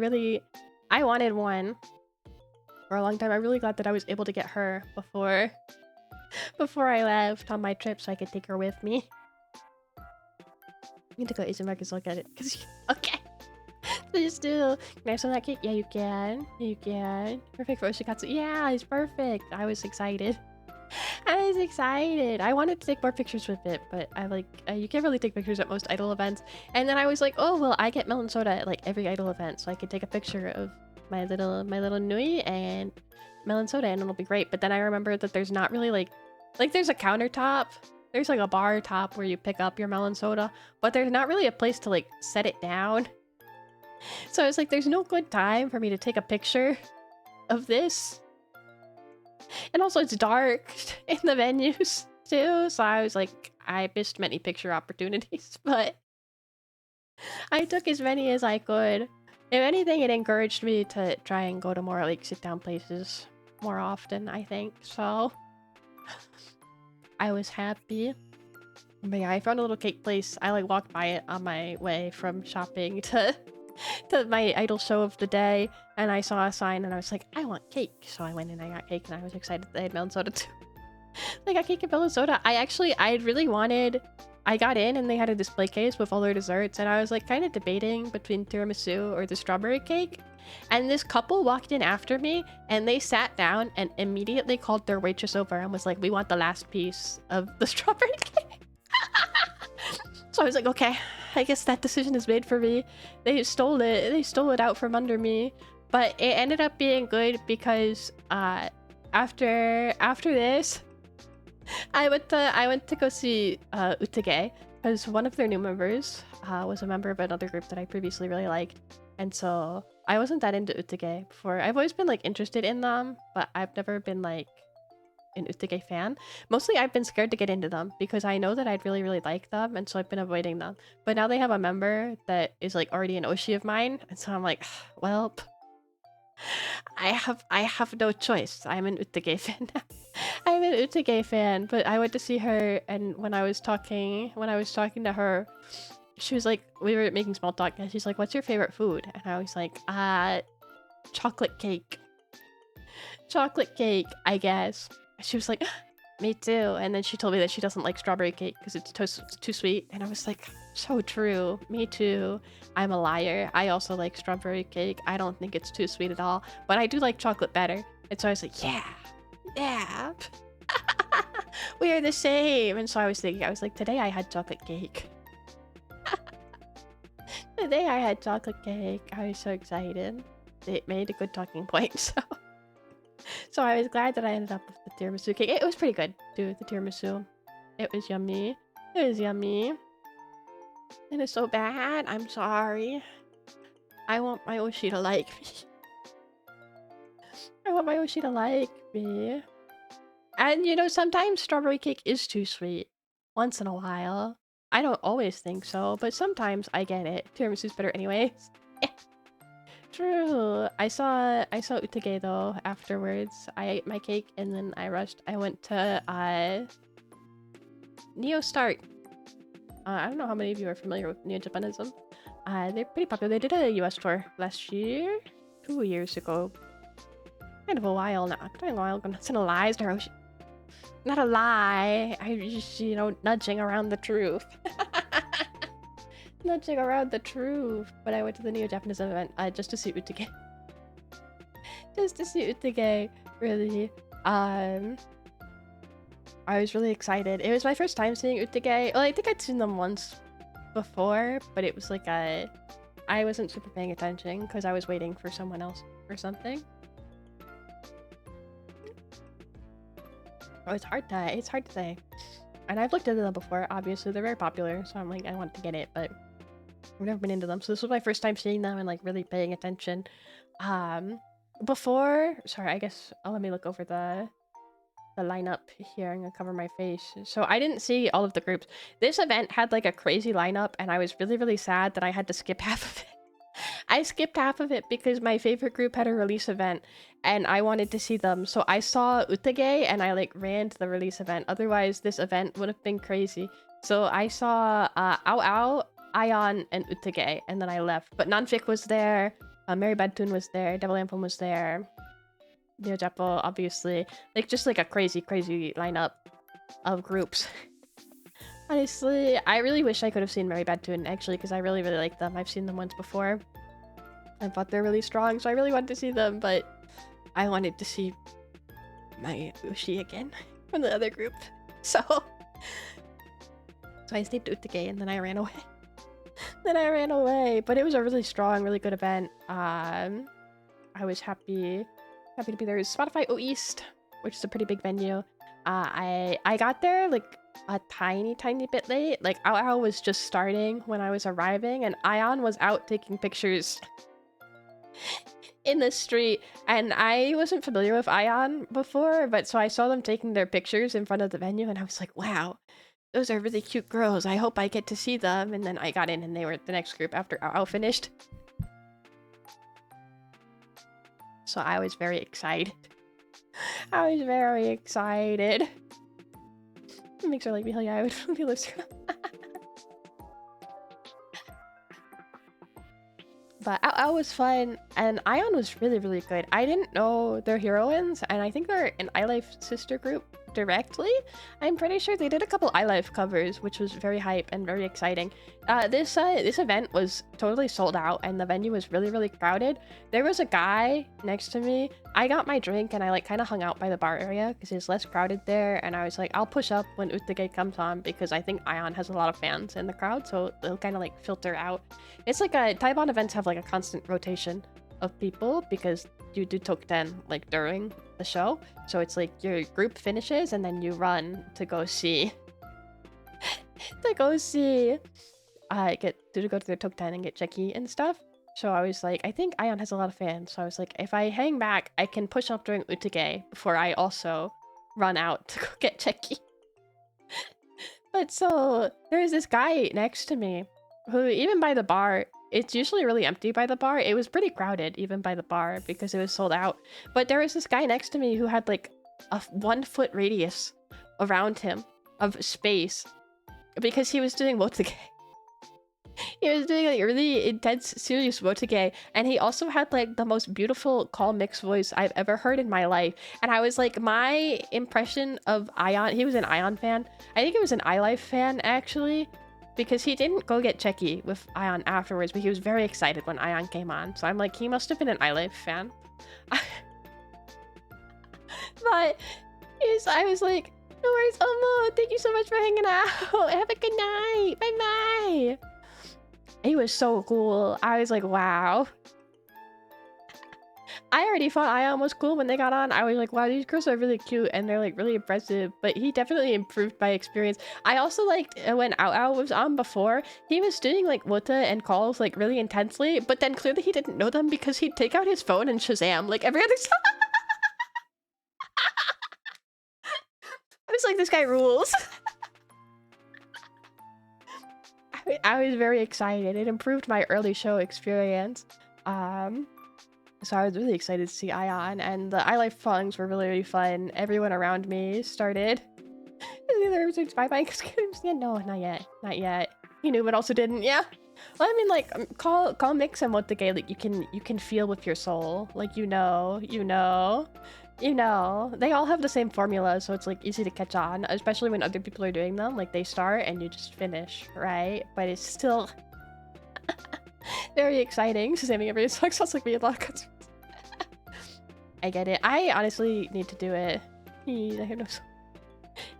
wanted one for a long time. I'm really glad that I was able to get her before I left on my trip so I could take her with me. I need to go Asian markets look at it. Okay. Please do. Can I have some of that cake? Yeah, you can. You can. Perfect for Oshikatsu. Yeah, it's perfect. I was excited. I was excited. I wanted to take more pictures with it, but I like, you can't really take pictures at most idol events. And then I was like, oh, well, I get melon soda at like every idol event, so I could take a picture of my little Nui and melon soda and it'll be great. But then I remembered that there's not really like there's a countertop. There's like a bar top where you pick up your melon soda, but there's not really a place to like set it down. So I was like, there's no good time for me to take a picture of this. And also it's dark in the venues too. So I was like, I missed many picture opportunities, but I took as many as I could. If anything, it encouraged me to try and go to more like sit down places more often, I think. So I was happy. But yeah, I found a little cake place. I like walked by it on my way from shopping to my idol show of the day, and I saw a sign and I was like, I want cake. So I went and I got cake and I was excited that they had melon soda too. They got cake and melon soda. I really wanted, I got in and they had a display case with all their desserts and I was like kind of debating between tiramisu or the strawberry cake. And this couple walked in after me and they sat down and immediately called their waitress over and was like, we want the last piece of the strawberry cake. So I was like, okay, I guess that decision is made for me. They stole it out from under me. But it ended up being good because after this, I went to go see Utage because one of their new members was a member of another group that I previously really liked. And so I wasn't that into Utage before. I've always been like interested in them, but I've never been like an Utage fan. Mostly I've been scared to get into them because I know that I'd really like them, and so I've been avoiding them. But now they have a member that is like already an Oshi of mine, and so I'm like, well, I have no choice. I'm an Utage fan now. I'm an Utage fan, but I went to see her, and when I was talking to her, she was like, we were making small talk, and she's like, what's your favorite food? And I was like, chocolate cake. Chocolate cake, I guess. She was like, me too. And then she told me that she doesn't like strawberry cake because it's too sweet. And I was like, so true. Me too. I'm a liar. I also like strawberry cake. I don't think it's too sweet at all. But I do like chocolate better. And so I was like, yeah. We are the same. And so I was thinking, I was like, today I had chocolate cake. Today I had chocolate cake. I was so excited. It made a good talking point, so I was glad that I ended up with the tiramisu cake. It was pretty good, too, the tiramisu. It was yummy. It was yummy. It is so bad. I'm sorry. I want my Oshi to like me. I want my Oshi to like me. And, you know, sometimes strawberry cake is too sweet. Once in a while. I don't always think so, but sometimes I get it. Tiramisu's better anyways. True. I saw Utage though afterwards. I ate my cake and then I rushed. I went to Neo Start. I don't know how many of you are familiar with Neo Japanism. They're pretty popular. They did a US tour last year, 2 years ago. Kind of a while now. Kind of a while ago. It's not a lie, not a lie. I just, you know, nudging around the truth. Nudging around the truth. But I went to the Neo Japanism event just to see Utage. Just to see Utage, really. I was really excited. It was my first time seeing Utage. Well, I think I'd seen them once before, but it was like I wasn't super paying attention because I was waiting for someone else or something. Oh, it's hard to say. And I've looked into them before, obviously. They're very popular, so I'm like, I want to get it, but I've never been into them. So this was my first time seeing them and like really paying attention. Before, sorry, I guess let me look over the lineup here. I'm gonna cover my face. So I didn't see all of the groups. This event had like a crazy lineup and I was really, really sad that I had to skip half of it. I skipped half of it because my favorite group had a release event and I wanted to see them. So I saw Utage and I like ran to the release event. Otherwise, this event would have been crazy. So I saw Ao Ao, Ion, and Utage, and then I left. But Nanfic was there, Mary Badtoon was there, Devil Ampum was there, Neo Japo, obviously. Like, just like a crazy, crazy lineup of groups. Honestly, I really wish I could have seen Mary Badtoon, actually, because I really, really like them. I've seen them once before. I thought they're really strong, so I really wanted to see them, but I wanted to see my Ushi again from the other group. So I stayed to Utage and then I ran away. But it was a really strong, really good event. I was happy to be there. It was Spotify O East, which is a pretty big venue. I got there like a tiny bit late. Like Ao Ao was just starting when I was arriving and Ion was out taking pictures in the street, and I wasn't familiar with Ion before, but so I saw them taking their pictures in front of the venue and I was like, wow, those are really cute girls. I hope I get to see them. And then I got in and they were the next group after Ao Ao finished. So I was very excited. I was very excited. It makes her like me, hell yeah, I would really lose her. But Ao Ao was fun, and Ion was really, really good. I didn't know they're heroines, and I think they're an iLife sister group directly. I'm pretty sure they did a couple iLife covers, which was very hype and very exciting. This event was totally sold out, and the venue was really, really crowded. There was a guy next to me. I got my drink, and I like kind of hung out by the bar area because it's less crowded there, and I was like, I'll push up when Utage comes on because I think Ion has a lot of fans in the crowd, so they'll kind of like filter out. It's like Taiwan events have like a constant rotation of people because you do Tokten like during the show. So it's like your group finishes and then you run to go see to go to go to their Tokten and get Cheki and stuff. So I was like, I think Ion has a lot of fans. So I was like, if I hang back, I can push up during Utage before I also run out to go get Cheki. But so there's this guy next to me who, even by the bar, it's usually really empty by the bar. It was pretty crowded even by the bar because it was sold out. But there was this guy next to me who had like a 1 foot radius around him of space because he was doing Wotage. He was doing like really intense, serious Wotage, and he also had like the most beautiful call mix voice I've ever heard in my life. And I was like, my impression of Ion, he was an Ion fan. I think he was an iLife fan actually, because he didn't go get Cheki with Ion afterwards, but he was very excited when Ion came on. So I'm like, he must have been an iLife fan. But I was like, No worries, Omo. Thank you so much for hanging out. Have a good night. Bye-bye. It was so cool. I was like, wow. I already thought Ion was cool when they got on. I was like, wow, these girls are really cute and they're like really impressive. But he definitely improved my experience. I also liked when Ao Ao was on before. He was doing like Wota and calls like really intensely, but then clearly he didn't know them because he'd take out his phone and Shazam like every other song. I was like, this guy rules. I was very excited. It improved my early show experience. So I was really excited to see Ion, and the I Life songs were really, really fun. Everyone around me started. Bye-bye. No, not yet. Not yet. He knew but also didn't. Yeah. Well, I mean, like, call Mix and what the gay, like, you can feel with your soul. Like, you know. They all have the same formula, so it's like easy to catch on, especially when other people are doing them. Like, they start and you just finish, right? But it's still very exciting. Sammy every song sounds like me a lot of concerts. I get it. I honestly need to do it.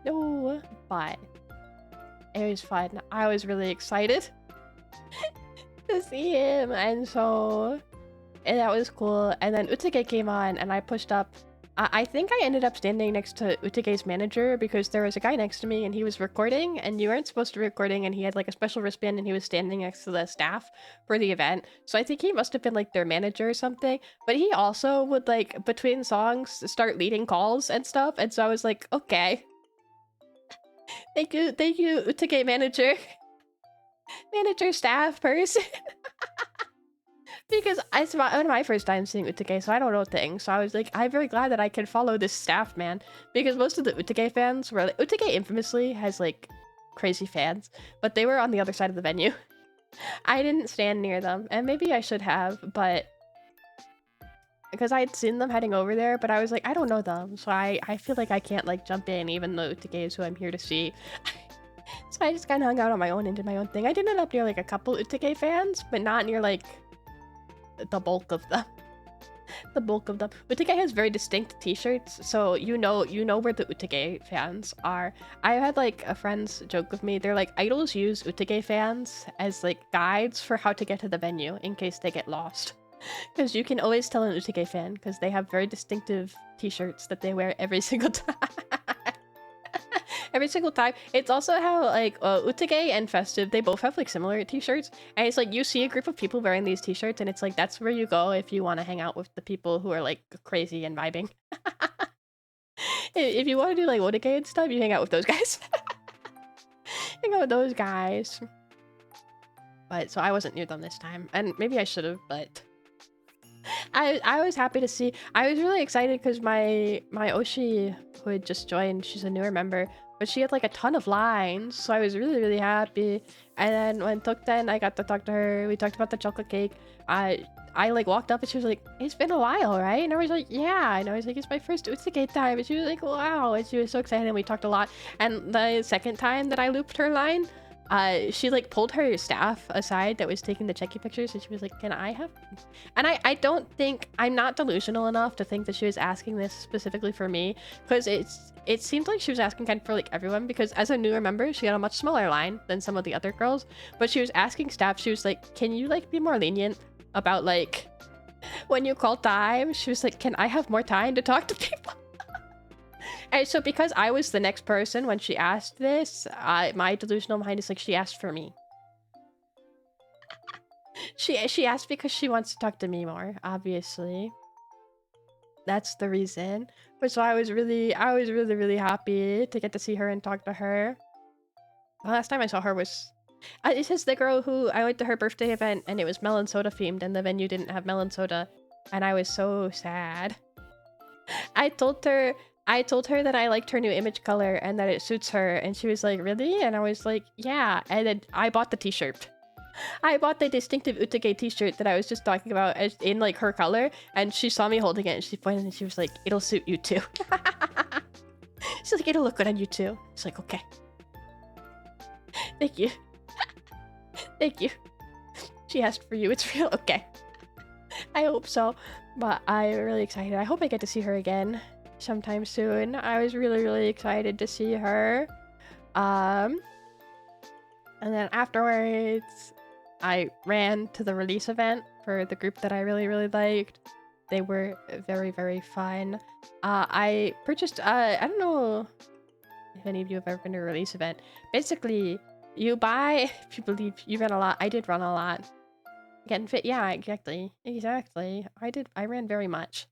No, but it was fun. I was really excited to see him, and that was cool. And then Utage came on, and I pushed up. I think I ended up standing next to Utage's manager because there was a guy next to me and he was recording, and you weren't supposed to be recording, and he had like a special wristband and he was standing next to the staff for the event. So I think he must have been like their manager or something, but he also would like between songs start leading calls and stuff. And so I was like, okay. Thank you, Utage manager. Manager staff person. Because it's one of my first time seeing Utage, so I don't know things. So I was like, I'm very glad that I can follow this staff man. Because most of the Utage fans were like, Utage infamously has like crazy fans, but they were on the other side of the venue. I didn't stand near them, and maybe I should have, but because I'd seen them heading over there, but I was like, I don't know them, so I feel like I can't like jump in, even though Utage is who I'm here to see. So I just kind of hung out on my own and did my own thing. I did end up near like a couple Utage fans, but not near like the bulk of them. The bulk of them. Utage has very distinct t-shirts, so you know where the Utage fans are. I had like a friend's joke with me. They're like, idols use Utage fans as like guides for how to get to the venue in case they get lost. Because you can always tell an Utage fan because they have very distinctive t-shirts that they wear every single time. Every single time. It's also how like Utage and Festive, they both have like similar t-shirts, and it's like you see a group of people wearing these t-shirts and it's like that's where you go if you want to hang out with the people who are like crazy and vibing. If you want to do like Utage and stuff, you hang out with those guys. Hang out with those guys. But so I wasn't near them this time, and maybe I should have, but I was happy to see. I was really excited because my Oshi, who had just joined, she's a newer member, but she had like a ton of lines, so I was really, really happy. And then when Tokten, I got to talk to her. We talked about the chocolate cake. I like walked up and she was like, "It's been a while, right?" And I was like, "Yeah." And I was like, "It's my first Utsugate time." And she was like, "Wow." And she was so excited, and we talked a lot. And the second time that I looped her line, she like pulled her staff aside that was taking the checky pictures, and she was like, "Can I have?" And I don't think, I'm not delusional enough to think that she was asking this specifically for me, because it seemed like she was asking kind of for like everyone, because as a newer member she had a much smaller line than some of the other girls, but she was asking staff, she was like, "Can you like be more lenient about like when you call time?" She was like, "Can I have more time to talk to people?" And so because I was the next person when she asked this, my delusional mind is like, she asked for me. She asked because she wants to talk to me more, obviously. That's the reason. But so I was really, really happy to get to see her and talk to her. The last time I saw her was... this is the girl who I went to her birthday event and it was melon soda themed and the venue didn't have melon soda. And I was so sad. I told her that I liked her new image color and that it suits her, and she was like, "Really?" And I was like, "Yeah." And then I bought the t-shirt. I bought the distinctive Utage t-shirt that I was just talking about as in like her color, and she saw me holding it and she pointed and she was like, "It'll suit you too." She's like, "It'll look good on you too." It's like, "Okay." Thank you. Thank you. She asked for you. It's real. Okay. I hope so. But I'm really excited. I hope I get to see her again. sometime soon. I was really excited to see her. And then afterwards, I ran to the release event for the group that I really liked. They were very fun. I purchased, I don't know if any of you have ever been to a release event. Basically, you buy, if you believe you ran a lot. I did run a lot. Getting fit, yeah, exactly. I ran very much.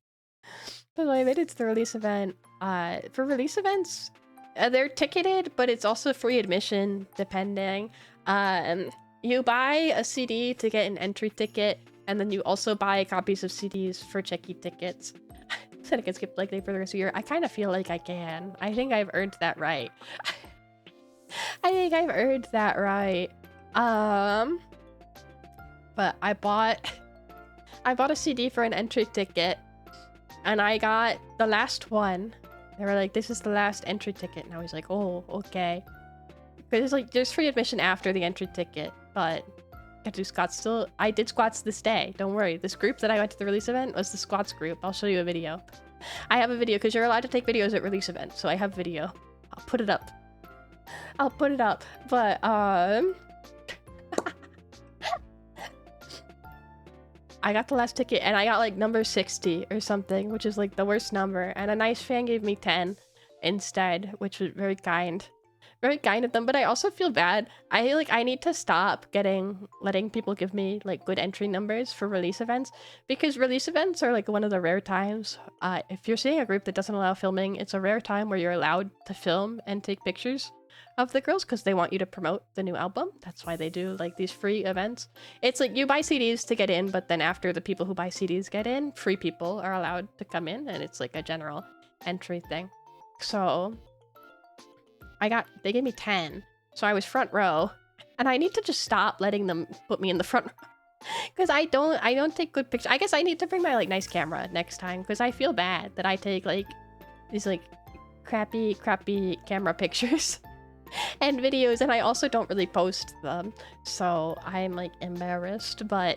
By the way, I made it to the release event. For release events, they're ticketed, but it's also free admission, depending. You buy a CD to get an entry ticket, and then you also buy copies of CDs for checky tickets. Said I can skip leg day for the rest of the year. I kind of feel like I can. I think I've earned that right. I think I've earned that right. But I bought a CD for an entry ticket, and I got the last one. They were like, "This is the last entry ticket," and I was like, "Oh, okay." But it's like there's free admission after the entry ticket, but I do squats still. I did squats this day. Don't worry. This group that I went to the release event was the squats group. I'll show you a video. I have a video because you're allowed to take videos at release events, so I have video. I'll put it up. But I got the last ticket and I got like number 60 or something, which is like the worst number. And a nice fan gave me 10 instead, which was very kind. Very kind of them, but I also feel bad. I need to stop letting people give me like good entry numbers for release events, because release events are like one of the rare times. If you're seeing a group that doesn't allow filming, it's a rare time where you're allowed to film and take pictures of the girls because they want you to promote the new album. That's why they do like these free events. It's like you buy CDs to get in, but then after the people who buy CDs get in, free people are allowed to come in, and it's like a general entry thing. So they gave me 10, so I was front row, and I need to just stop letting them put me in the front row because I don't take good pictures. I guess I need to bring my like nice camera next time, because I feel bad that I take like these like crappy camera pictures and videos, and I also don't really post them, so I'm like embarrassed. But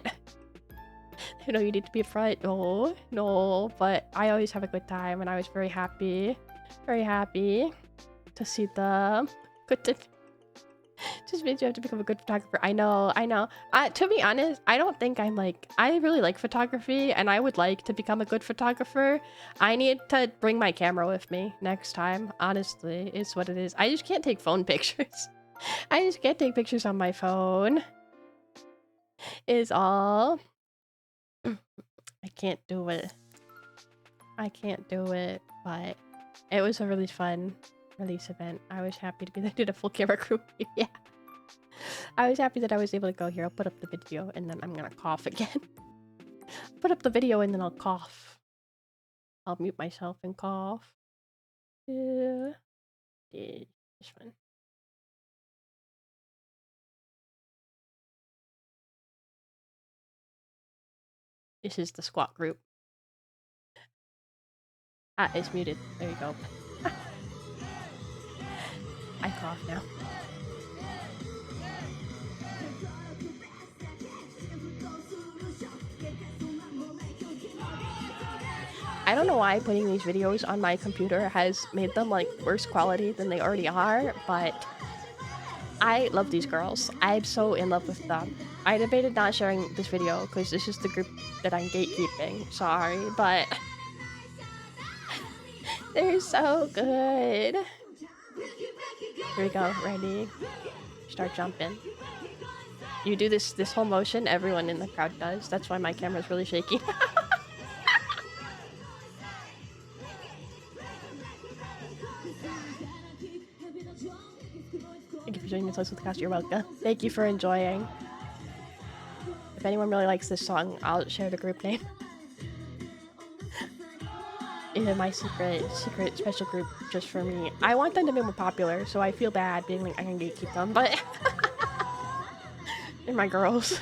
you know, you need to be front. No, but I always have a good time, and I was very happy to see them. Good to just means you have to become a good photographer. I know. To be honest, I don't think I'm like, I really like photography, and I would like to become a good photographer. I need to bring my camera with me next time, honestly, is what it is. I just can't take phone pictures. I just can't take pictures on my phone, is all. I can't do it, but it was a really fun release event. I was happy to be there. Did a full camera crew. Yeah, I was happy that I was able to go here. I'll put up the video and then I'm gonna cough again. Put up the video and then I'll cough. I'll mute myself and cough. Yeah. This one. This is the squat group. It's muted. There you go. I cough now. I don't know why putting these videos on my computer has made them like worse quality than they already are, but I love these girls. I'm so in love with them. I debated not sharing this video because this is the group that I'm gatekeeping. Sorry, but they're so good. Here we go. Ready? Start jumping. You do this whole motion everyone in the crowd does. That's why my camera's really shaky. Thank you for joining me with the cast. You're welcome. Thank you for enjoying. If anyone really likes this song, I'll share the group name. In my secret special group just for me. I want them to be more popular, so I feel bad being like I can gatekeep them, but they're my girls.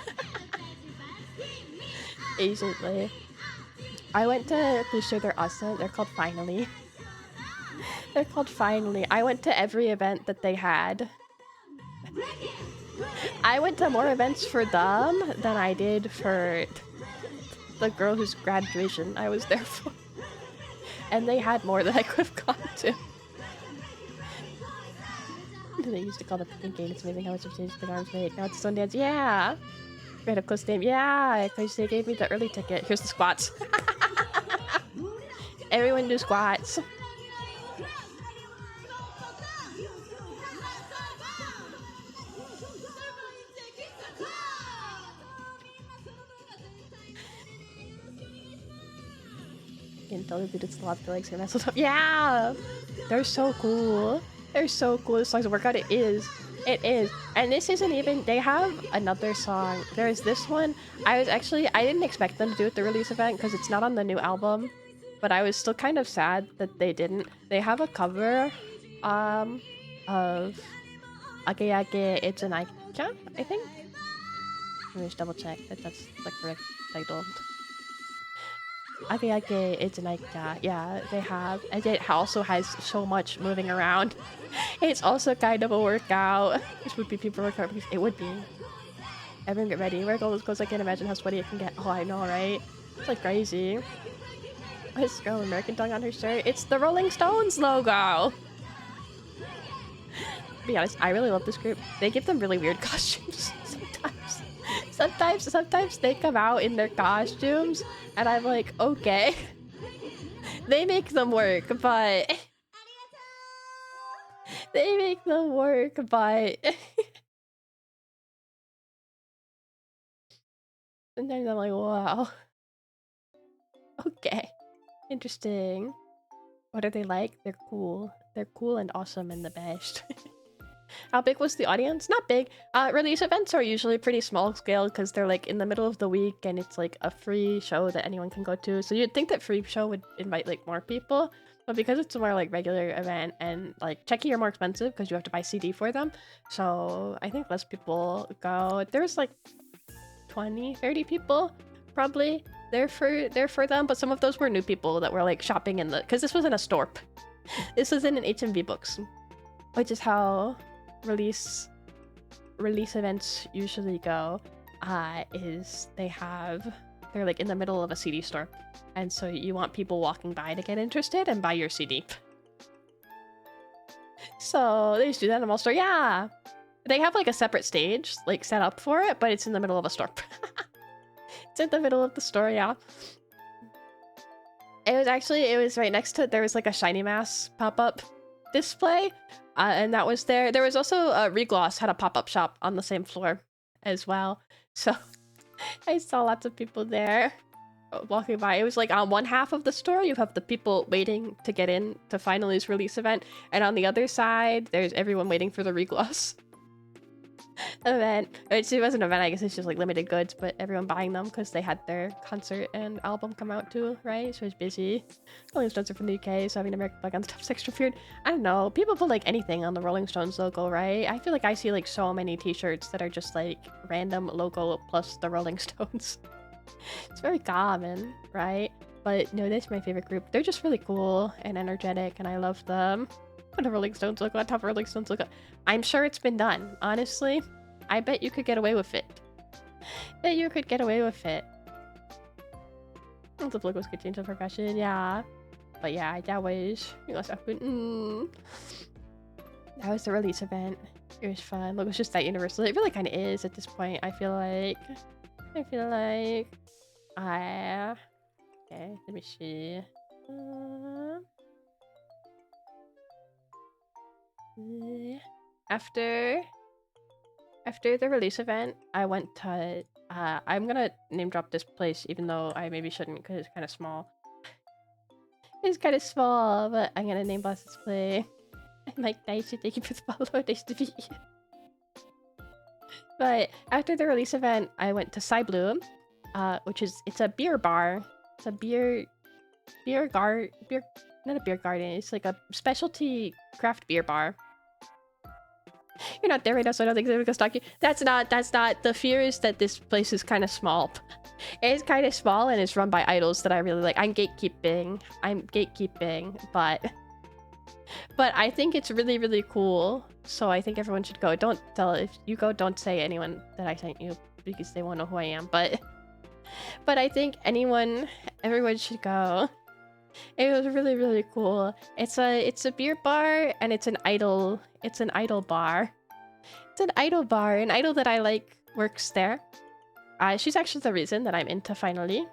Basically. I went to Booster, they're awesome. They're called Finally. They're called Finally. I went to every event that they had. I went to more events for them than I did for the girl whose graduation I was there for. and they had more that I could have gone to. They used to call the picking game. It's amazing how much of change the arms made. Now it's Sundance. Yeah. We had a close name. Yeah, because they gave me the early ticket. Here's the squats. Everyone do squats. Can tell the dudes a lot the legs are messed up. Yeah! They're so cool. They're so cool. This song's a workout. It is. It is. And this isn't even... They have another song. There's this one. I didn't expect them to do it at the release event because it's not on the new album. But I was still kind of sad that they didn't. They have a cover of Age Age It's an Aika, I think? Let me just double check that that's the correct title. Age Age It's an Aika. Yeah, they have. And it also has so much moving around. It's also kind of a workout. This would be people workout because it would be. Everyone get ready. Wear all those clothes. I can't imagine how sweaty it can get. Oh, I know, right? It's like crazy. Why is Squirrel American tongue on her shirt? It's the Rolling Stones logo! To be honest, I really love this group. They give them really weird costumes sometimes. Sometimes they come out in their costumes, and I'm like, okay. They make them work, but... They make them work, but... Sometimes I'm like, wow. Okay. Interesting. What are they like? They're cool. They're cool and awesome and the best. How big was the audience? Not big. Release events are usually pretty small scale because they're like in the middle of the week and it's like a free show that anyone can go to. So you'd think that free show would invite like more people, but because it's a more like regular event and like Checky are more expensive because you have to buy CD for them. So I think less people go. There's like 20, 30 people probably there for them, but some of those were new people that were like shopping in the, because this was in a store. This was in an HMV Books, which is how release events usually go. Is they're like in the middle of a CD store, and so you want people walking by to get interested and buy your CD. So they just do that in a mall store. Yeah, they have like a separate stage like set up for it, but it's in the middle of a store. It's in the middle of the store, yeah. It was right next to, there was like a Shiny Mass pop-up display, and that was there. There was also Regloss had a pop-up shop on the same floor as well. So I saw lots of people there walking by. It was like on one half of the store, you have the people waiting to get in to Finally's release event, and on the other side, there's everyone waiting for the Regloss event. It wasn't an event, I guess it's just like limited goods, but everyone buying them because they had their concert and album come out too, right? So it's busy. Rolling Stones are from the UK, so having an American flag on stuff's extra weird. I don't know, people put like anything on the Rolling Stones logo, right? I feel like I see like so many t-shirts that are just like random logo plus the Rolling Stones. It's very common, right? But no, that's my favorite group. They're just really cool and energetic, and I love them. Put a Rolling Stones logo on top of Rolling Stones logo. I'm sure it's been done, honestly. I bet you could get away with it. Bet you could get away with it. Lots of logos could change the profession, yeah. But yeah, that was... That was the release event. It was fun. Logo's just that universal. It really kind of is at this point, I feel like. Okay, let me see. After the release event, I went to I'm gonna name drop this place even though I maybe shouldn't because it's kind of small. It's kind of small, but I'm gonna name boss this play. Mike, nice, thank you for the follow. Nice to meet you. But after the release event, I went to Cybloom, which is, it's a beer bar. It's a not a beer garden. It's like a specialty craft beer bar. You're not there right now, so I don't think they're gonna stalk you. That's not. The fear is that this place is kind of small. It's kind of small and it's run by idols that I really like. I'm gatekeeping, but I think it's really, really cool. So I think everyone should go. Don't tell, if you go, don't say anyone that I sent you because they won't know who I am. But I think everyone should go. It was really, really cool. It's a beer bar and it's an idol bar. It's an idol bar. An idol that I like works there. She's actually the reason that I'm into Finally.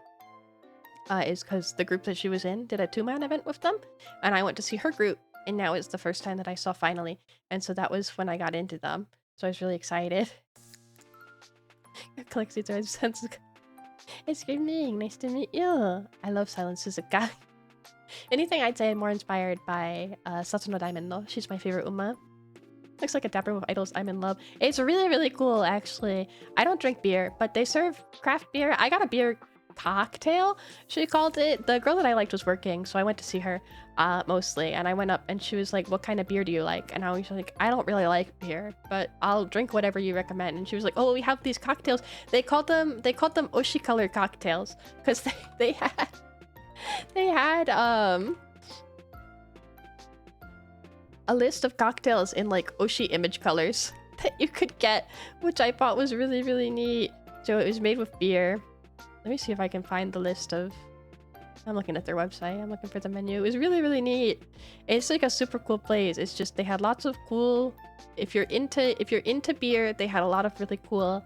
Is because the group that she was in did a 2-man event with them, and I went to see her group, and now it's the first time that I saw Finally, and so that was when I got into them. So I was really excited. Collect seeds are sense. It's screaming. Nice to meet you. I love Silent Suzuka. Anything I'd say more inspired by Satsuno Diamond though. She's my favorite Uma. Looks like a dapper with idols I'm in love. It's really, really cool actually. I don't drink beer, but they serve craft beer. I got a beer cocktail, she called it. The girl that I liked was working, so I went to see her mostly, and I went up and she was like, what kind of beer do you like? And I was like, I don't really like beer, but I'll drink whatever you recommend. And she was like, oh, we have these cocktails. They called them Oshi color cocktails because they had a list of cocktails in like Oshi image colors that you could get, which I thought was really, really neat. So it was made with beer. Let me see if I can find the list of... I'm looking at their website. I'm looking for the menu. It was really, really neat. It's like a super cool place. It's just they had lots of cool... If you're into beer, they had a lot of really cool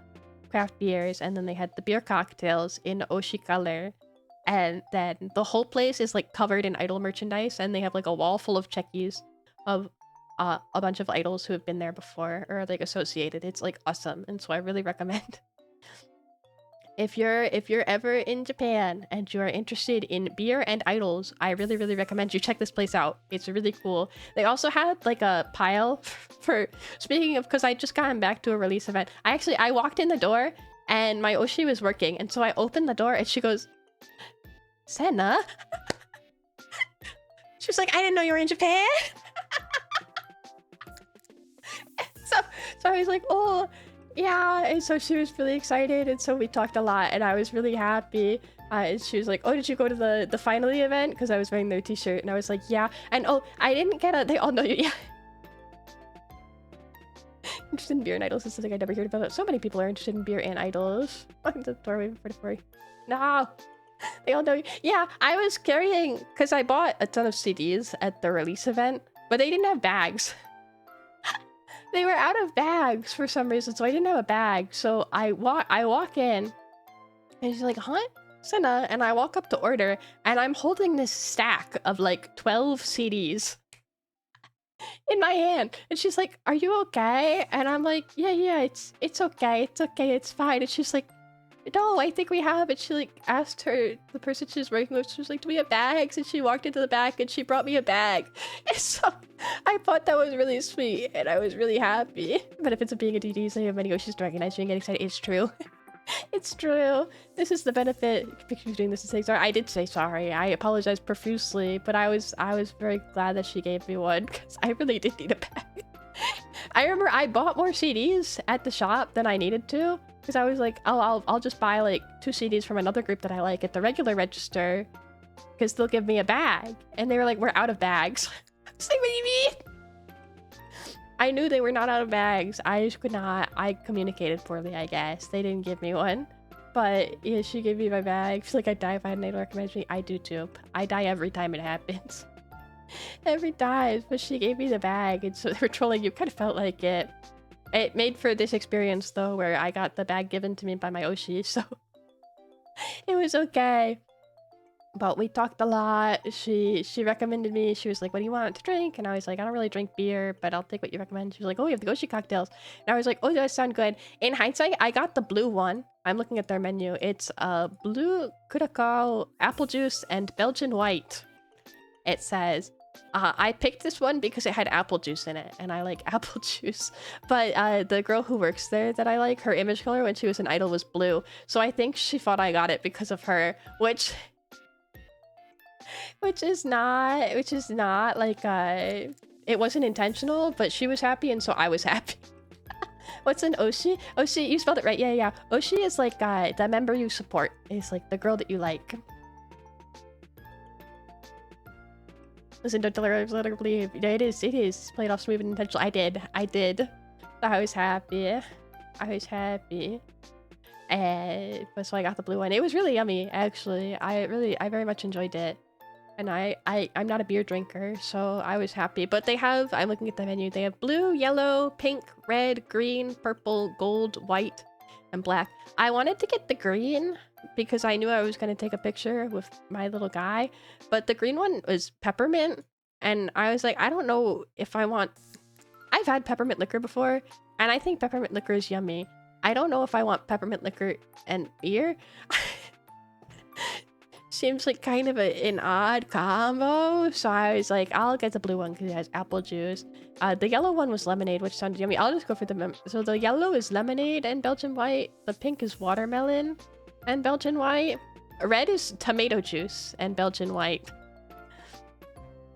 craft beers, and then they had the beer cocktails in Oshi color. And then the whole place is like covered in idol merchandise, and they have like a wall full of checkies of a bunch of idols who have been there before or like associated. It's like awesome, and so I really recommend. If you're ever in Japan and you are interested in beer and idols, I really, really recommend you check this place out. It's really cool. They also had like a pile for, speaking of, because I just gotten back to a release event. I walked in the door and my Oshi was working, and so I opened the door and she goes, Senna? She was like, I didn't know you were in Japan. so I was like, oh, yeah. And so she was really excited, and so we talked a lot, and I was really happy. And she was like, oh, did you go to the Finally event? Because I was wearing their t-shirt, and I was like, yeah. And oh, I didn't get a... They all know you, yeah. Interested in beer and idols is something I never heard about. So many people are interested in beer and idols. I'm the doorway before the story. No. They all know you. Yeah, I was carrying... Because I bought a ton of CDs at the release event, but they didn't have bags. They were out of bags for some reason, so I didn't have a bag. So I walk in, and she's like, huh? Senna? And I walk up to order, and I'm holding this stack of like 12 CDs in my hand. And she's like, are you okay? And I'm like, yeah, it's okay. It's okay. It's fine. And she's like, no, I think we have. And she like asked the person she was working with, she was like, do we have bags? And she walked into the back and she brought me a bag. And so I thought that was really sweet, and I was really happy. Benefits of being a DD, so you have many Oshis to recognize you and get excited. It's true. It's true. This is the benefit of doing this and saying sorry. I did say sorry. I apologize profusely, but I was very glad that she gave me one, because I really did need a bag. I remember I bought more CDs at the shop than I needed to, because I was like, oh, I'll just buy like 2 CDs from another group that I like at the regular register, because they'll give me a bag. And they were like, we're out of bags. I was like, what do you mean? I knew they were not out of bags. I just could not. I communicated poorly, I guess. They didn't give me one. But yeah, she gave me my bag. She's like, I'd die if I had an idol recommend me. I do too. I die every time it happens. Every time. But she gave me the bag, and so they were trolling you. Kind of felt like it. It made for this experience though, where I got the bag given to me by my Oshi, so it was okay. But we talked a lot. She recommended me. She was like, what do you want to drink? And I was like, I don't really drink beer, but I'll take what you recommend. She was like, oh, you have the Oshi cocktails. And I was like, oh, that sounds good. In hindsight, I got the blue one. I'm looking at their menu. It's blue curacao, apple juice, and Belgian white. It says, I picked this one because it had apple juice in it, and I like apple juice. But the girl who works there that I like, her image color when she was an idol was blue. So I think she thought I got it because of her, which is not like it wasn't intentional, but she was happy and so I was happy. What's an Oshi? Oshi, you spelled it right. Yeah. Oshi is like the member you support. It's like the girl that you like. Listen, don't tell her I was let her believe. Yeah, it is. Played off smooth and intentional. I did. I was happy. And but so I got the blue one. It was really yummy, actually. I very much enjoyed it. And I'm not a beer drinker, so I was happy. But they have, I'm looking at the menu, they have blue, yellow, pink, red, green, purple, gold, white, and black. I wanted to get the green because I knew I was going to take a picture with my little guy. But the green one was peppermint. And I was like, I don't know if I want... I've had peppermint liquor before, and I think peppermint liquor is yummy. I don't know if I want peppermint liquor and beer. Seems like kind of an odd combo, so I was like, I'll get the blue one because it has apple juice. The yellow one was lemonade, which sounds yummy. I'll just go for the... So the yellow is lemonade and Belgian white. The pink is watermelon and Belgian white. Red is tomato juice and Belgian white.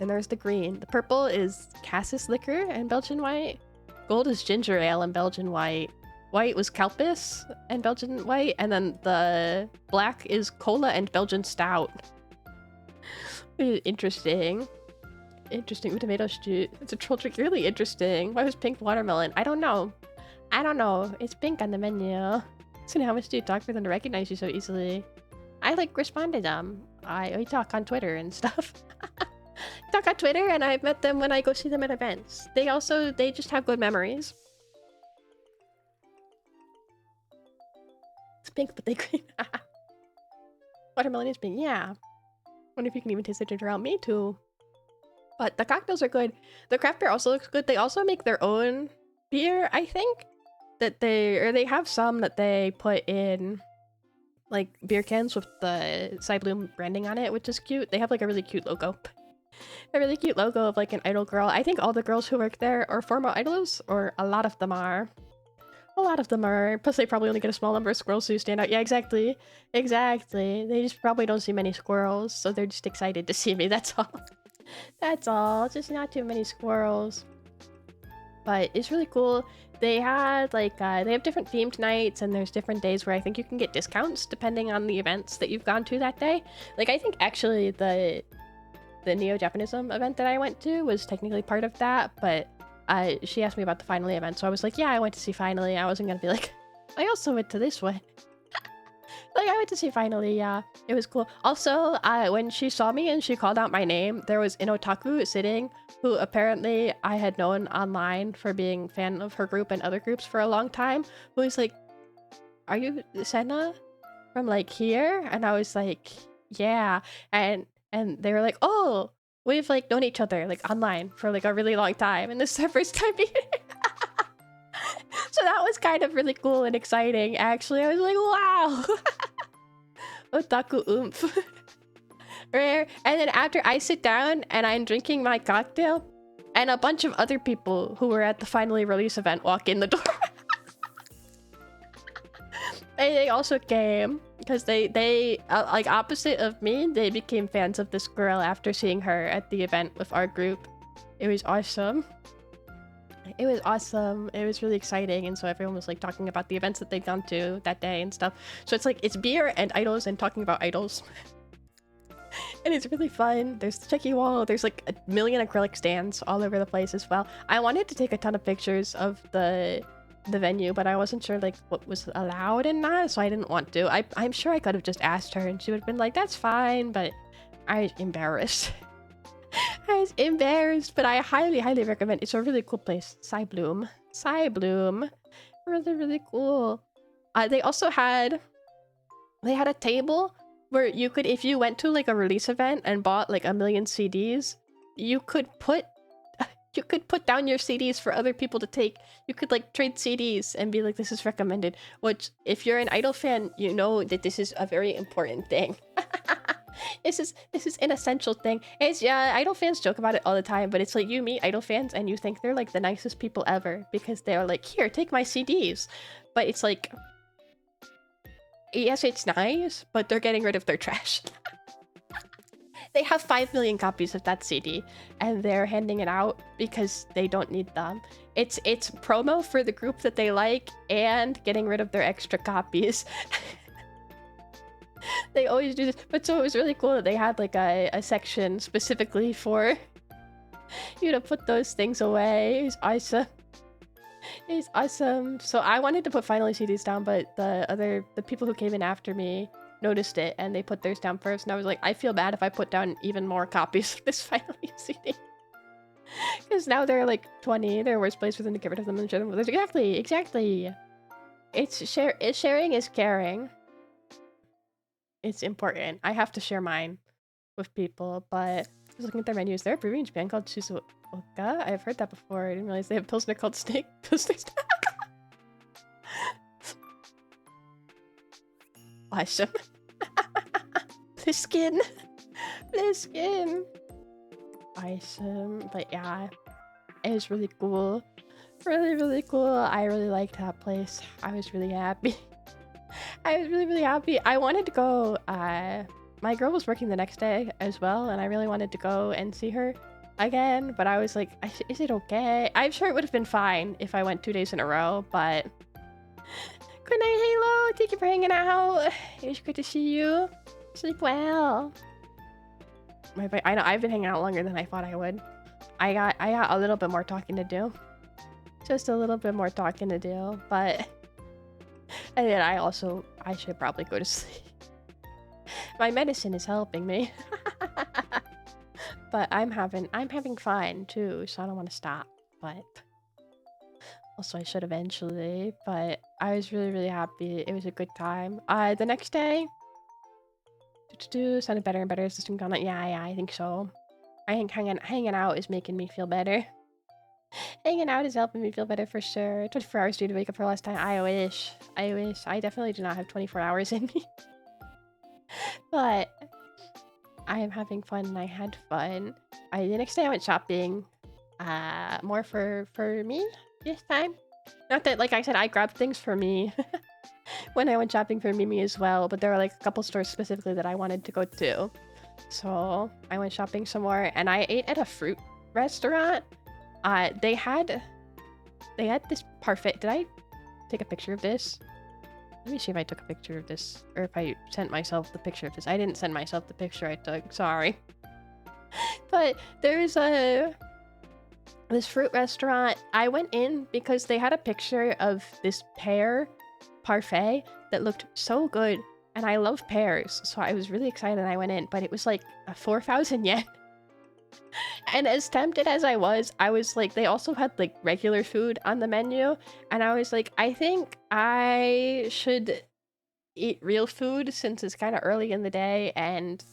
And there's the green. The purple is cassis liquor and Belgian white. Gold is ginger ale and Belgian white. White was Kelpis and Belgian white, and then the black is cola and Belgian stout. Interesting. Interesting with tomato stew. It's a troll trick. Really interesting. Why was pink watermelon? I don't know. I don't know. It's pink on the menu. So how much do you talk for them to recognize you so easily? I like respond to them. We talk on Twitter and stuff. Talk on Twitter, and I've met them when I go see them at events. They just have good memories. Pink, but they green. Watermelon is pink, yeah. Wonder if you can even taste the ginger ale. Me too. But the cocktails are good. The craft beer also looks good. They also make their own beer, I think. They have some that they put in like beer cans with the Cy Bloom branding on it, which is cute. They have like a really cute logo. A really cute logo of like an idol girl. I think all the girls who work there are former idols, or a lot of them are. A lot of them are. Plus, they probably only get a small number of squirrels who stand out. Yeah, exactly. Exactly. They just probably don't see many squirrels, so they're just excited to see me. That's all. That's all. Just not too many squirrels. But it's really cool. They had, like, they have different themed nights, and there's different days where I think you can get discounts depending on the events that you've gone to that day. Like, I think actually the Neo-Japanism event that I went to was technically part of that, but she asked me about the Finally event, so I was like, yeah, I went to see Finally. I wasn't gonna be like, I also went to this one. Like, I went to see Finally, yeah. It was cool. Also, when she saw me and she called out my name, there was an otaku sitting who apparently I had known online for being a fan of her group and other groups for a long time, who was like, are you Senna from, like, here? And I was like, yeah. And they were like, oh, we've, like, known each other, like, online for, like, a really long time, and this is our first time meeting. So that was kind of really cool and exciting, actually. I was like, wow! Otaku oomph. Rare. And then after I sit down and I'm drinking my cocktail, and a bunch of other people who were at the Finally release event walk in the door. They also came because they like opposite of me, they became fans of this girl after seeing her at the event with our group. It was awesome. It was awesome. It was really exciting, and so everyone was like talking about the events that they'd gone to that day and stuff. So it's like it's beer and idols and talking about idols. And it's really fun. There's the checky wall. There's like a million acrylic stands all over the place as well. I wanted to take a ton of pictures of the venue, but I wasn't sure like what was allowed and not, so I didn't want to. I'm sure I could have just asked her and she would have been like, that's fine, but I was embarrassed. I was embarrassed, but I highly recommend. It's a really cool place. Cy Bloom. Really, really cool. They also had a table where you could, if you went to like a release event and bought like 1 million CDs, you could put down your CDs for other people to take. You could like trade CDs and be like, this is recommended. Which, if you're an idol fan, you know that this is a very important thing. This is an essential thing. It's, yeah, idol fans joke about it all the time, but it's like you meet idol fans and you think they're like the nicest people ever because they're like, here, take my CDs. But it's like, yes, it's nice, but they're getting rid of their trash. They have 5 million copies of that CD and they're handing it out because they don't need them. It's promo for the group that they like and getting rid of their extra copies. They always do this. But so it was really cool that they had like a section specifically for you to put those things away. It was awesome. It was awesome. So I wanted to put Finally CDs down, but the people who came in after me, noticed it and they put theirs down first, and I was like, I feel bad if I put down even more copies of this final CD. Because now there are like 20, there are worse places for them to get rid of them and share them with others. Exactly. Sharing is caring. It's important. I have to share mine with people, but I was looking at their menus. They're a brewing Japan called Shizuoka. I've heard that before. I didn't realize they have Pilsner called Snake Pilsner. Awesome. Pliskin. Awesome. But yeah, it was really cool. Really cool. I really liked that place. I was really happy. I was really happy. I wanted to go. My girl was working the next day as well, and I really wanted to go and see her again, but I was like, is it okay? I'm sure it would have been fine if I went 2 days in a row, but... Good night, Halo! Thank you for hanging out! It was good to see you. Sleep well. I know, I've been hanging out longer than I thought I would. I got a little bit more talking to do. Just a little bit more talking to do, but... And then I should probably go to sleep. My medicine is helping me. But I'm having fun too, so I don't want to stop. But also I should eventually. But I was really happy. It was a good time. The next day, sounded better and better as the stream gone on. Yeah, I think so. I think hanging out is making me feel better. Hanging out is helping me feel better for sure. 24 hours due to wake up for last time. I wish. I definitely do not have 24 hours in me. But I am having fun and I had fun. The next day I went shopping. More for me this time. Not that, like I said, I grabbed things for me when I went shopping for Mimi as well, but there were like a couple stores specifically that I wanted to go to. So I went shopping some more and I ate at a fruit restaurant. They had this parfait. Did I take a picture of this? Let me see if I took a picture of this, or if I sent myself the picture of this. I didn't send myself the picture I took, sorry. But there's this fruit restaurant. I went in because they had a picture of this pear parfait that looked so good, and I love pears, so I was really excited and I went in, but it was like a 4,000 yen. And as tempted as I was like, they also had like regular food on the menu, and I was like, I think I should eat real food since it's kind of early in the day and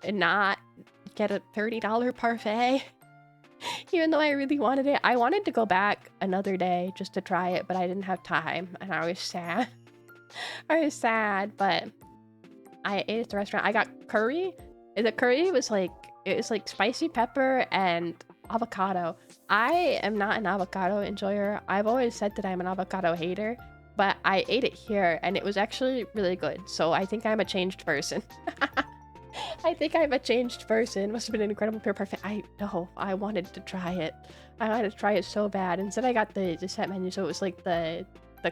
not get a $30 parfait. Even though I really wanted it. I wanted to go back another day just to try it, but I didn't have time and I was sad. I was sad, but I ate at the restaurant. I got curry. The curry was like, it was like spicy pepper and avocado. I am not an avocado enjoyer. I've always said that I'm an avocado hater, but I ate it here and it was actually really good. So I think I'm a changed person. I think I'm a changed person. Must have been an incredible pure perfect. I know. I wanted to try it. I wanted to try it so bad. Instead I got the set menu, so it was like the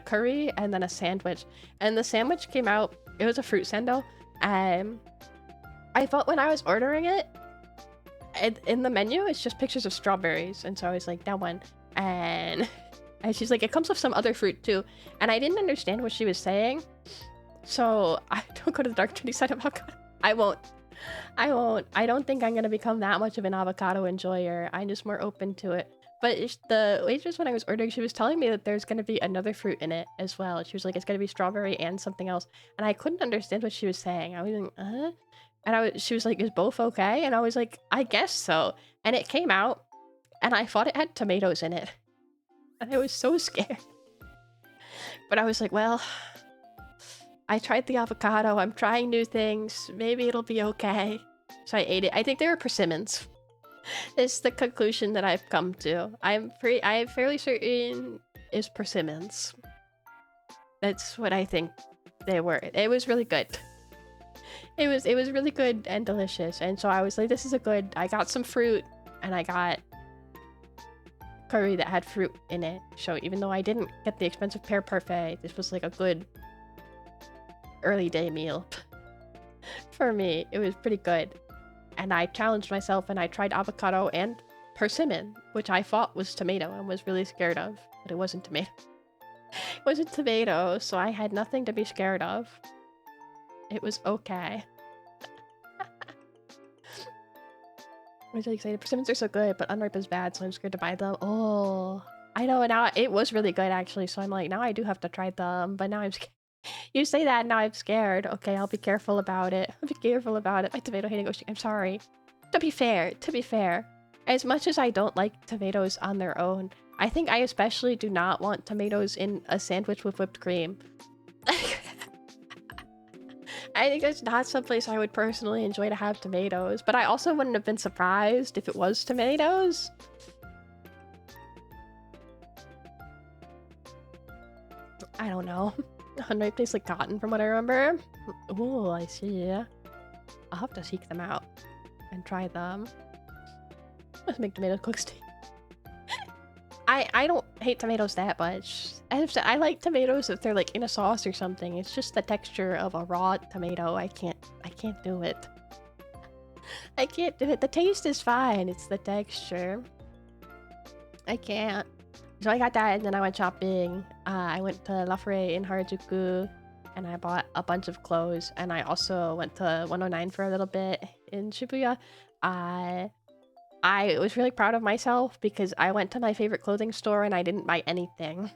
curry and then a sandwich. And the sandwich came out, it was a fruit sando. I thought when I was ordering it, in the menu, it's just pictures of strawberries. And so I was like, that one. And she's like, it comes with some other fruit too. And I didn't understand what she was saying. So I don't go to the dark trendy side of avocado. I won't. I don't think I'm going to become that much of an avocado enjoyer. I'm just more open to it. But the waitress, when I was ordering, she was telling me that there's going to be another fruit in it as well. She was like, it's going to be strawberry and something else. And I couldn't understand what she was saying. I was like, And she was like, is both okay? And I was like, I guess so. And it came out, and I thought it had tomatoes in it. And I was so scared. But I was like, well, I tried the avocado. I'm trying new things. Maybe it'll be okay. So I ate it. I think they were persimmons. It's the conclusion that I've come to. I'm fairly certain it's persimmons. That's what I think they were. It was really good. It was really good and delicious. And so I was like, this is a good... I got some fruit, and I got curry that had fruit in it. So even though I didn't get the expensive pear parfait, this was like a good early day meal. For me, it was pretty good. And I challenged myself, and I tried avocado and persimmon, which I thought was tomato and was really scared of, but it wasn't tomato. It wasn't tomato, so I had nothing to be scared of. It was okay. I was really excited. Persimmons are so good, but unripe is bad, so I'm scared to buy them. Oh, I know. Now it was really good actually, so I'm like, now I do have to try them, but now I'm scared. You say that, now I'm scared. Okay, I'll be careful about it. I'll be careful about it. My tomato hating Oshi. I'm sorry. To be fair, as much as I don't like tomatoes on their own, I think I especially do not want tomatoes in a sandwich with whipped cream. I think that's not someplace I would personally enjoy to have tomatoes, but I also wouldn't have been surprised if it was tomatoes. I don't know. Unripe tastes like cotton from what I remember. Ooh, I see. I'll have to seek them out and try them. Let's make tomato cooks tea. I don't hate tomatoes that much. I like tomatoes if they're like in a sauce or something. It's just the texture of a raw tomato. I can't do it. I can't do it. The taste is fine. It's the texture. I can't. So I got that and then I went shopping. I went to La Forêt in Harajuku and I bought a bunch of clothes, and I also went to 109 for a little bit in Shibuya. I was really proud of myself because I went to my favorite clothing store and I didn't buy anything.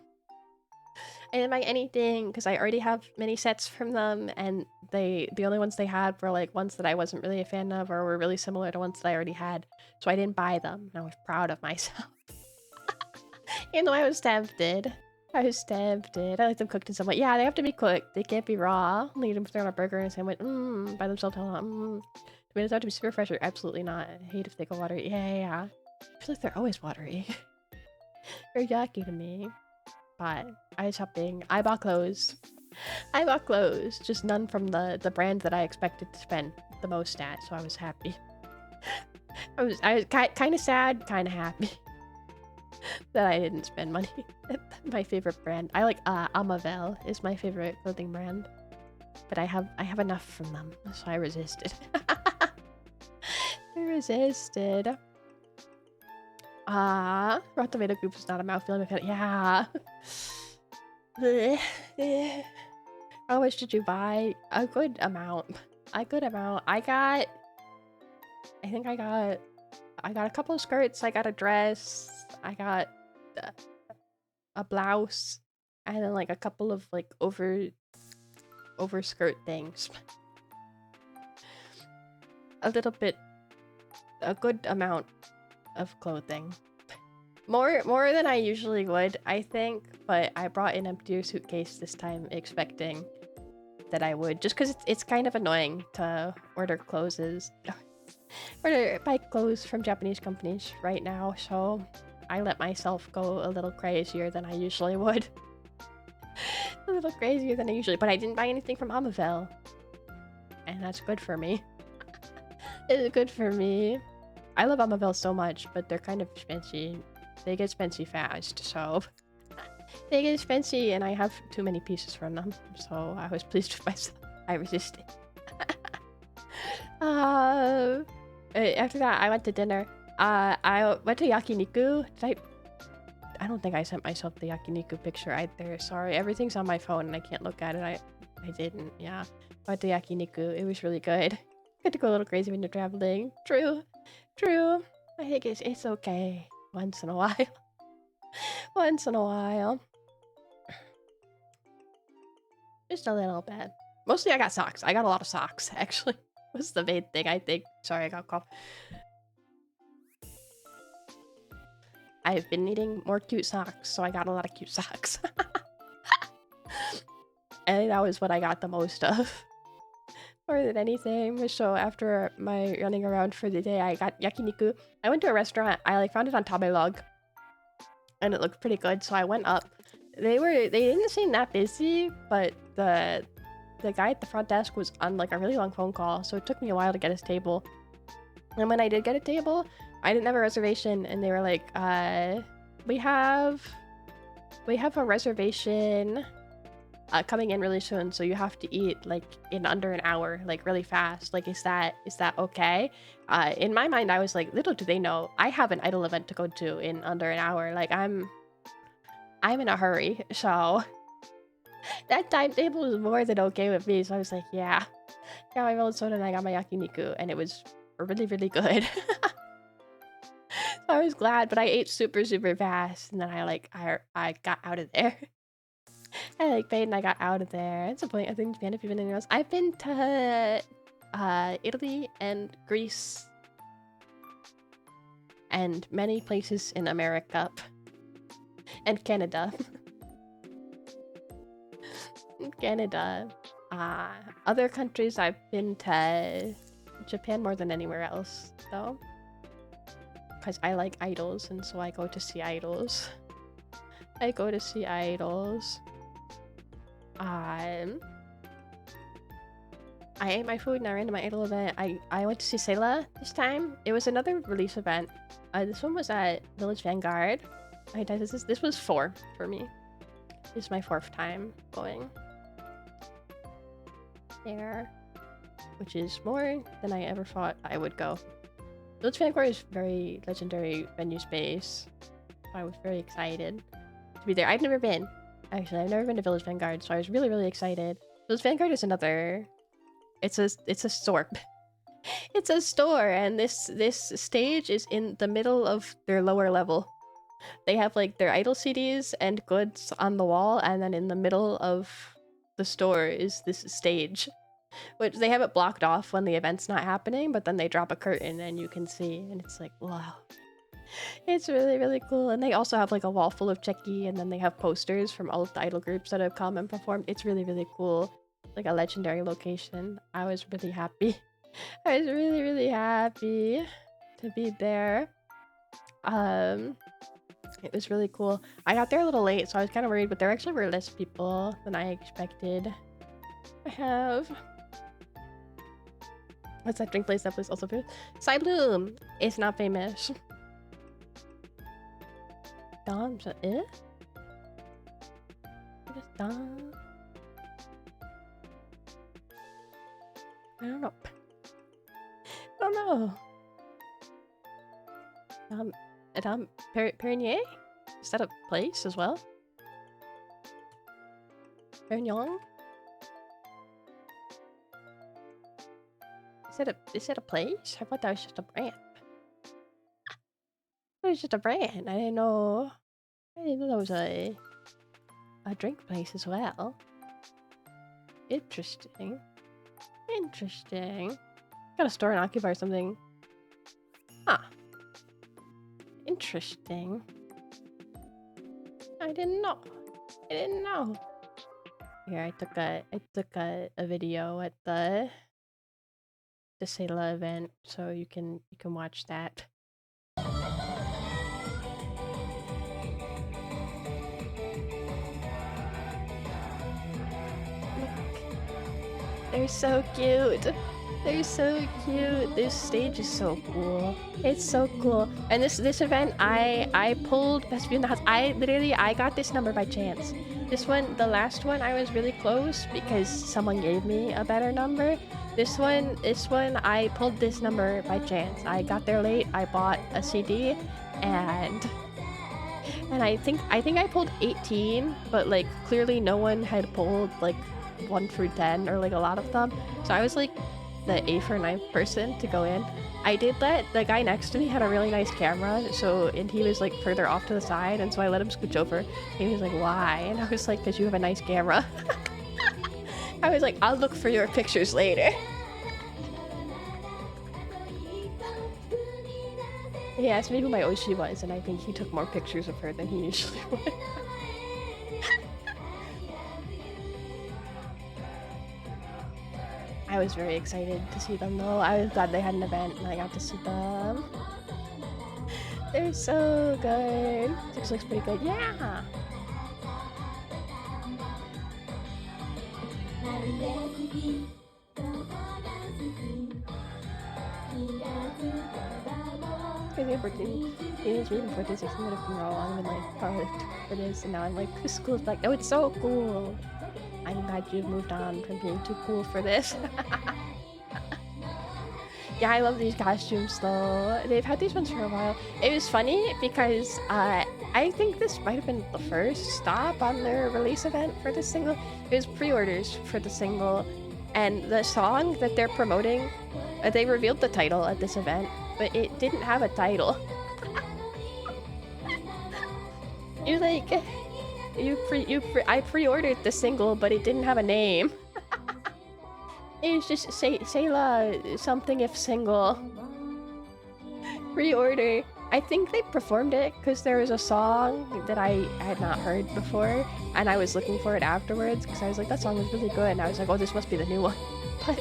I didn't buy anything because I already have many sets from them, and the only ones they had were like ones that I wasn't really a fan of or were really similar to ones that I already had. So I didn't buy them, and I was proud of myself. Even though I was tempted. I like them cooked in some way. Yeah, they have to be cooked. They can't be raw. I'll eat them on a burger and a sandwich. By themselves. Tomatoes have to be super fresh or absolutely not. I hate if they go watery. Yeah. I feel like they're always watery. They're yucky to me. But I was shopping. I bought clothes. Just none from the brand that I expected to spend the most at, so I was happy. I was kind of sad, kind of happy that I didn't spend money at my favorite brand. I like Amavel is my favorite clothing brand, but I have enough from them, so I resisted. I resisted. Raw tomato goop is not a mouthfeel. Yeah. How much did you buy? A good amount. I think I got a couple of skirts. I got a dress. I got a blouse, and then like a couple of like overskirt things. A good amount of clothing. More than I usually would, I think, but I brought an emptier suitcase this time, expecting that I would, just because it's kind of annoying to order buy clothes from Japanese companies right now, so I let myself go a little crazier than I usually would. A little crazier than I usually, but I didn't buy anything from Amavel, and that's good for me. It's good for me. I love Amavel so much, but they're kind of expensive. They get expensive fast, so they get expensive, and I have too many pieces from them, so I was pleased with myself. I resisted. After that, I went to dinner. I went to yakiniku. I don't think I sent myself the yakiniku picture either. Sorry, everything's on my phone and I can't look at it. I didn't. Yeah, I went to yakiniku. It was really good. Good to go a little crazy when you're traveling. True. I think it's okay once in a while. Once in a while. Just a little bit. Mostly I got socks. I got a lot of socks, actually. Was the main thing, I think. Sorry, I got cough. I've been needing more cute socks, so I got a lot of cute socks. And that was what I got the most of. More than anything. So after my running around for the day, I got yakiniku. I went to a restaurant. I found it on Tabelog, and it looked pretty good, so I went up. They didn't seem that busy, but the guy at the front desk was on like a really long phone call, so it took me a while to get his table. And when I did get a table, I didn't have a reservation, and they were like, we have a reservation coming in really soon, so you have to eat like in under an hour, like really fast. Like, is that okay? In my mind, I was like, little do they know, I have an idol event to go to in under an hour. Like, I'm in a hurry, so That timetable was more than okay with me, so I was like, yeah. Got my melon soda and I got my yakiniku, and it was really, really good. So I was glad, but I ate super, super fast, and then I got out of there. I like paid and I got out of there. At some point, I think, Japan, if you've been anywhere else. I've been to Italy and Greece and many places in America and Canada. Canada. Other countries I've been to Japan more than anywhere else, though. Because I like idols, and so I go to see idols. I go to see idols. I ate my food and I ran to my idol event. I went to see Sayla this time. It was another release event. This one was at Village Vanguard. This was 4 for me. This is my 4th time going there, which is more than I ever thought I would go. Village Vanguard is very legendary venue space. I was very excited to be there. I've never been. Actually, I've never been to Village Vanguard, so I was really, really excited. Village Vanguard is another... It's a store. It's a store, and this stage is in the middle of their lower level. They have like their idol CDs and goods on the wall, and then in the middle of the store is this stage, which they have it blocked off when the event's not happening, but then they drop a curtain and you can see, and it's like, wow. It's really, really cool. And they also have like a wall full of Checky, and then they have posters from all of the idol groups that have come and performed. It's really, really cool. Like a legendary location. I was really happy. I was really, really happy to be there. It was really cool. I got there a little late, so I was kind of worried, but there actually were less people than I expected. I have... What's that drink place that was also famous? Bloom! It's not famous. Dom, eh? Just Dom. I don't know. I don't know. Perignon? Is that a place as well? Perignon? Is it a place? I thought that was just a brand. It was just a brand. I didn't know that was a drink place as well. Interesting. Interesting. Got a store in Occupy or something. Huh. Interesting. I didn't know. Here, I took a video at the Sayla event, so you can watch that. They're so cute. They're so cute. This stage is so cool. It's so cool. And this event, I pulled Best View in the House. I got this number by chance. This one, the last one, I was really close because someone gave me a better number. This one, I pulled this number by chance. I got there late. I bought a CD, and I think I pulled 18, but like clearly no one had pulled like 1 through 10 or like a lot of them. So I was like the 8th or 9th person to go in. I did let the guy next to me had a really nice camera, and he was like further off to the side, and so I let him scooch over. He was like, why? And I was like, because you have a nice camera. I was like, I'll look for your pictures later. He asked me who my Oshi was, and I think he took more pictures of her than he usually would. I was very excited to see them though. I was glad they had an event and I got to see them. They're so good. This looks pretty good. Yeah! Crazy 14. Teenage Mutant 14, 16 would have been wrong. I'm in like college for this, and now I'm like, this school's back. Oh, it's so cool. I'm glad you've moved on from being too cool for this. Yeah, I love these costumes though. They've had these ones for a while. It was funny because I think this might have been the first stop on their release event for the single. It was pre-orders for the single, and the song that they're promoting, they revealed the title at this event, but it didn't have a title. You like, I pre-ordered the single, but it didn't have a name. It was just Sayla something if single. Pre-order. I think they performed it because there was a song that I had not heard before, and I was looking for it afterwards because I was like, that song was really good, and I was like, oh, this must be the new one. But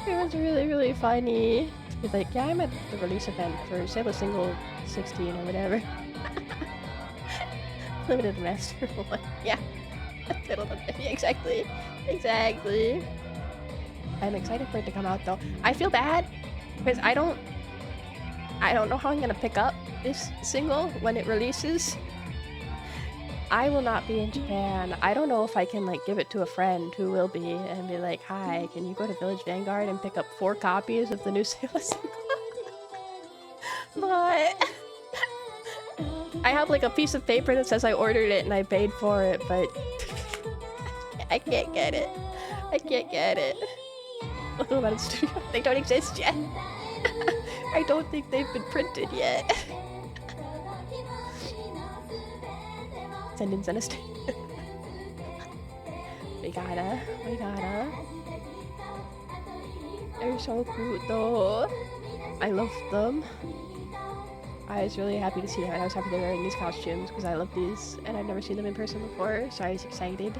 it was really, really funny. It's like, yeah, I'm at the release event for Sayla Single 16 or whatever. Limited Master 1. Yeah. Exactly. Exactly. I'm excited for it to come out though. I feel bad because I don't know how I'm gonna pick up this single when it releases. I will not be in Japan. I don't know if I can like give it to a friend who will be and be like, hi, can you go to Village Vanguard and pick up 4 copies of the new Sayla single? But I have like a piece of paper that says I ordered it and I paid for it, but I can't get it. I can't get it. Look about it, studio. They don't exist yet. I don't think they've been printed yet. Send in a we gotta. They're so cute though. I love them. I was really happy to see them, and I was happy they're wearing these costumes because I love these, and I've never seen them in person before, so I was excited.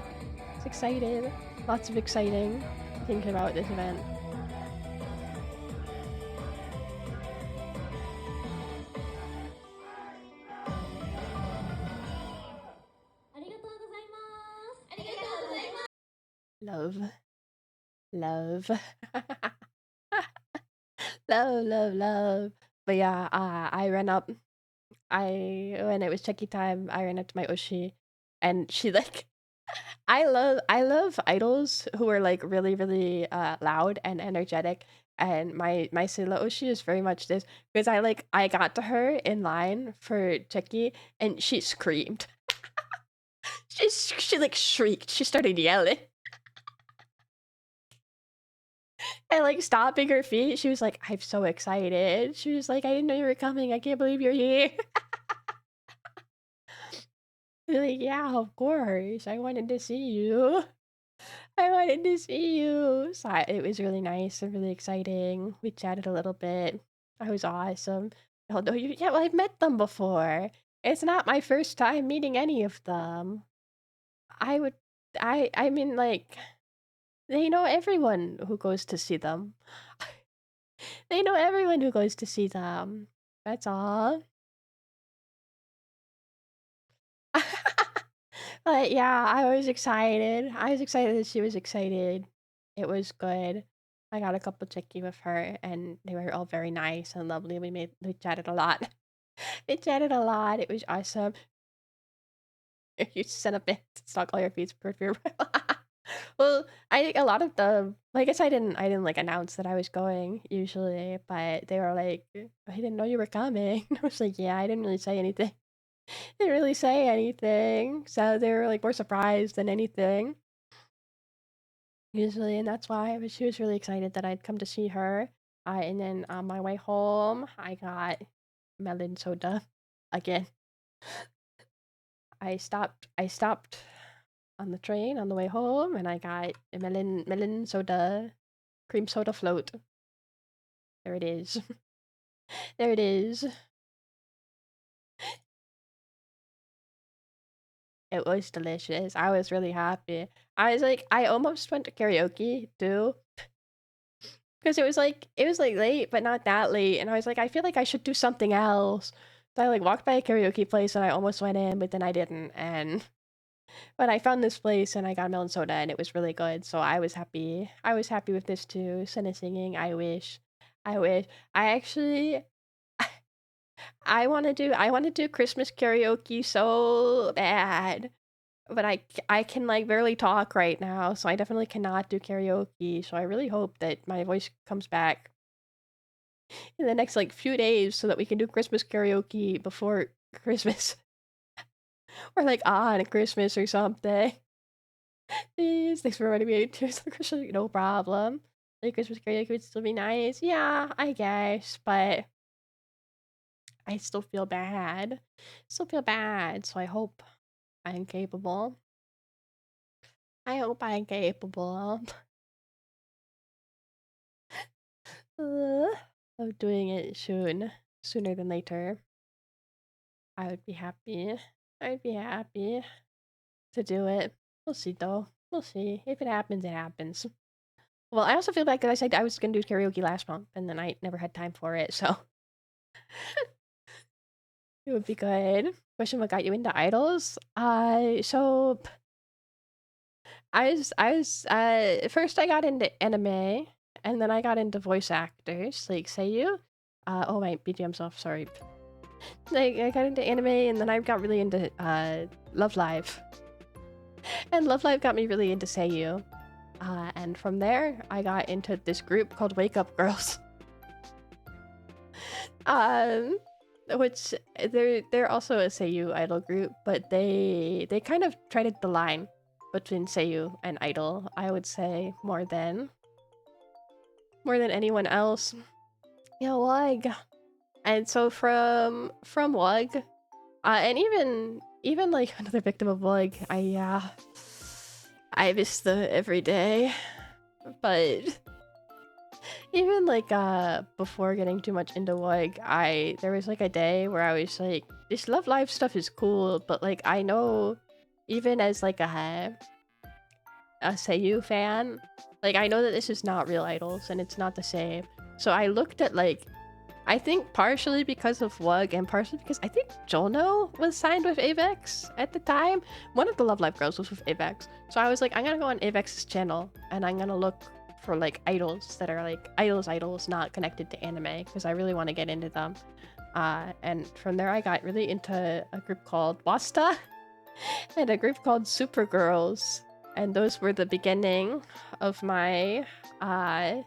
Lots of exciting thinking about this event. Love. Love. Love. But yeah, I ran up. When it was checky time, I ran up to my Oshi, and she like, I love idols who are like really, really loud and energetic. And my Sayla Oshi is very much this because I got to her in line for checky, and she screamed. she like shrieked. She started yelling. And like stomping her feet, she was like, I'm so excited. She was like, I didn't know you were coming. I can't believe you're here. Like, yeah, of course. I wanted to see you. So it was really nice and really exciting. We chatted a little bit. That was awesome. Although well, I've met them before. It's not my first time meeting any of them. I mean, like, they know everyone who goes to see them. They know everyone who goes to see them. That's all. But yeah, I was excited. I was excited that she was excited. It was good. I got a couple checky with her, and they were all very nice and lovely. We chatted a lot. We chatted a lot. It was awesome. You sent a bit to stock all your feeds per fear. Well, I think a lot of them, I guess I didn't like announce that I was going usually, but they were like, I didn't know you were coming. I was like, yeah, I didn't really say anything. Didn't really say anything. So they were like more surprised than anything. Usually, and that's why she was really excited that I'd come to see her. And then on my way home, I got melon soda again. I stopped on the train on the way home, and I got a melon soda, cream soda float. There it is. There it is. It was delicious. I was really happy. I was like, I almost went to karaoke too. Because it was like late, but not that late. And I was like, I feel like I should do something else. So I like walked by a karaoke place and I almost went in, but then I didn't. But I found this place and I got a melon soda and it was really good. So I was happy. I was happy with this too. Senna singing. I wish. I actually I want to do Christmas karaoke so bad. But I can like barely talk right now, so I definitely cannot do karaoke. So I really hope that my voice comes back in the next like few days so that we can do Christmas karaoke before Christmas. Or like on Christmas or something. Please, thanks for reminding me to Christmas. No problem. Like Christmas karaoke would still be nice. Yeah, I guess, but I still feel bad. Still feel bad, so I hope I'm capable. I hope I'm capable of doing it soon. Sooner than later. I would be happy. I'd be happy to do it. We'll see though. We'll see. If it happens, it happens. Well, I also feel bad because I said I was gonna do karaoke last month and then I never had time for it, so it would be good. Question: what got you into idols? So first I got into anime, and then I got into voice actors like Seiyu. Oh my BGM's off. Sorry. Like I got into anime, and then I got really into Love Live, and Love Live got me really into Seiyu. And from there, I got into this group called Wake Up Girls. Which they're also a Seiyu idol group, but they kind of treaded the line between Seiyu and idol, I would say, more than anyone else. Yeah, WUG. And so from WUG, and even like another victim of WUG, I miss them every day. But even like before getting too much into WUG, there was like a day where I was like, this Love Live stuff is cool, but like I know even as like a Seiyu fan, like I know that this is not real idols and it's not the same. So I looked at like, I think partially because of WUG and partially because I think Jono was signed with Avex at the time. One of the Love Live girls was with Avex. So I was like, I'm gonna go on Avex's channel and I'm gonna look for like idols that are like idols not connected to anime because I really want to get into them. And from there I got really into a group called Wasta and a group called Supergirls. And those were the beginning of my idol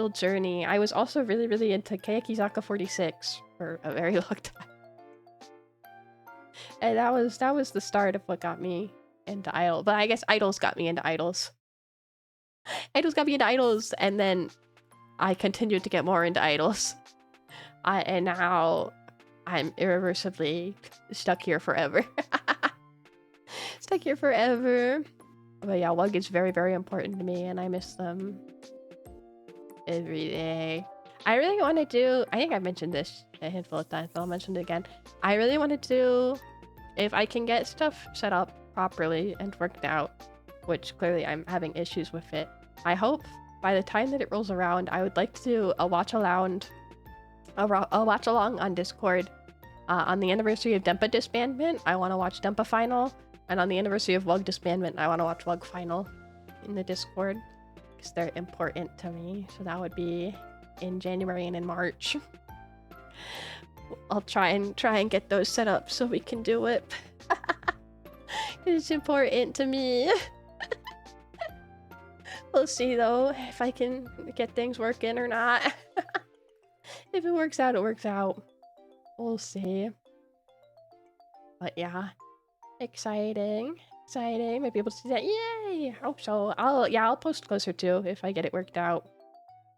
journey. I was also really, really into Kayakizaka 46 for a very long time. And that was the start of what got me into idol. But I guess idols got me into idols. Idols got me into idols, and then I continued to get more into idols. And now I'm irreversibly stuck here forever. Stuck here forever. But yeah, WUG is very, very important to me, and I miss them every day. I really want to do, I think I've mentioned this a handful of times, but I'll mention it again. I really want to do, if I can get stuff set up properly and worked out, which clearly I'm having issues with it, I hope by the time that it rolls around, I would like to do a watch along on Discord. On the anniversary of Dempa disbandment, I want to watch Dempa final, and on the anniversary of WUG disbandment, I want to watch WUG final in the Discord because they're important to me. So that would be in January and in March. I'll try and get those set up so we can do it. It's important to me. We'll see though if I can get things working or not. If it works out, it works out. We'll see. But yeah, exciting. Might be able to see that. Yay! Hope so. I'll post closer too if I get it worked out.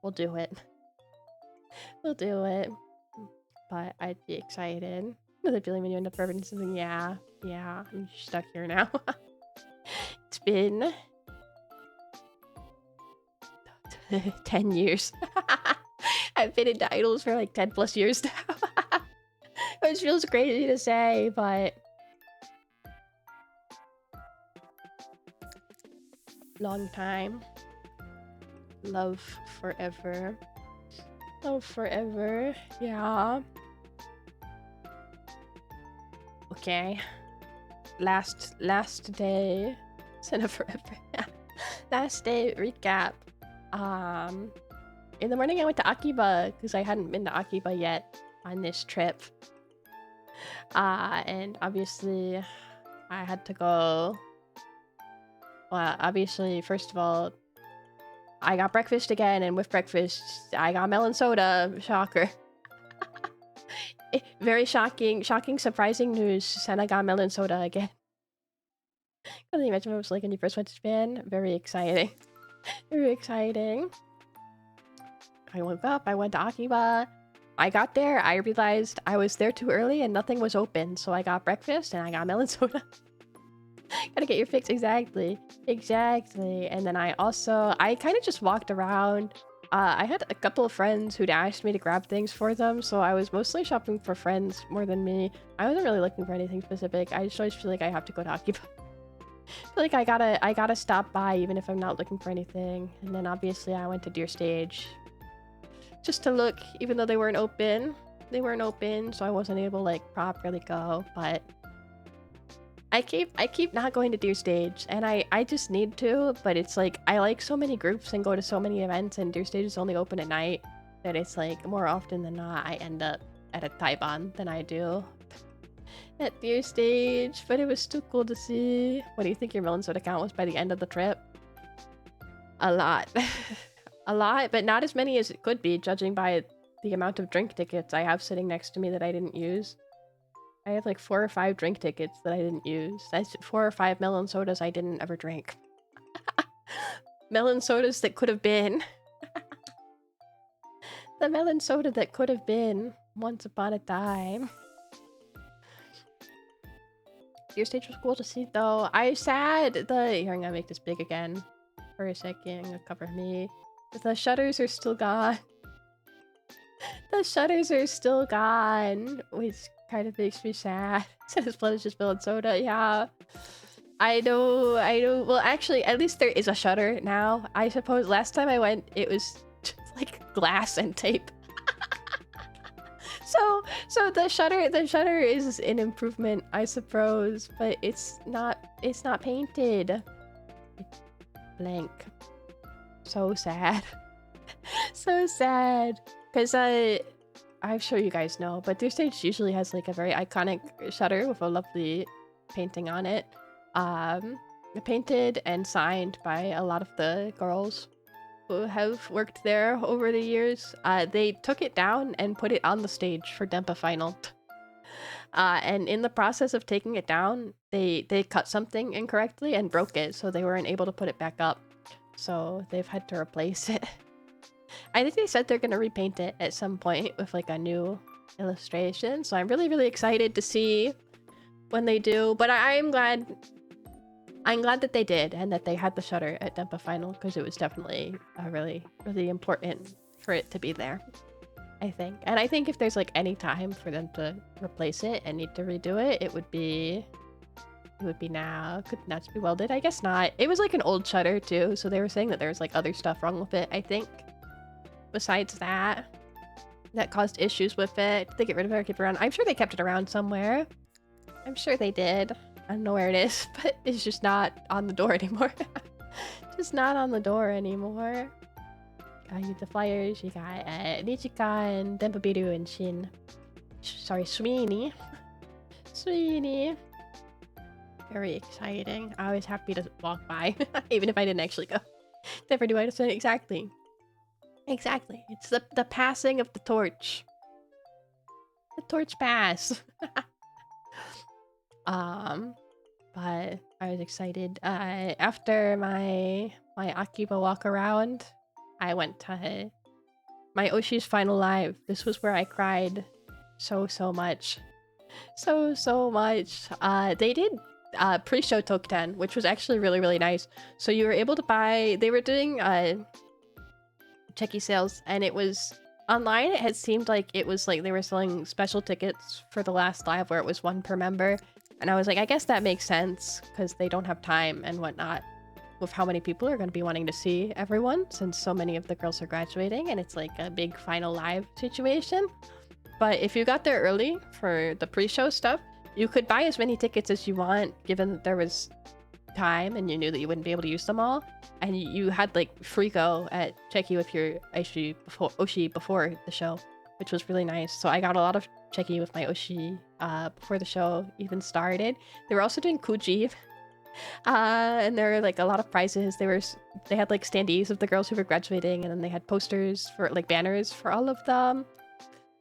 We'll do it. We'll do it. But I'd be excited. Another feeling when you end up rubbing something. Yeah, I'm stuck here now. It's been 10 years. I've been into idols for like 10 plus years now. Which feels crazy to say, but long time. Love forever. Love forever. Yeah. Okay. Last day. Instead of forever. Last day recap. In the morning I went to Akiba because I hadn't been to Akiba yet on this trip. And obviously I had to go. Well, obviously, first of all, I got breakfast again, and with breakfast, I got melon soda. Shocker. Very shocking, surprising news. Senna got melon soda again. Can you imagine what it was like when you first went to Japan? Very exciting. Very exciting. I woke up, I went to Akiba. I got there, I realized I was there too early and nothing was open. So I got breakfast and I got melon soda. Gotta get your fix. Exactly. Exactly. And then I kind of just walked around. I had a couple of friends who'd asked me to grab things for them, so I was mostly shopping for friends more than me. I wasn't really looking for anything specific. I just always feel like I have to go to Akiba. I feel like I gotta stop by even if I'm not looking for anything. And then obviously I went to Deer Stage just to look, even though they weren't open. They weren't open, so I wasn't able to like properly go, but I keep not going to Deer Stage, and I just need to, but it's like I like so many groups and go to so many events, and Deer Stage is only open at night, that it's like more often than not I end up at a Taiban than I do at Deer Stage. But it was still cool to see. What do you think your melon soda count was by the end of the trip? A lot. A lot, but not as many as it could be, judging by the amount of drink tickets I have sitting next to me that I didn't use. I have like 4 or 5 drink tickets that I didn't use. That's 4 or 5 melon sodas I didn't ever drink. Melon sodas that could have been. The melon soda that could have been once upon a time. Your stage was cool to see though. I sad here, I'm gonna make this big again for a second. It'll cover me. The shutters are still gone. The shutters are still gone, which kind of makes me sad. So his blood is just melon soda. Yeah, I know. Well, actually, at least there is a shutter now. I suppose last time I went, it was just like glass and tape. So the shutter is an improvement, I suppose, but it's not painted. It's blank. So sad. So sad. Because I'm sure you guys know, but their stage usually has like a very iconic shutter with a lovely painting on it. Painted and signed by a lot of the girls who have worked there over the years. They took it down and put it on the stage for Dempa Final. And in the process of taking it down, they cut something incorrectly and broke it, so they weren't able to put it back up. So they've had to replace it. I think they said they're gonna repaint it at some point with like a new illustration. So I'm really, really excited to see when they do. But I'm glad that they did and that they had the shutter at Dempa Final, because it was definitely really, really important for it to be there, I think. And I think if there's like any time for them to replace it and need to redo it, it would be now. Could not be welded. I guess not. It was like an old shutter too, so they were saying that there was like other stuff wrong with it, I think. Besides that caused issues with it. Did they get rid of it or keep it around? I'm sure they kept it around somewhere. I'm sure they did. I don't know where it is, but it's just not on the door anymore. Just not on the door anymore. You got the flyers. You got Nichika and Denpabiru and Shin. Sorry, Sweeney. Sweeney. Very exciting. I was happy to walk by, even if I didn't actually go. Never do I say exactly. Exactly. It's the passing of the torch. The torch pass. But I was excited. After my Akiba walk around, I went to my Oshi's final live. This was where I cried so much. So much. They did pre-show Tokten, which was actually really, really nice. So you were able to buy, they were doing checky sales, and it was online. It had seemed like it was like they were selling special tickets for the last live where it was 1 per member. And I was like, I guess that makes sense because they don't have time and whatnot with how many people are going to be wanting to see everyone, since so many of the girls are graduating and it's like a big final live situation. But if you got there early for the pre-show stuff, you could buy as many tickets as you want, given that there was time and you knew that you wouldn't be able to use them all. And you had like free go at Checky with your Oshi before the show, which was really nice. So I got a lot of Checky with my Oshi before the show even started. They were also doing Kuji. And there were like a lot of prizes. They had like standees of the girls who were graduating, and then they had posters for like banners for all of them.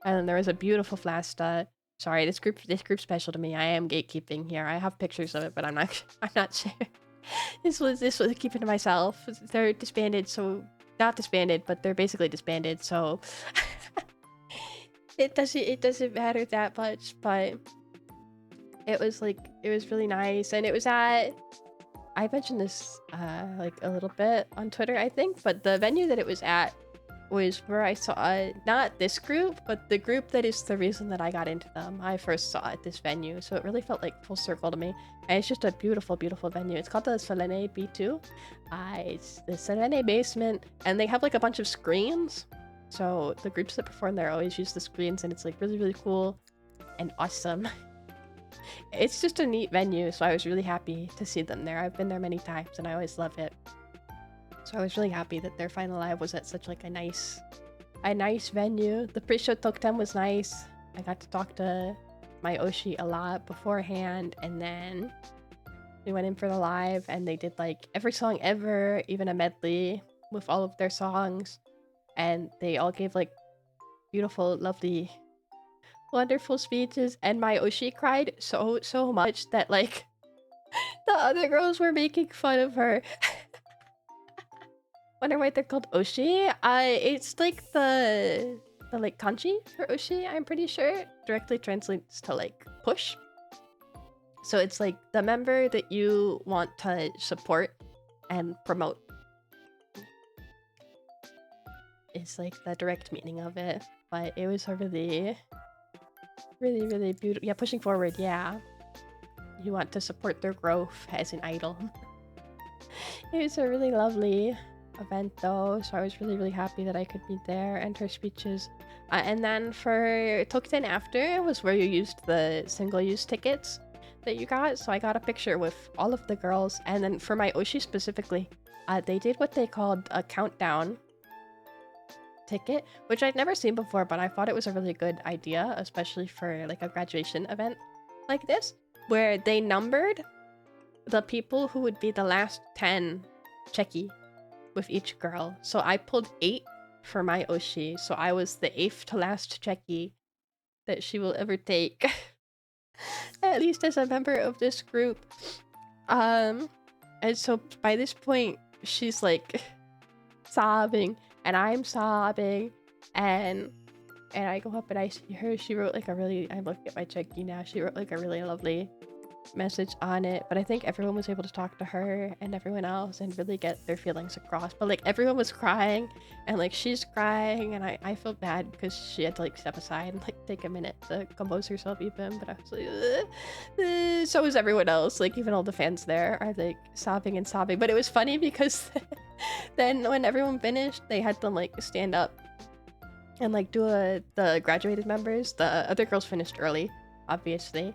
And then there was a beautiful Flasta. Sorry, this group's special to me. I am gatekeeping here. I have pictures of it, but I'm not I'm not sure. This was keeping to myself. They're disbanded, so not disbanded, but they're basically disbanded, so it doesn't matter that much, but it was really nice. And it was at, I mentioned this like a little bit on Twitter, I think, but the venue that it was at was where I saw not this group, but the group that is the reason that I got into them. I first saw at this venue, so it really felt like full circle to me. And it's just a beautiful, beautiful venue. It's called the Selene B2. It's the Selene basement, and they have like a bunch of screens. So the groups that perform there always use the screens, and it's like really, really cool and awesome. It's just a neat venue, so I was really happy to see them there. I've been there many times, and I always love it. So I was really happy that their final live was at such like a nice venue. The pre-show Tokten was nice. I got to talk to my Oshi a lot beforehand, and then we went in for the live, and they did like every song ever, even a medley with all of their songs, and they all gave like beautiful, lovely, wonderful speeches. And my Oshi cried so much that like the other girls were making fun of her. Wonder why they're called Oshi. It's like the like kanji for Oshi, I'm pretty sure. Directly translates to like push. So it's like the member that you want to support and promote. It's like the direct meaning of it. But it was a really, really, really beautiful. Yeah, pushing forward, yeah. You want to support their growth as an idol. It was a really lovely event though, so I was really, really happy that I could be there and her speeches. And then for Tokten after was where you used the single-use tickets that you got, so I got a picture with all of the girls. And then for my Oshi specifically, they did what they called a countdown ticket, which I'd never seen before, but I thought it was a really good idea, especially for like a graduation event like this, where they numbered the people who would be the last 10 checky with each girl. So I pulled 8 for my Oshi, so I was the 8th to last checky that she will ever take. At least as a member of this group. And so by this point, she's like sobbing, and I'm sobbing, and I go up and I see her. She wrote like a really, I'm looking at my checky now, she wrote like a really lovely message on it, but I think everyone was able to talk to her and everyone else and really get their feelings across. But like everyone was crying, and like she's crying, and I felt bad because she had to like step aside and like take a minute to compose herself even, but I was like so was everyone else, like even all the fans there are like sobbing and sobbing. But it was funny because then when everyone finished, they had to like stand up and like do the graduated members. The other girls finished early, obviously.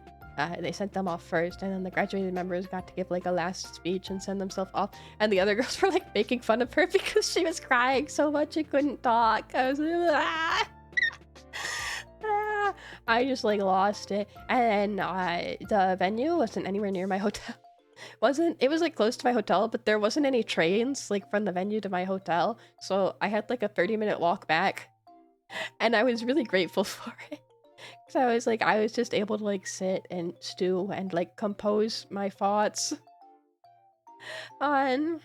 They sent them off first, and then the graduated members got to give like a last speech and send themselves off, and the other girls were like making fun of her because she was crying so much she couldn't talk. I was like, ah! Ah! I just like lost it. And then the venue wasn't anywhere near my hotel. It was like close to my hotel, but there wasn't any trains like from the venue to my hotel, so I had like a 30-minute walk back, and I was really grateful for it. So I was just able to like sit and stew and like compose my thoughts on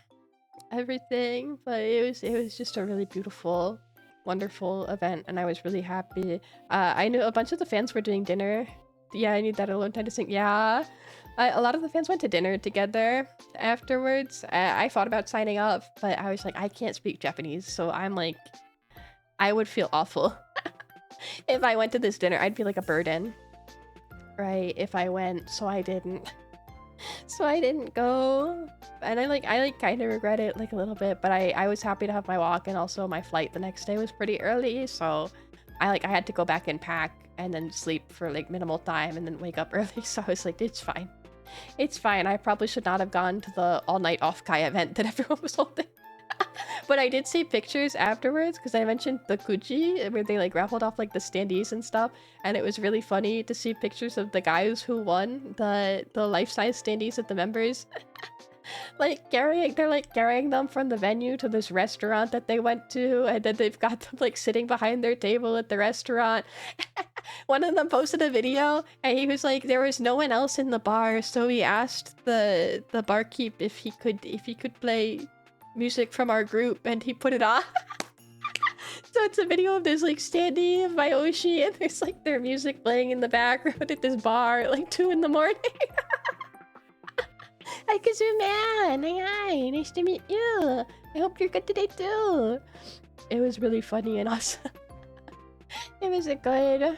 everything. But it was just a really beautiful, wonderful event, and I was really happy. I knew a bunch of the fans were doing dinner. Yeah, I need that alone time to sing. Yeah, a lot of the fans went to dinner together afterwards. I thought about signing up, but I was like, I can't speak Japanese, so I'm like, I would feel awful. If I went to this dinner, I'd feel like a burden, right? If I went, so I didn't go, and I kind of regret it like a little bit, but I was happy to have my walk, and also my flight the next day was pretty early, so I had to go back and pack and then sleep for like minimal time and then wake up early. So I was like, it's fine. I probably should not have gone to the all-night off-kai event that everyone was holding. But I did see pictures afterwards, because I mentioned the Kuji, where they like raffled off like the standees and stuff, and it was really funny to see pictures of the guys who won the life-size standees of the members. Like they're like carrying them from the venue to this restaurant that they went to, and then they've got them like sitting behind their table at the restaurant. One of them posted a video, and he was like, there was no one else in the bar, so he asked the barkeep if he could play music from our group, and he put it on. So it's a video of this like standing by Oshi, and there's like their music playing in the background at this bar at like 2 in the morning. Hi Kazuman! Hi! Nice to meet you! I hope you're good today too! It was really funny and awesome. It was a good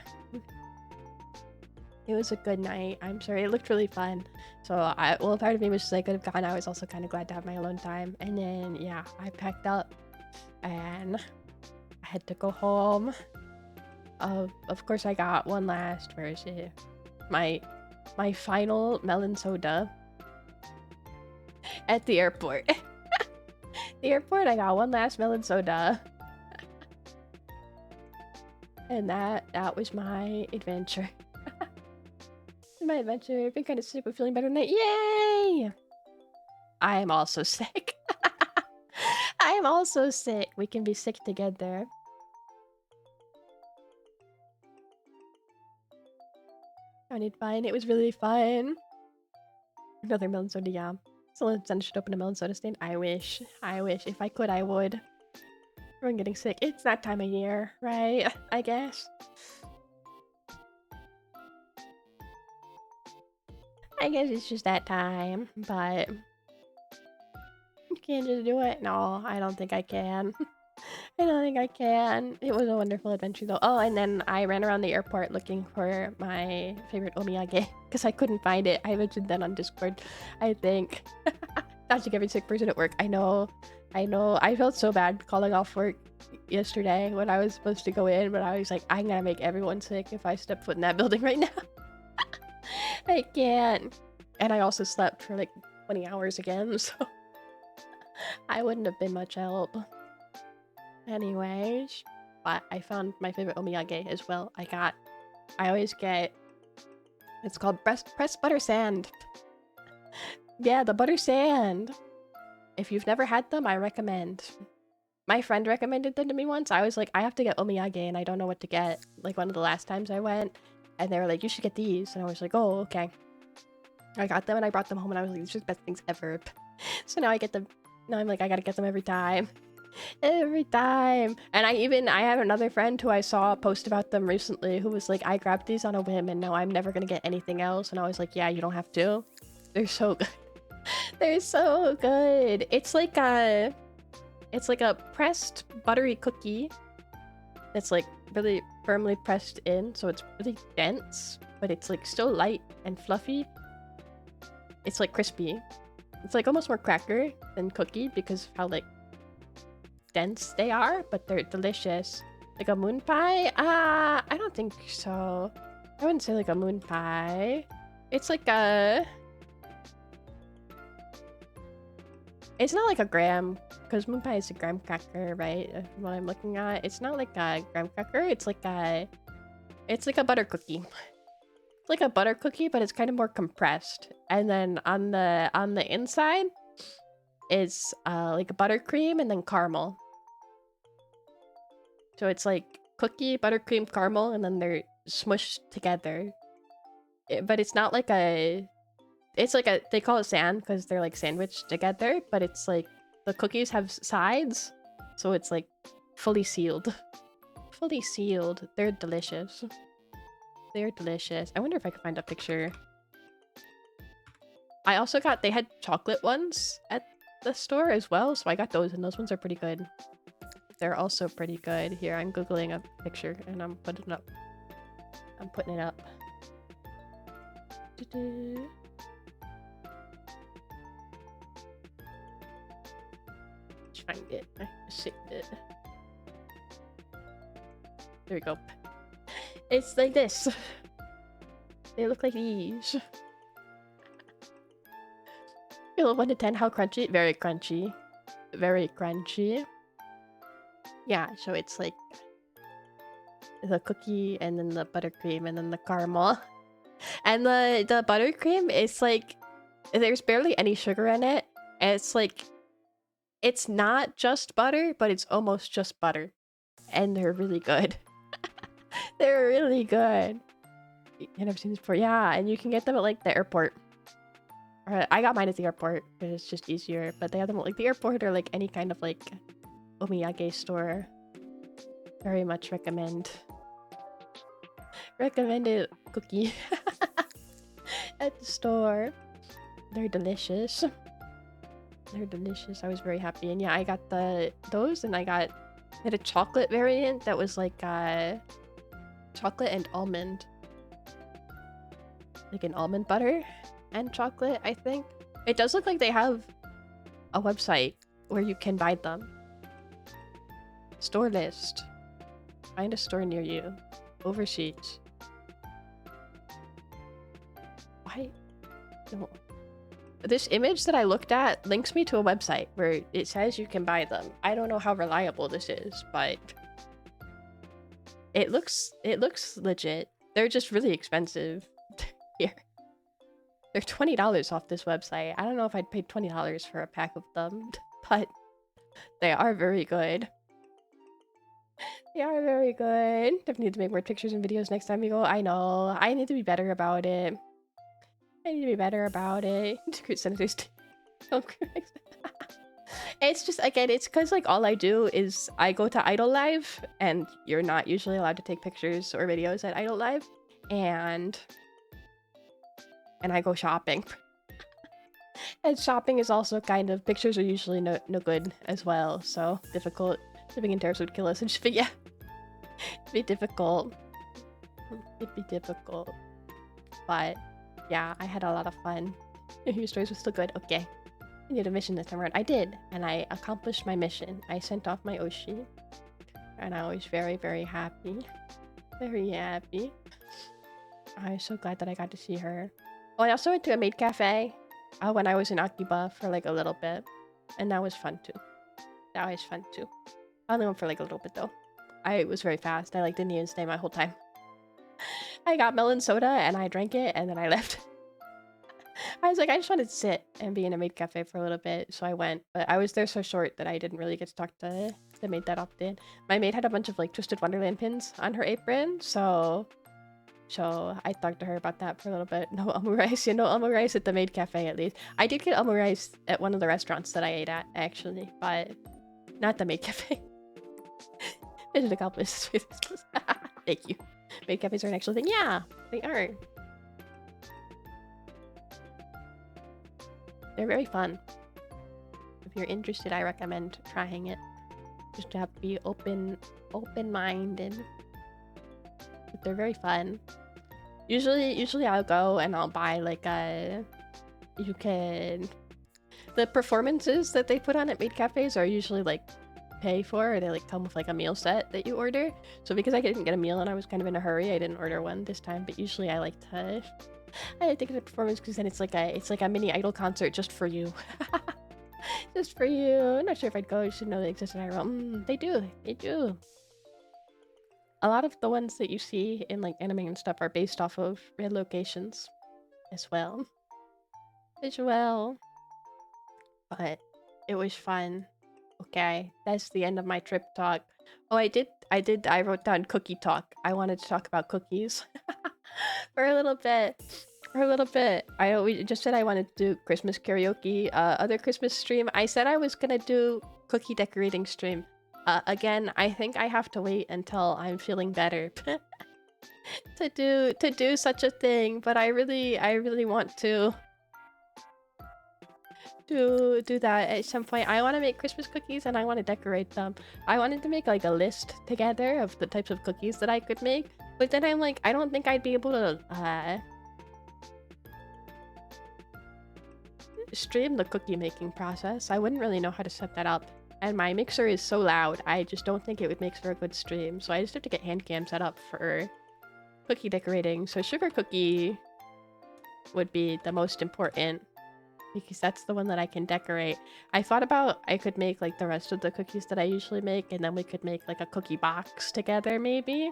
night. I'm sorry, it looked really fun. So well, part of me wishes I could have gone. I was also kind of glad to have my alone time. And then yeah, I packed up and I had to go home. Of course I got one last, where is it? My final melon soda at the airport. The airport, I got one last melon soda. And that was my adventure. My adventure. I've been kind of sick, but feeling better tonight. Yay! I am also sick. I am also sick. We can be sick together. I need fine. It was really fun. Another melon soda, yeah. Someone should open a melon soda stand. I wish. I wish. If I could, I would. Everyone getting sick. It's that time of year, right? I guess. I guess it's just that time, but... You can't just do it? No, I don't think I can. I don't think I can. It was a wonderful adventure though. Oh, and then I ran around the airport looking for my favorite omiyage because I couldn't find it. I mentioned that on Discord, I think. Not like every sick person at work. I know. I felt so bad calling off work yesterday when I was supposed to go in, but I was like, I'm gonna make everyone sick if I step foot in that building right now. I can't. And I also slept for like 20 hours again, so I wouldn't have been much help. Anyways, but I found my favorite omiyage as well. I always get, it's called pressed butter sand. Yeah, the butter sand. If you've never had them, I recommend. My friend recommended them to me once. I was like, I have to get omiyage and I don't know what to get. Like one of the last times I went, and they were like, you should get these. And I was like, oh, okay. I got them and I brought them home and I was like, these are the best things ever. So now I get them. Now I'm like, I gotta get them every time. Every time. And I have another friend who I saw post about them recently who was like, I grabbed these on a whim and now I'm never gonna get anything else. And I was like, yeah, you don't have to. They're so good. They're so good. It's like a pressed buttery cookie that's like really firmly pressed in, so it's really dense, but it's like still light and fluffy. It's like crispy. It's like almost more cracker than cookie because of how like dense they are, but they're delicious. Like a moon pie? I don't think so. I wouldn't say like a moon pie. It's like a... It's not like a graham, because moon pie is a graham cracker, right? What I'm looking at. It's not like a graham cracker. It's like a butter cookie. It's like a butter cookie, but it's kind of more compressed. And then on the inside is like a buttercream and then caramel. So it's like cookie, buttercream, caramel, and then they're smushed together. But it's not like a... It's like a... They call it sand because they're like sandwiched together, but it's like the cookies have sides, so it's like fully sealed. Fully sealed. They're delicious. They're delicious. I wonder if I can find a picture. I also got... They had chocolate ones at the store as well, so I got those, and those ones are pretty good. They're also pretty good. Here, I'm googling a picture and I'm putting it up. I'm putting it up. Let's find it. I saved it. There we go. It's like this. They look like these. Scale of 1 to 10, how crunchy? Very crunchy. Very crunchy. Yeah, so it's like the cookie and then the buttercream and then the caramel. And the buttercream is like, there's barely any sugar in it. And it's like, it's not just butter, but it's almost just butter. And they're really good. They're really good. I've never seen this before. Yeah, and you can get them at like the airport. I got mine at the airport because it's just easier. But they have them at like the airport or like any kind of like omiyage store. Very much recommend. Recommended cookie at the store. They're delicious. They're delicious. I was very happy. And yeah, I got those and I had a chocolate variant that was like chocolate and almond. Like an almond butter and chocolate, I think. It does look like they have a website where you can buy them. Store list. Find a store near you. Overseas. Why? No. This image that I looked at links me to a website where it says you can buy them. I don't know how reliable this is, but it looks legit. They're just really expensive. Here. They're $20 off this website. I don't know if I'd pay $20 for a pack of them, but they are very good. They are very good. Definitely need to make more pictures and videos next time we go. I know. I need to be better about it. I need to be better about it. Senators. It's just, again, it's because like all I do is I go to Idol Live and you're not usually allowed to take pictures or videos at Idol Live, and I go shopping. And shopping is also kind of, pictures are usually no good as well, so difficult. Living in terrace would kill us, and just, but yeah, it'd be difficult. It'd be difficult, but yeah, I had a lot of fun. Your stories were still good. Okay, I need a mission this time around. I did, and I accomplished my mission. I sent off my Oshi, and I was very, very happy. Very happy. I was so glad that I got to see her. Oh, I also went to a maid cafe when I was in Akiba for like a little bit, and that was fun too. That was fun too. I only went for like a little bit though. I was very fast. I like didn't even stay my whole time. I got melon soda and I drank it and then I left. I was like, I just wanted to sit and be in a maid cafe for a little bit, so I went. But I was there so short that I didn't really get to talk to the maid that often. My maid had a bunch of like Twisted Wonderland pins on her apron, so I talked to her about that for a little bit. No omu rice, no omu rice at the maid cafe at least. I did get omu rice at one of the restaurants that I ate at actually, but not the maid cafe. Mission accomplished. Thank you. Maid cafes are an actual thing. Yeah, they are. They're very fun. If you're interested, I recommend trying it. Just to have to be open-minded. But they're very fun. Usually I'll go and I'll buy like the performances that they put on at maid cafes are usually like pay for, or they like come with like a meal set that you order. So because I didn't get a meal and I was kind of in a hurry, I didn't order one this time, but usually I like to get a performance because then it's like a mini idol concert just for you. Just for you. I'm not sure if I'd go. You should know they exist in IRL. They do. A lot of the ones that you see in like anime and stuff are based off of real locations as well. But it was fun. Okay, that's the end of my trip talk. Oh, I wrote down cookie talk. I wanted to talk about cookies for a little bit. We just said I wanted to do Christmas karaoke, other Christmas stream. I said I was gonna do cookie decorating stream. Again, I think I have to wait until I'm feeling better to do such a thing, but I really want to do that at some point. I want to make Christmas cookies and I want to decorate them. I wanted to make like a list together of the types of cookies that I could make, but then I'm like, I don't think I'd be able to stream the cookie making process. I wouldn't really know how to set that up, and my mixer is so loud, I just don't think it would make for a good stream, so I just have to get hand cam set up for cookie decorating. So sugar cookie would be the most important, because that's the one that I can decorate. I thought about I could make like the rest of the cookies that I usually make, and then we could make like a cookie box together, maybe.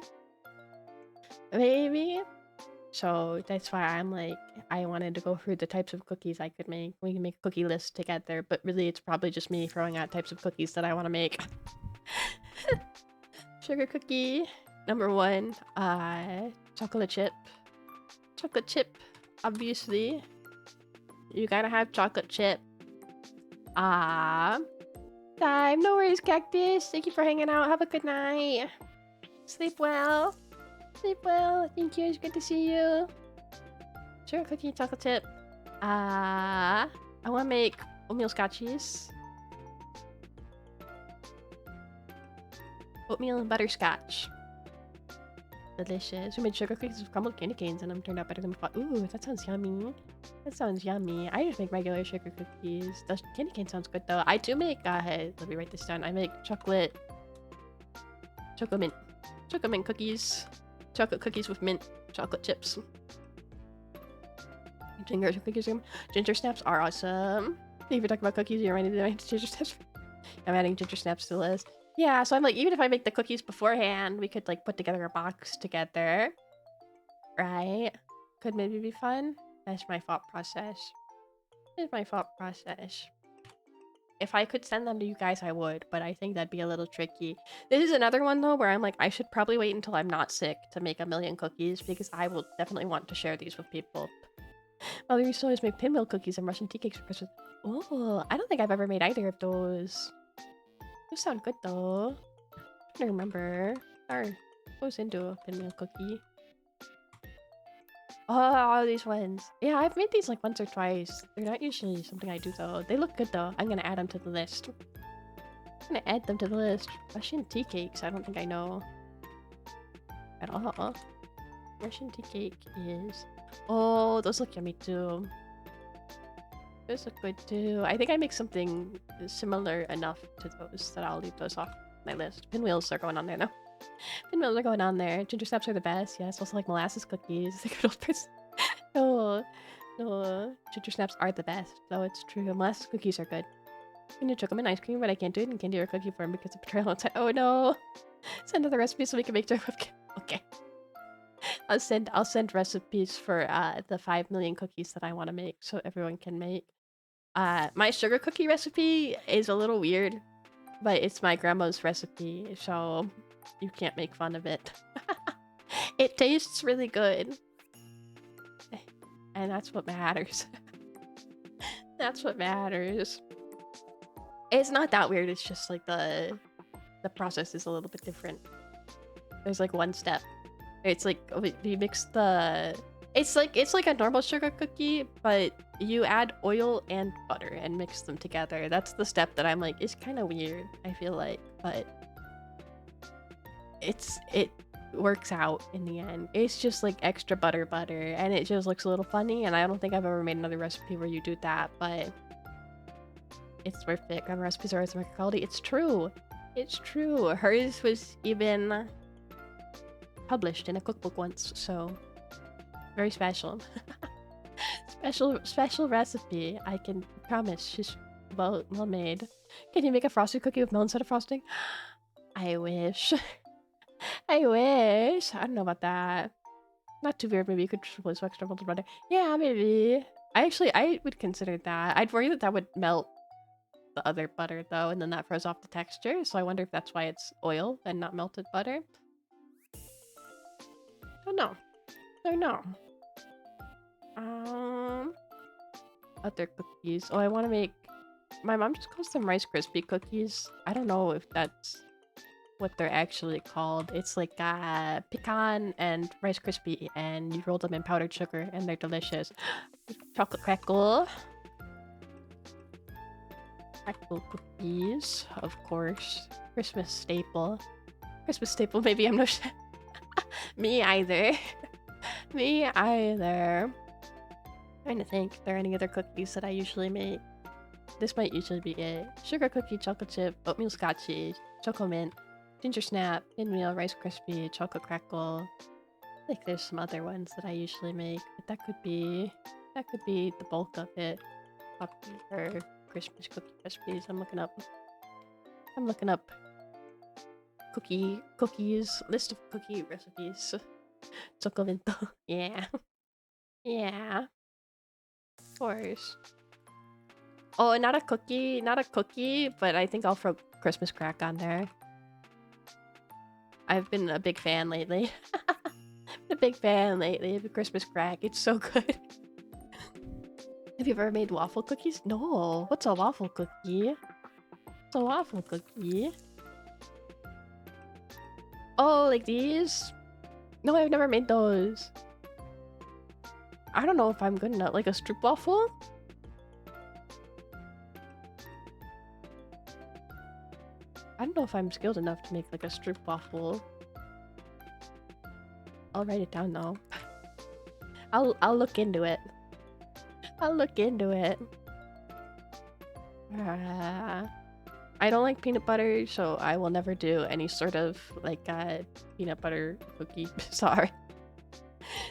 So that's why I'm like, I wanted to go through the types of cookies I could make. We can make a cookie list together, but really it's probably just me throwing out types of cookies that I want to make. Sugar cookie. Number 1, chocolate chip. Chocolate chip, obviously. You gotta have chocolate chip. Time. No worries, Cactus. Thank you for hanging out. Have a good night. Sleep well. Sleep well. Thank you. It's good to see you. Sugar cookie, chocolate chip. I want to make oatmeal scotchies. Oatmeal and butterscotch. Delicious. We made sugar cookies with crumbled candy canes and them turned out better than we thought. Ooh, that sounds yummy. That sounds yummy. I just make regular sugar cookies. The candy cane sounds good though. I do make, let me write this down. I make chocolate mint cookies. Chocolate cookies with mint chocolate chips. Ginger snaps are awesome. If you're talking about cookies, you're ready to make ginger snaps. I'm adding ginger snaps to the list. Yeah, so I'm like, even if I make the cookies beforehand, we could like put together a box together. Right? Could maybe be fun. That's my thought process. If I could send them to you guys, I would, but I think that'd be a little tricky. This is another one though where I'm like, I should probably wait until I'm not sick to make a million cookies because I will definitely want to share these with people. Mother used to always make pinwheel cookies and Russian tea cakes for Christmas. Oh, I don't think I've ever made either of those. Those sound good though. I don't remember. Or goes into a pinwheel cookie. Oh, these ones. Yeah, I've made these like once or twice. They're not usually something I do though. They look good though. I'm gonna add them to the list. Russian tea cakes. I don't think I know at all. Russian tea cake is... Oh, those look yummy too. Those look good too. I think I make something similar enough to those that I'll leave those off my list. Pinwheels are going on there though. Pinwheels are going on there. Ginger snaps are the best. Yes, also like molasses cookies. The good old person. No. Ginger snaps are the best. No, it's true. Molasses cookies are good. I'm gonna choke them in ice cream, but I can't do it in candy or cookie form because of betrayal outside. Oh no! Send another recipe so we can make chocolate cookie. Okay. I'll send recipes for the 5 million cookies that I want to make so everyone can make. My sugar cookie recipe is a little weird, but it's my grandma's recipe, so you can't make fun of it. It tastes really good. And that's what matters. That's what matters. It's not that weird, it's just like the process is a little bit different. There's like one step. It's like you mix the... It's like a normal sugar cookie, but you add oil and butter and mix them together. That's the step that I'm like, it's kind of weird, I feel like, but it works out in the end. It's just like extra butter, and it just looks a little funny, and I don't think I've ever made another recipe where you do that, but it's worth it. Grandma recipes are always record quality. It's true. It's true. Hers was even published in a cookbook once, so very special. special recipe. I can promise she's well made. Can you make a frosted cookie with melon instead of frosting? I wish. I wish. I don't know about that. Not too weird. Maybe you could split some extra melted butter. Yeah, maybe. I would consider that. I'd worry that that would melt the other butter though, and then that throws off the texture. So I wonder if that's why it's oil and not melted butter. Don't know. Other cookies. Oh, I want to make... My mom just calls them Rice Krispie cookies. I don't know if that's what they're actually called. It's like pecan and Rice Krispie, and you roll them in powdered sugar, and they're delicious. Chocolate crackle. Crackle cookies, of course. Christmas staple. Maybe I'm no shit. Me either. Me either. Trying to think if there are any other cookies that I usually make. This might usually be it. Sugar cookie, chocolate chip, oatmeal scotchy, choco mint, ginger snap, pinwheel, Rice Krispie, chocolate crackle. I think there's some other ones that I usually make, but that could be the bulk of it. Or Christmas cookie recipes. I'm looking up cookies, list of cookie recipes. Chocominto. Yeah. Yeah. Of course. Oh, not a cookie. Not a cookie, but I think I'll throw Christmas crack on there. I've been a big fan lately. A big fan lately of the Christmas crack. It's so good. Have you ever made waffle cookies? No. What's a waffle cookie? What's a waffle cookie? Oh, like these? No, I've never made those. I don't know if I'm good enough. Like a strip waffle? I don't know if I'm skilled enough to make like a strip waffle. I'll write it down though. I'll look into it. I'll look into it. I don't like peanut butter, so I will never do any sort of like peanut butter cookie. Sorry.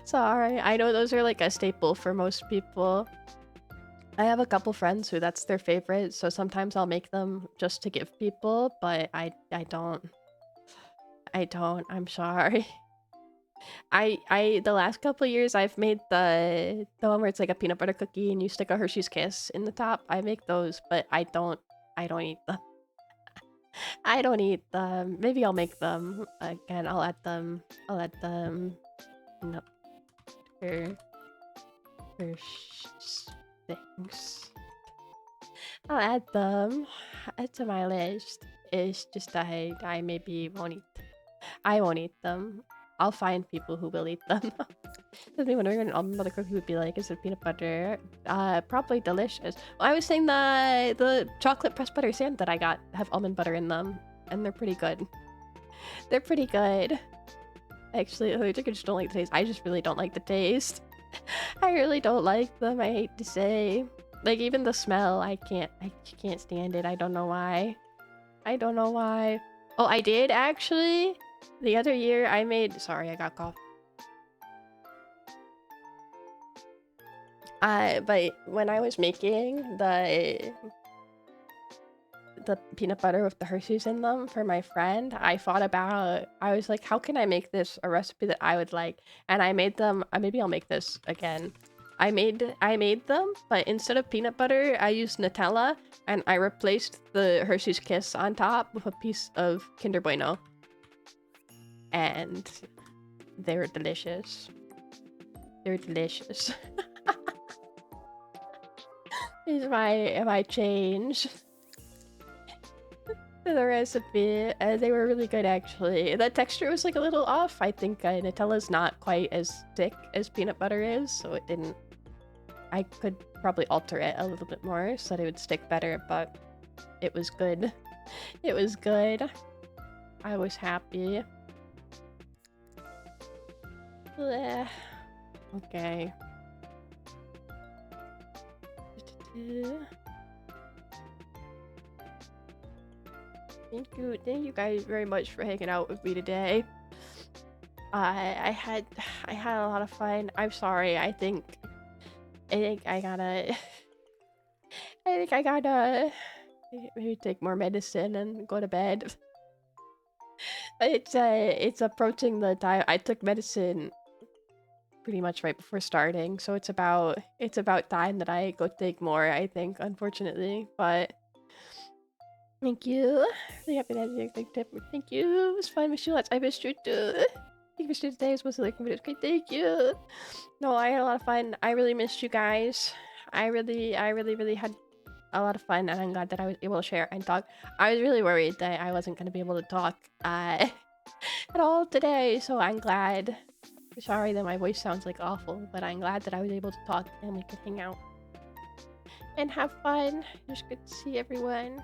Sorry. I know those are like a staple for most people. I have a couple friends who that's their favorite, so sometimes I'll make them just to give people, but I don't. I'm sorry. The last couple years I've made the one where it's like a peanut butter cookie and you stick a Hershey's Kiss in the top. I make those, but I don't eat them. I don't eat them. Maybe I'll make them again. I'll add them. No, her things. I'll add them to my list. It's just I maybe won't eat. I won't eat them. I'll find people who will eat them. Does me wondering what an almond butter cookie would be like? Is it peanut butter? Probably delicious. Well, I was saying the chocolate pressed butter sand that I got have almond butter in them, and they're pretty good. They're pretty good. Actually, I just don't like the taste. I just really don't like the taste. I really don't like them. I hate to say. Like even the smell, I can't stand it. I don't know why. I don't know why. Oh, I did actually. The other year I made. Sorry, I got cough. But when I was making the peanut butter with the Hershey's in them for my friend, I was like, how can I make this a recipe that I would like? And I made them. Maybe I'll make this again. I made them, but instead of peanut butter, I used Nutella, and I replaced the Hershey's Kiss on top with a piece of Kinder Bueno. And they were delicious. They were delicious. Is my change to the recipe. They were really good actually. The texture was like a little off. I think Nutella's not quite as thick as peanut butter is, so it didn't. I could probably alter it a little bit more so that it would stick better, but it was good. It was good. I was happy. Blech. Okay. Thank you guys very much for hanging out with me today. I had a lot of fun. I'm sorry. I think I gotta maybe take more medicine and go to bed. It's approaching the time. I took medicine pretty much right before starting, so it's about time that I go take more, I think, unfortunately. But thank you. Really happy to have you. Thank you. It was fun. Miss you lots. I missed you too. Thank you for today. It was like it was great. Thank you. No, I had a lot of fun. I really missed you guys. I really had a lot of fun, and I'm glad that I was able to share and talk. I was really worried that I wasn't going to be able to talk at all today, so I'm glad. Sorry that my voice sounds like awful, but I'm glad that I was able to talk and we could hang out and have fun. It was good to see everyone.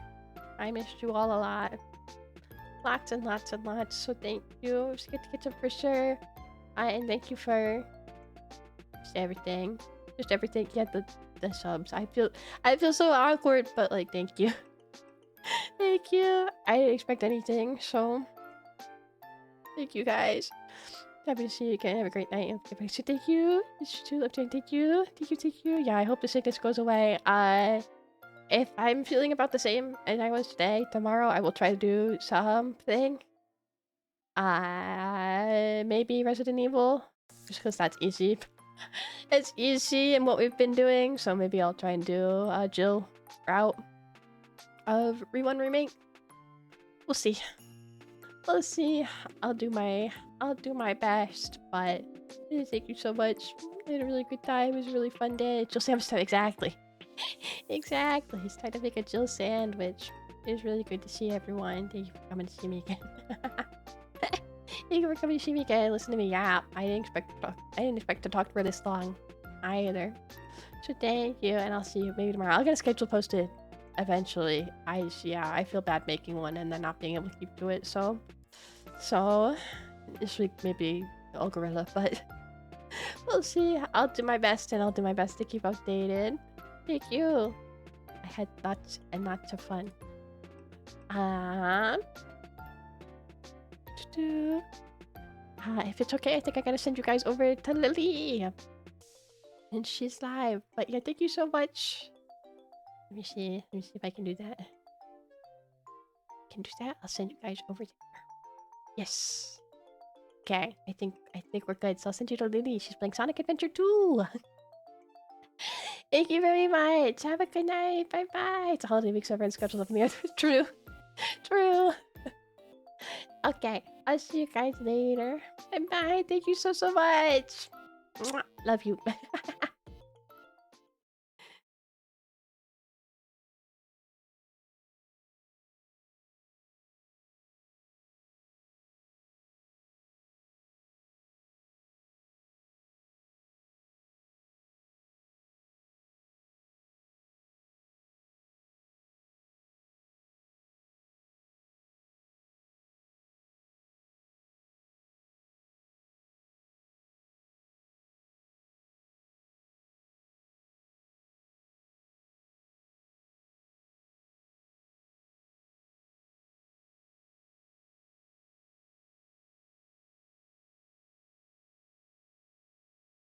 I missed you all a lot. Lots and lots and lots, so thank you. It was good to catch up for sure. And thank you for just everything. Just everything. Yeah, the subs. I feel so awkward, but like thank you. Thank you. I didn't expect anything, so thank you guys. Happy to see you again. Have a great night. Thank you. Thank you. Thank you. Yeah, I hope the sickness goes away. If I'm feeling about the same as I was today, tomorrow I will try to do something. Maybe Resident Evil, just because that's easy. It's easy in what we've been doing, so maybe I'll try and do Jill route of Re1 Remake. We'll see. We'll see. I'll do my best, but thank you so much. I had a really good time. It was a really fun day. Jill sandwich time, exactly. Exactly. It's time to make a Jill sandwich. It was really good to see everyone. Thank you for coming to see me again. Thank you for coming to see me again. Listen to me yap. I didn't expect to talk for this long either. So thank you, and I'll see you maybe tomorrow. I'll get a schedule posted eventually. I feel bad making one and then not being able to keep to it. So this week maybe all gorilla, but we'll see. I'll do my best, and I'll do my best to keep updated. Thank you. I had lots and lots of fun. If it's okay, I think I gotta send you guys over to Lily. And she's live. But yeah, thank you so much. Let me see if I can do that. Can do that? I'll send you guys over there. Yes. Okay, I think we're good. So I'll send you to Lily. She's playing Sonic Adventure 2. Thank you very much. Have a good night. Bye bye. It's a holiday week, so everyone's scheduled up in the other. True. True. Okay, I'll see you guys later. Bye bye. Thank you so much. Mwah. Love you.